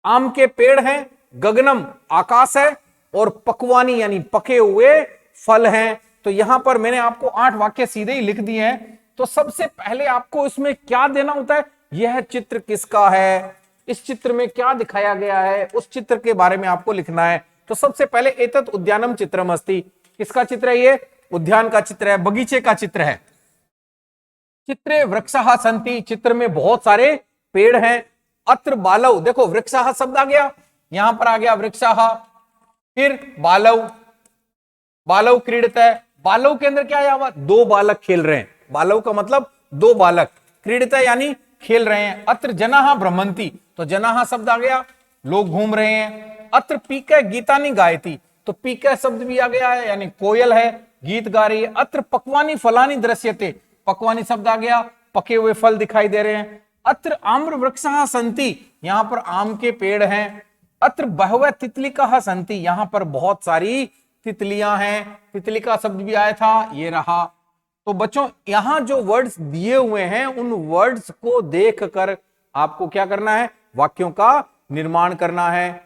[SPEAKER 1] आम के पेड़ हैं, गगनम आकाश है, और पकवानी यानी पके हुए फल हैं। तो यहां पर मैंने आपको 8 वाक्य सीधे ही लिख दिए हैं। तो सबसे पहले आपको इसमें क्या देना होता है, यह चित्र किसका है, इस चित्र में क्या दिखाया गया है, उस चित्र के बारे में आपको लिखना है। तो सबसे पहले एतत् उद्यानम चित्रम अस्ति, किसका चित्र है? ये उद्यान का चित्र है, बगीचे का चित्र है। चित्रे वृक्षाः सन्ति, चित्र में बहुत सारे पेड़ हैं। अत्र बालव, देखो वृक्षाः शब्द आ गया, यहां पर आ गया वृक्षाः, फिर बालव, बालव क्रीडत है, बालव के अंदर क्या आया हुआ? दो बालक खेल रहे हैं, बालव का मतलब दो बालक, क्रीडत यानी खेल रहे हैं। अत्र जनाः भ्रमन्ति, तो जनाः शब्द आ गया, लोग घूम रहे हैं। अत्र पीकः गीतानि गायति, तो पीकः शब्द भी आ गया है, यानी कोयल है, गीत गा रही है। अत्र पक्वानि फलानि दृश्यते, पक्वानि शब्द आ गया, पके हुए फल दिखाई दे रहे हैं। अत्र आम्र वृक्षाः सन्ति, यहां पर आम के पेड़ हैं। अत्र बहवः तितलिकाः सन्ति, यहां पर बहुत सारी तितलियां हैं, तितलिका शब्द भी आया था, ये रहा। तो बच्चों यहां जो वर्ड्स दिए हुए हैं उन वर्ड्स को देखकर आपको क्या करना है? वाक्यों का निर्माण करना है।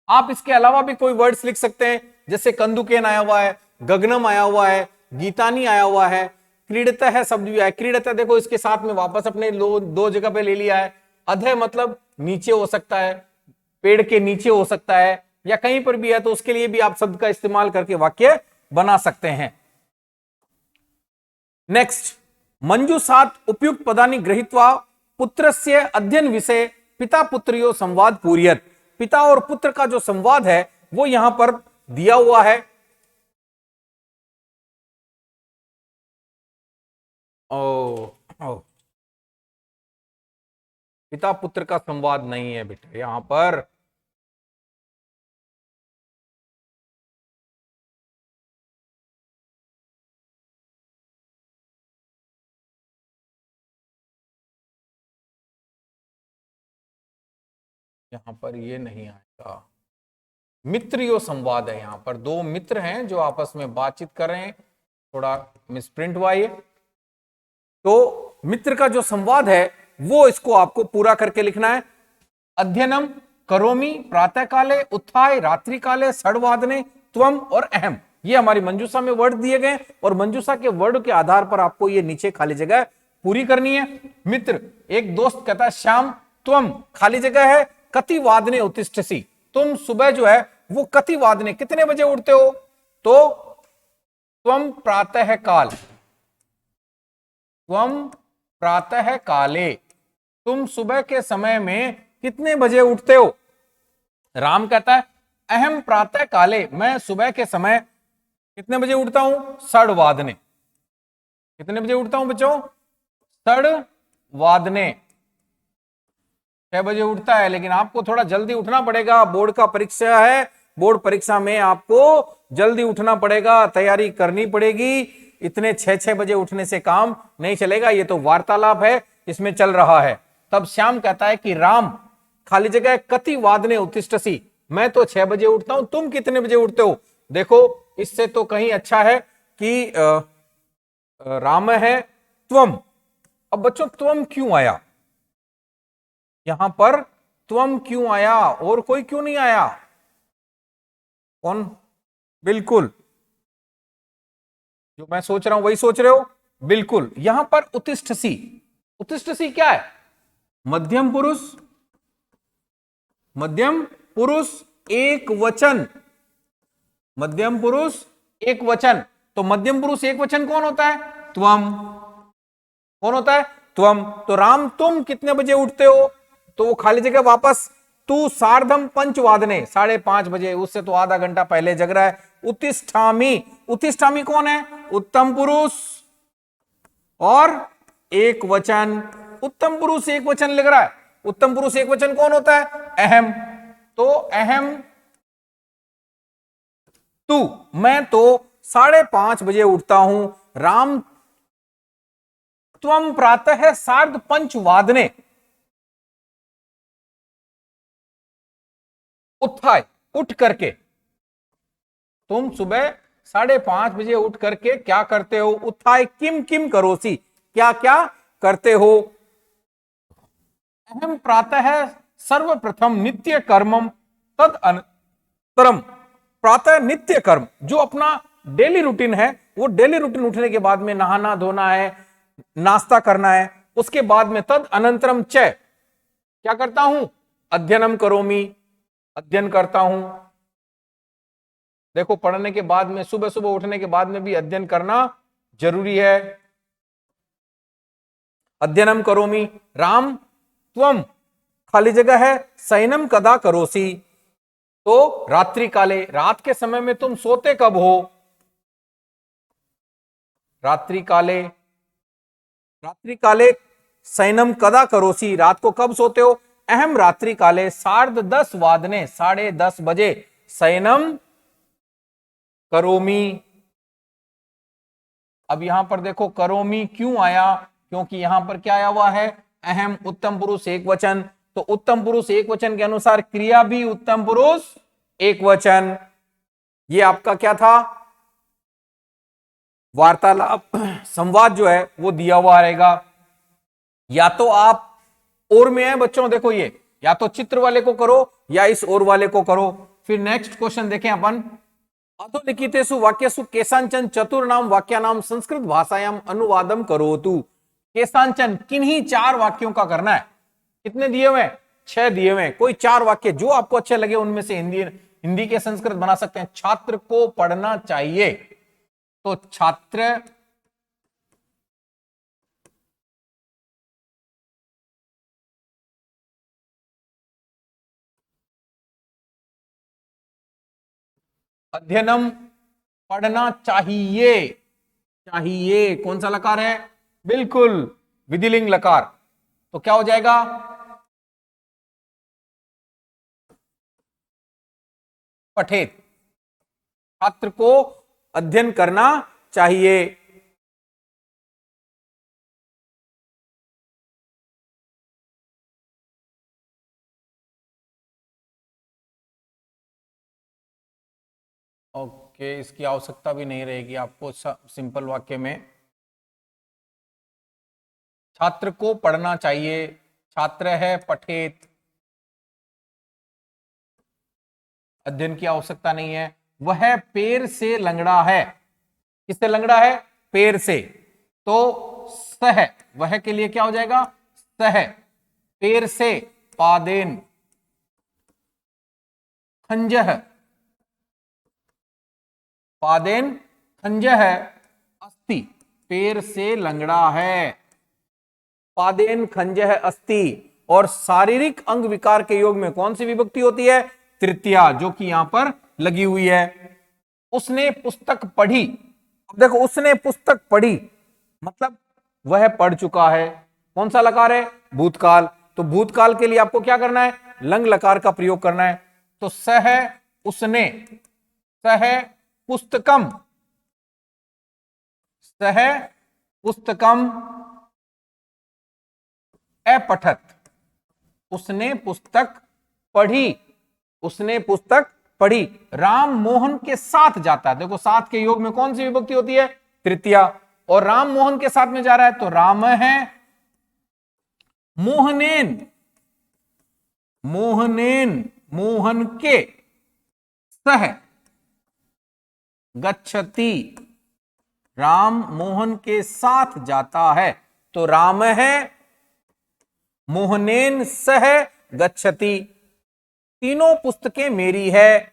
[SPEAKER 1] आप इसके अलावा भी कोई वर्ड्स लिख सकते हैं, जैसे कंदुकेन आया हुआ है, गगनम आया हुआ है, गीतानी आया हुआ है, क्रीडता है शब्द भी आया। क्रीडता देखो इसके साथ में वापस अपने दो जगह पे ले लिया है। अधः मतलब नीचे हो सकता है, पेड़ के नीचे हो सकता है, या कहीं पर भी है, तो उसके लिए भी आप शब्द का इस्तेमाल करके वाक्य बना सकते हैं। नेक्स्ट, मंजूषात् उपयुक्त पदानि गृहीत्वा पुत्रस्य अध्ययन विषय पिता पुत्र्यो संवाद पूरयेत्, पिता और पुत्र का जो संवाद है वो यहां पर दिया हुआ है। पिता पुत्र का संवाद नहीं है बेटा यहां पर, यहां पर ये नहीं आएगा। मित्रियो संवाद है, यहां पर दो मित्र हैं जो आपस में बातचीत कर रहे हैं, थोड़ा मिसप्रिंट हुआ ये। तो मित्र का जो संवाद है वो इसको आपको पूरा करके लिखना है। अध्ययनम करोमि प्रातः काले उत्थाय रात्रि काले षड्वादने त्वम और अहम, ये हमारी मंजूषा में वर्ड दिए गए और मंजूषा के वर्ड के आधार पर आपको ये नीचे खाली जगह पूरी करनी है। मित्र, एक दोस्त कहता है श्याम त्वम, खाली जगह है, कति वादने उत्तिष्ठसि, तुम सुबह जो है वो कति वादने कितने बजे उठते हो? तो त्वम प्रातः काल, त्वम प्रातः काले, तुम सुबह के समय में कितने बजे उठते हो? राम कहता है अहम प्रातः काले, मैं सुबह के समय कितने बजे उठता हूं? षड्वादने, कितने बजे उठता हूं बच्चों? षड्वादने, 6 बजे उठता है, लेकिन आपको थोड़ा जल्दी उठना पड़ेगा, बोर्ड का परीक्षा है, बोर्ड परीक्षा में आपको जल्दी उठना पड़ेगा, तैयारी करनी पड़ेगी। इतने 6 बजे उठने से काम नहीं चलेगा, ये तो वार्तालाप है, इसमें चल रहा है। तब श्याम कहता है कि राम खाली जगह कति वादने उत्तिष्ठसि, मैं तो 6 बजे उठता हूं, तुम कितने बजे उठते हो? देखो इससे तो कहीं अच्छा है कि राम है त्वम। अब बच्चों त्वम क्यों आया यहां पर? त्वम क्यों आया और कोई क्यों नहीं आया? कौन? बिल्कुल जो मैं सोच रहा हूं वही सोच रहे हो, बिल्कुल। यहां पर उत्तिष्ठसि, उत्तिष्ठसि क्या है? मध्यम पुरुष, मध्यम पुरुष एक वचन, मध्यम पुरुष एक वचन। तो मध्यम पुरुष एक वचन कौन होता है? त्वम। कौन होता है? त्वम। तो राम तुम कितने बजे उठते हो? तो वो खाली जगह वापस तू सार्धम पंचवादने, 5:30 बजे, उससे तो आधा घंटा पहले जग रहा है। उत्तिष्ठामि, उत्तिष्ठामि कौन है? उत्तम पुरुष और एक वचन, उत्तम पुरुष एक वचन लिख रहा है। उत्तम पुरुष एक वचन कौन होता है? अहम। तो अहम तू, मैं तो 5:30 बजे उठता हूं। राम त्वम प्रातः सार्ध पंचवादने उत्थाय, उठ करके, तुम सुबह 5:30 बजे उठ करके क्या करते हो? उत्थाय किम किम करोसी, क्या क्या करते हो? अहम प्रातः सर्वप्रथम नित्य कर्मम तद अनंतरम, प्रातः नित्य कर्म जो अपना डेली रूटीन है, वो डेली रूटीन उठने के बाद में नहाना धोना है, नाश्ता करना है, उसके बाद में तद अनंतरम च क्या करता हूं? अध्ययनम करोमि, अध्ययन करता हूं। देखो पढ़ने के बाद में, सुबह सुबह उठने के बाद में भी अध्ययन करना जरूरी है। अध्ययनम करोमि। राम त्वम, खाली जगह है, शयनम कदा करोसि, तो रात्रि काले, रात के समय में तुम सोते कब हो? रात्रि काले, रात्रि काले शयनम कदा करोसि, रात को कब सोते हो? अहम रात्रि काले सार्ध 10 वादने, 10:30 शयनम करोमि। अब यहां पर देखो करोमि क्यों आया, क्योंकि यहां पर क्या आया हुआ है? अहम उत्तम पुरुष एक वचन, तो उत्तम पुरुष एक वचन के अनुसार क्रिया भी उत्तम पुरुष एक वचन। ये आपका क्या था? वार्तालाप, संवाद जो है वो दिया हुआ रहेगा। या तो आप और में है बच्चों, देखो ये या तो चित्र वाले को करो या इस और वाले को करो। फिर नेक्स्ट क्वेश्चन देखें अपन। अधोलिखितेषु वाक्येषु केषांचन चतुर्णाम वाक्यानाम संस्कृत भाषायाम अनुवादम करोतु। केषांचन, किन्हीं 4 वाक्यों का करना है। कितने दिए हुए? 6 दिए हुए। कोई 4 वाक्य जो आपको अच्छे लगे उनमें से हिंदी के संस्कृत बना सकते हैं। छात्र को पढ़ना चाहिए, तो छात्र अध्ययनम, पढ़ना चाहिए। चाहिए कौन सा लकार है? बिल्कुल विधिलिंग लकार। तो क्या हो जाएगा? पठेत, छात्र को अध्ययन करना चाहिए। ओके, इसकी आवश्यकता भी नहीं रहेगी आपको सिंपल वाक्य में। छात्र को पढ़ना चाहिए, छात्र है पठेत, अध्ययन की आवश्यकता नहीं है। वह पैर से लंगड़ा है। किससे लंगड़ा है? पैर से। तो सह, वह के लिए क्या हो जाएगा? सह पैर से पादेन खंजह, पादेन खंजह अस्ति, पैर से लंगड़ा है। पादेन खंजह अस्ति। और शारीरिक अंग विकार के योग में कौन सी विभक्ति होती है? तृतीया, जो कि यहां पर लगी हुई है। उसने पुस्तक पढ़ी। अब देखो उसने पुस्तक पढ़ी मतलब वह पढ़ चुका है। कौन सा लकार है? भूतकाल। तो भूतकाल के लिए आपको क्या करना है? लंग लकार का प्रयोग करना है। तो सह उसने, सह पुस्तकम, सह पुस्तकम अपठत, उसने पुस्तक पढ़ी, उसने पुस्तक पढ़ी। राम मोहन के साथ जाता है। देखो साथ के योग में कौन सी विभक्ति होती है? तृतीया। और राम मोहन के साथ में जा रहा है तो राम है मोहनेन, मोहनेन मोहन के सह गच्छति, राम मोहन के साथ जाता है तो राम है मोहनेन सह गच्छति। तीनों पुस्तकें मेरी है।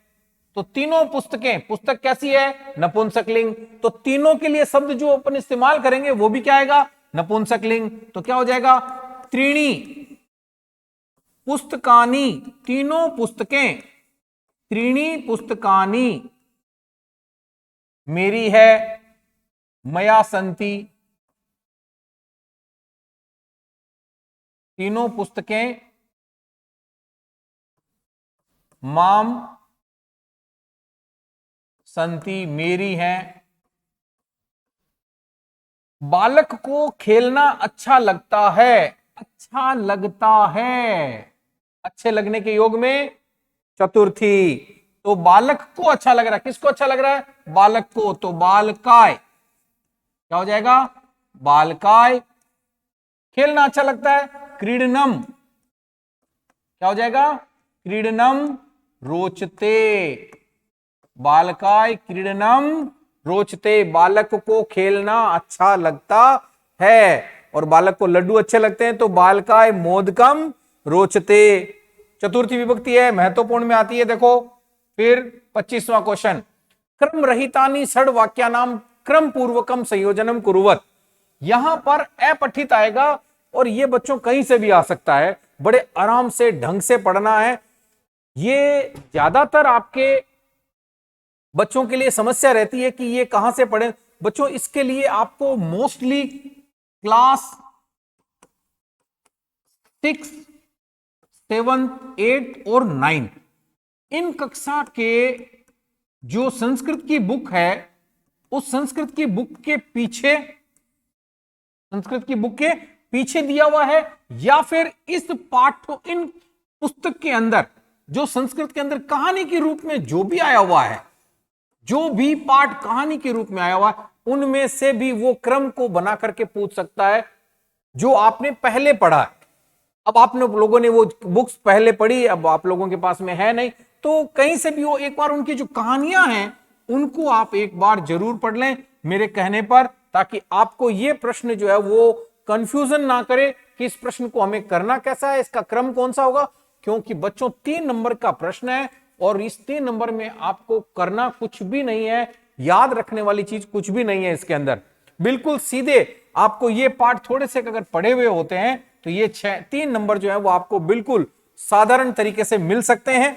[SPEAKER 1] तो तीनों पुस्तकें, पुस्तक कैसी है? नपुंसकलिंग। तो तीनों के लिए शब्द जो अपन इस्तेमाल करेंगे वो भी क्या आएगा? नपुंसकलिंग। तो क्या हो जाएगा? त्रीणी पुस्तकानी, तीनों पुस्तकें, त्रीणी पुस्तकानी मेरी है। मया संति, तीनों पुस्तकें माम संति मेरी हैं। बालक को खेलना अच्छा लगता है। अच्छा लगता है, अच्छे लगने के योग में चतुर्थी। तो बालक को अच्छा लग रहा है। किसको अच्छा लग रहा है? बालक को। तो बालकाय क्या हो जाएगा? बालकाय। खेलना अच्छा लगता है, क्रीडनम क्या हो जाएगा? क्रीडनम रोचते, बालकाय क्रीडनम रोचते। बालक को खेलना अच्छा लगता है। और बालक को लड्डू अच्छे लगते हैं तो बालकाय मोदकम रोचते। चतुर्थी विभक्ति है, महत्वपूर्ण में आती है। देखो फिर 25वां क्वेश्चन। क्रम रहितानि षड वाक्यानाम क्रम पूर्वकम संयोजनम कुरुवत। यहां पर अपठित आएगा और ये बच्चों कहीं से भी आ सकता है, बड़े आराम से ढंग से पढ़ना है। ये ज्यादातर आपके बच्चों के लिए समस्या रहती है कि ये कहां से पढ़ें। बच्चों इसके लिए आपको मोस्टली क्लास 6, 7, 8 और 9 इन कक्षा के जो संस्कृत की बुक है, उस संस्कृत की बुक के पीछे, संस्कृत की बुक के पीछे दिया हुआ है, या फिर इस पाठ इन पुस्तक के अंदर जो संस्कृत के अंदर कहानी के रूप में जो भी आया हुआ है, जो भी पाठ कहानी के रूप में आया हुआ है, उनमें से भी वो क्रम को बना करके पूछ सकता है जो आपने पहले पढ़ा है। अब आप लोगों ने वो बुक्स पहले पढ़ी, अब आप लोगों के पास में है नहीं, तो कहीं से भी वो एक बार उनकी जो कहानियां हैं उनको आप एक बार जरूर पढ़ लें मेरे कहने पर, ताकि आपको ये प्रश्न जो है वो कंफ्यूजन ना करे कि इस प्रश्न को हमें करना कैसा है, इसका क्रम कौन सा होगा। क्योंकि बच्चों 3 नंबर का प्रश्न है और इस 3 नंबर में आपको करना कुछ भी नहीं है, याद रखने वाली चीज कुछ भी नहीं है इसके अंदर। बिल्कुल सीधे आपको ये पाठ थोड़े से अगर पढ़े हुए होते हैं तो ये 3 नंबर जो है वो आपको बिल्कुल साधारण तरीके से मिल सकते हैं।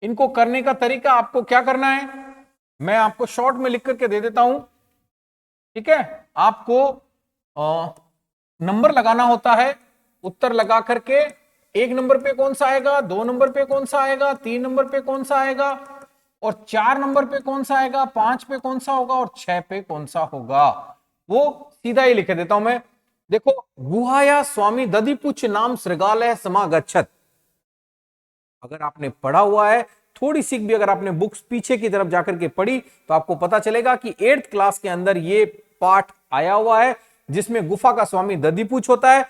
[SPEAKER 1] इनको करने का तरीका आपको क्या करना है, मैं आपको शॉर्ट में लिख करके दे देता हूं, ठीक है। आपको नंबर लगाना होता है, उत्तर लगा करके 1 नंबर पे कौन सा आएगा, 2 नंबर पे कौन सा आएगा, 3 नंबर पे कौन सा आएगा, और 4 नंबर पे कौन सा आएगा, 5 पे कौन सा होगा और 6 पे कौन सा होगा, वो सीधा ही लिख देता हूं मैं। देखो, गुहाया स्वामी दधिपुच्छ नाम श्रृगालय समागच्छत। अगर आपने पढ़ा हुआ है, थोड़ी सी भी अगर आपने बुक्स पीछे की तरफ जाकर के पढ़ी तो आपको पता चलेगा कि 8th क्लास के अंदर ये पाठ आया हुआ है, जिसमें गुफा का स्वामी दधिपुच्छ होता है।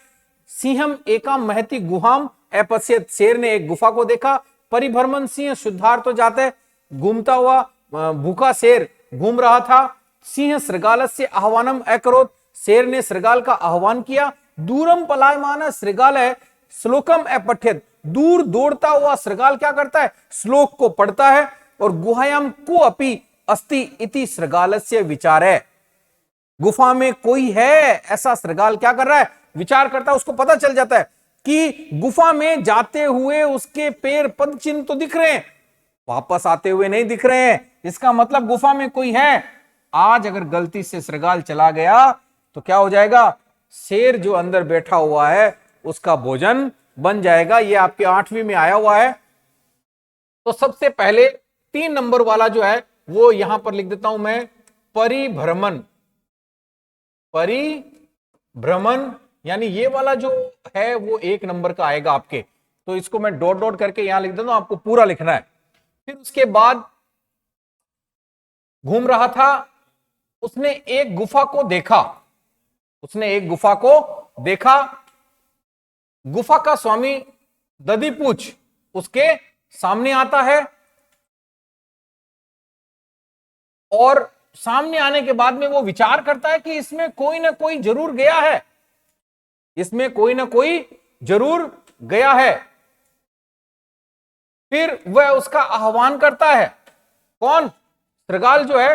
[SPEAKER 1] सिंहम एकाम महति गुहाम अपश्यत, शेर ने एक गुफा को देखा। परिभ्रमण सिंह शुद्धार्थ जाते, घूमता हुआ भूखा शेर घूम रहा था। सिंह श्रृगालस्य आह्वानम अकरोत, शेर ने श्रृगाल का आह्वान किया। दूरम पलायमान श्रृगालय श्लोकम अपठ्यत, दूर दौड़ता हुआ श्रृगाल क्या करता है, श्लोक को पढ़ता है। और गुहायाम को अपि अस्ति इति श्रृगालस्य विचारे, गुफा में कोई है ऐसा श्रृगाल क्या कर रहा है, विचार करता है। उसको पता चल जाता है कि गुफा में जाते हुए उसके पैर पद चिन्ह तो दिख रहे हैं, वापस आते हुए नहीं दिख रहे हैं, इसका मतलब गुफा में कोई है। आज अगर गलती से श्रृगाल चला गया तो क्या हो जाएगा, शेर जो अंदर बैठा हुआ है उसका भोजन बन जाएगा। ये आपके 8वीं में आया हुआ है। तो सबसे पहले 3 नंबर वाला जो है वो यहां पर लिख देता हूं मैं, परिभ्रमण। परिभ्रमण यानी ये वाला जो है वो 1 नंबर का आएगा आपके, तो इसको मैं डॉट डॉट करके यहां लिख देता हूं, आपको पूरा लिखना है। फिर उसके बाद घूम रहा था, उसने एक गुफा को देखा, उसने एक गुफा को देखा। गुफा का स्वामी दधिपुच्छ उसके सामने आता है और सामने आने के बाद में वो विचार करता है कि इसमें कोई ना कोई जरूर गया है, इसमें कोई ना कोई जरूर गया है। फिर वह उसका आह्वान करता है, कौन, श्रृगाल जो है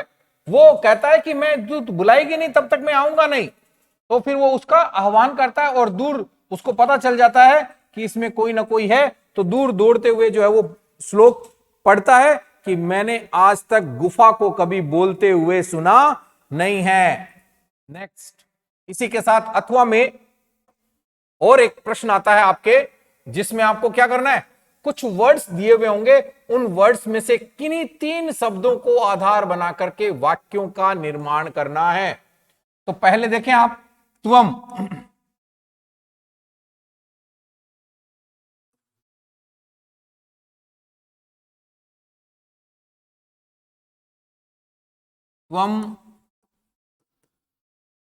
[SPEAKER 1] वो कहता है कि मैं तू बुलाएगी नहीं तब तक मैं आऊंगा नहीं। तो फिर वो उसका आह्वान करता है और दूर उसको पता चल जाता है कि इसमें कोई ना कोई है, तो दूर दौड़ते हुए जो है वो श्लोक पढ़ता है कि मैंने आज तक गुफा को कभी बोलते हुए सुना नहीं है। नेक्स्ट, इसी के साथ अथवा में और एक प्रश्न आता है आपके, जिसमें आपको क्या करना है, कुछ वर्ड्स दिए हुए होंगे, उन वर्ड्स में से किन्हीं 3 शब्दों को आधार बना करके वाक्यों का निर्माण करना है। तो पहले देखें आप, त्वम। त्वम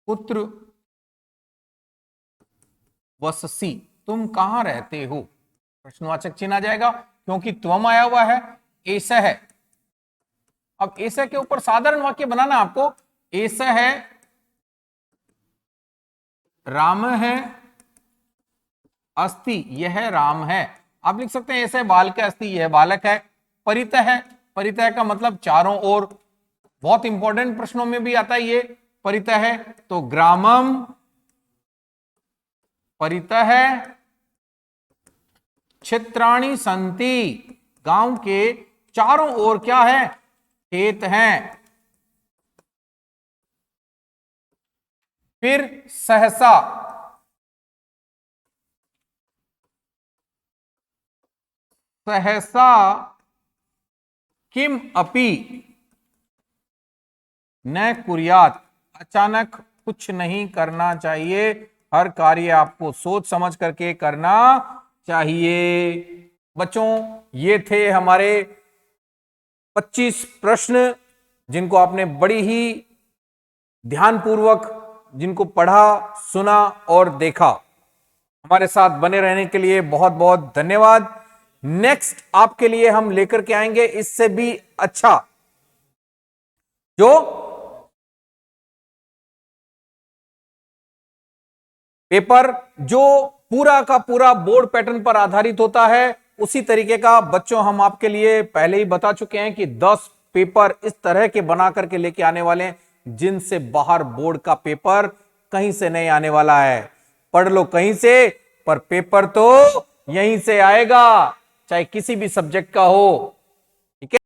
[SPEAKER 1] पुत्र वससी, तुम कहां रहते हो, प्रश्नवाचक चिन्ह आ जाएगा क्योंकि त्वम आया हुआ है। ऐसा है, अब ऐसा के ऊपर साधारण वाक्य बनाना आपको। ऐसा है, राम है, अस्ति यह राम है। आप लिख सकते हैं ऐसे बालक अस्ति यह बालक है, परित है, परितः का मतलब चारों ओर, बहुत इंपॉर्टेंट प्रश्नों में भी आता है ये परितः है। तो ग्रामम परितः क्षेत्राणि संति, गांव के चारों ओर क्या है, खेत हैं। फिर सहसा, सहसा किम अपि न कुर्यात, अचानक कुछ नहीं करना चाहिए, हर कार्य आपको सोच समझ करके करना चाहिए। बच्चों, ये थे हमारे 25 प्रश्न जिनको आपने बड़ी ही ध्यानपूर्वक जिनको पढ़ा, सुना और देखा। हमारे साथ बने रहने के लिए बहुत बहुत धन्यवाद। नेक्स्ट आपके लिए हम लेकर के आएंगे इससे भी अच्छा, जो पेपर जो पूरा का पूरा बोर्ड पैटर्न पर आधारित होता है, उसी तरीके का बच्चों हम आपके लिए पहले ही बता चुके हैं कि 10 पेपर इस तरह के बना करके लेके आने वाले हैं, जिनसे बाहर बोर्ड का पेपर कहीं से नहीं आने वाला है। पढ़ लो कहीं से, पर पेपर तो यहीं से आएगा, चाहे किसी भी सब्जेक्ट का हो।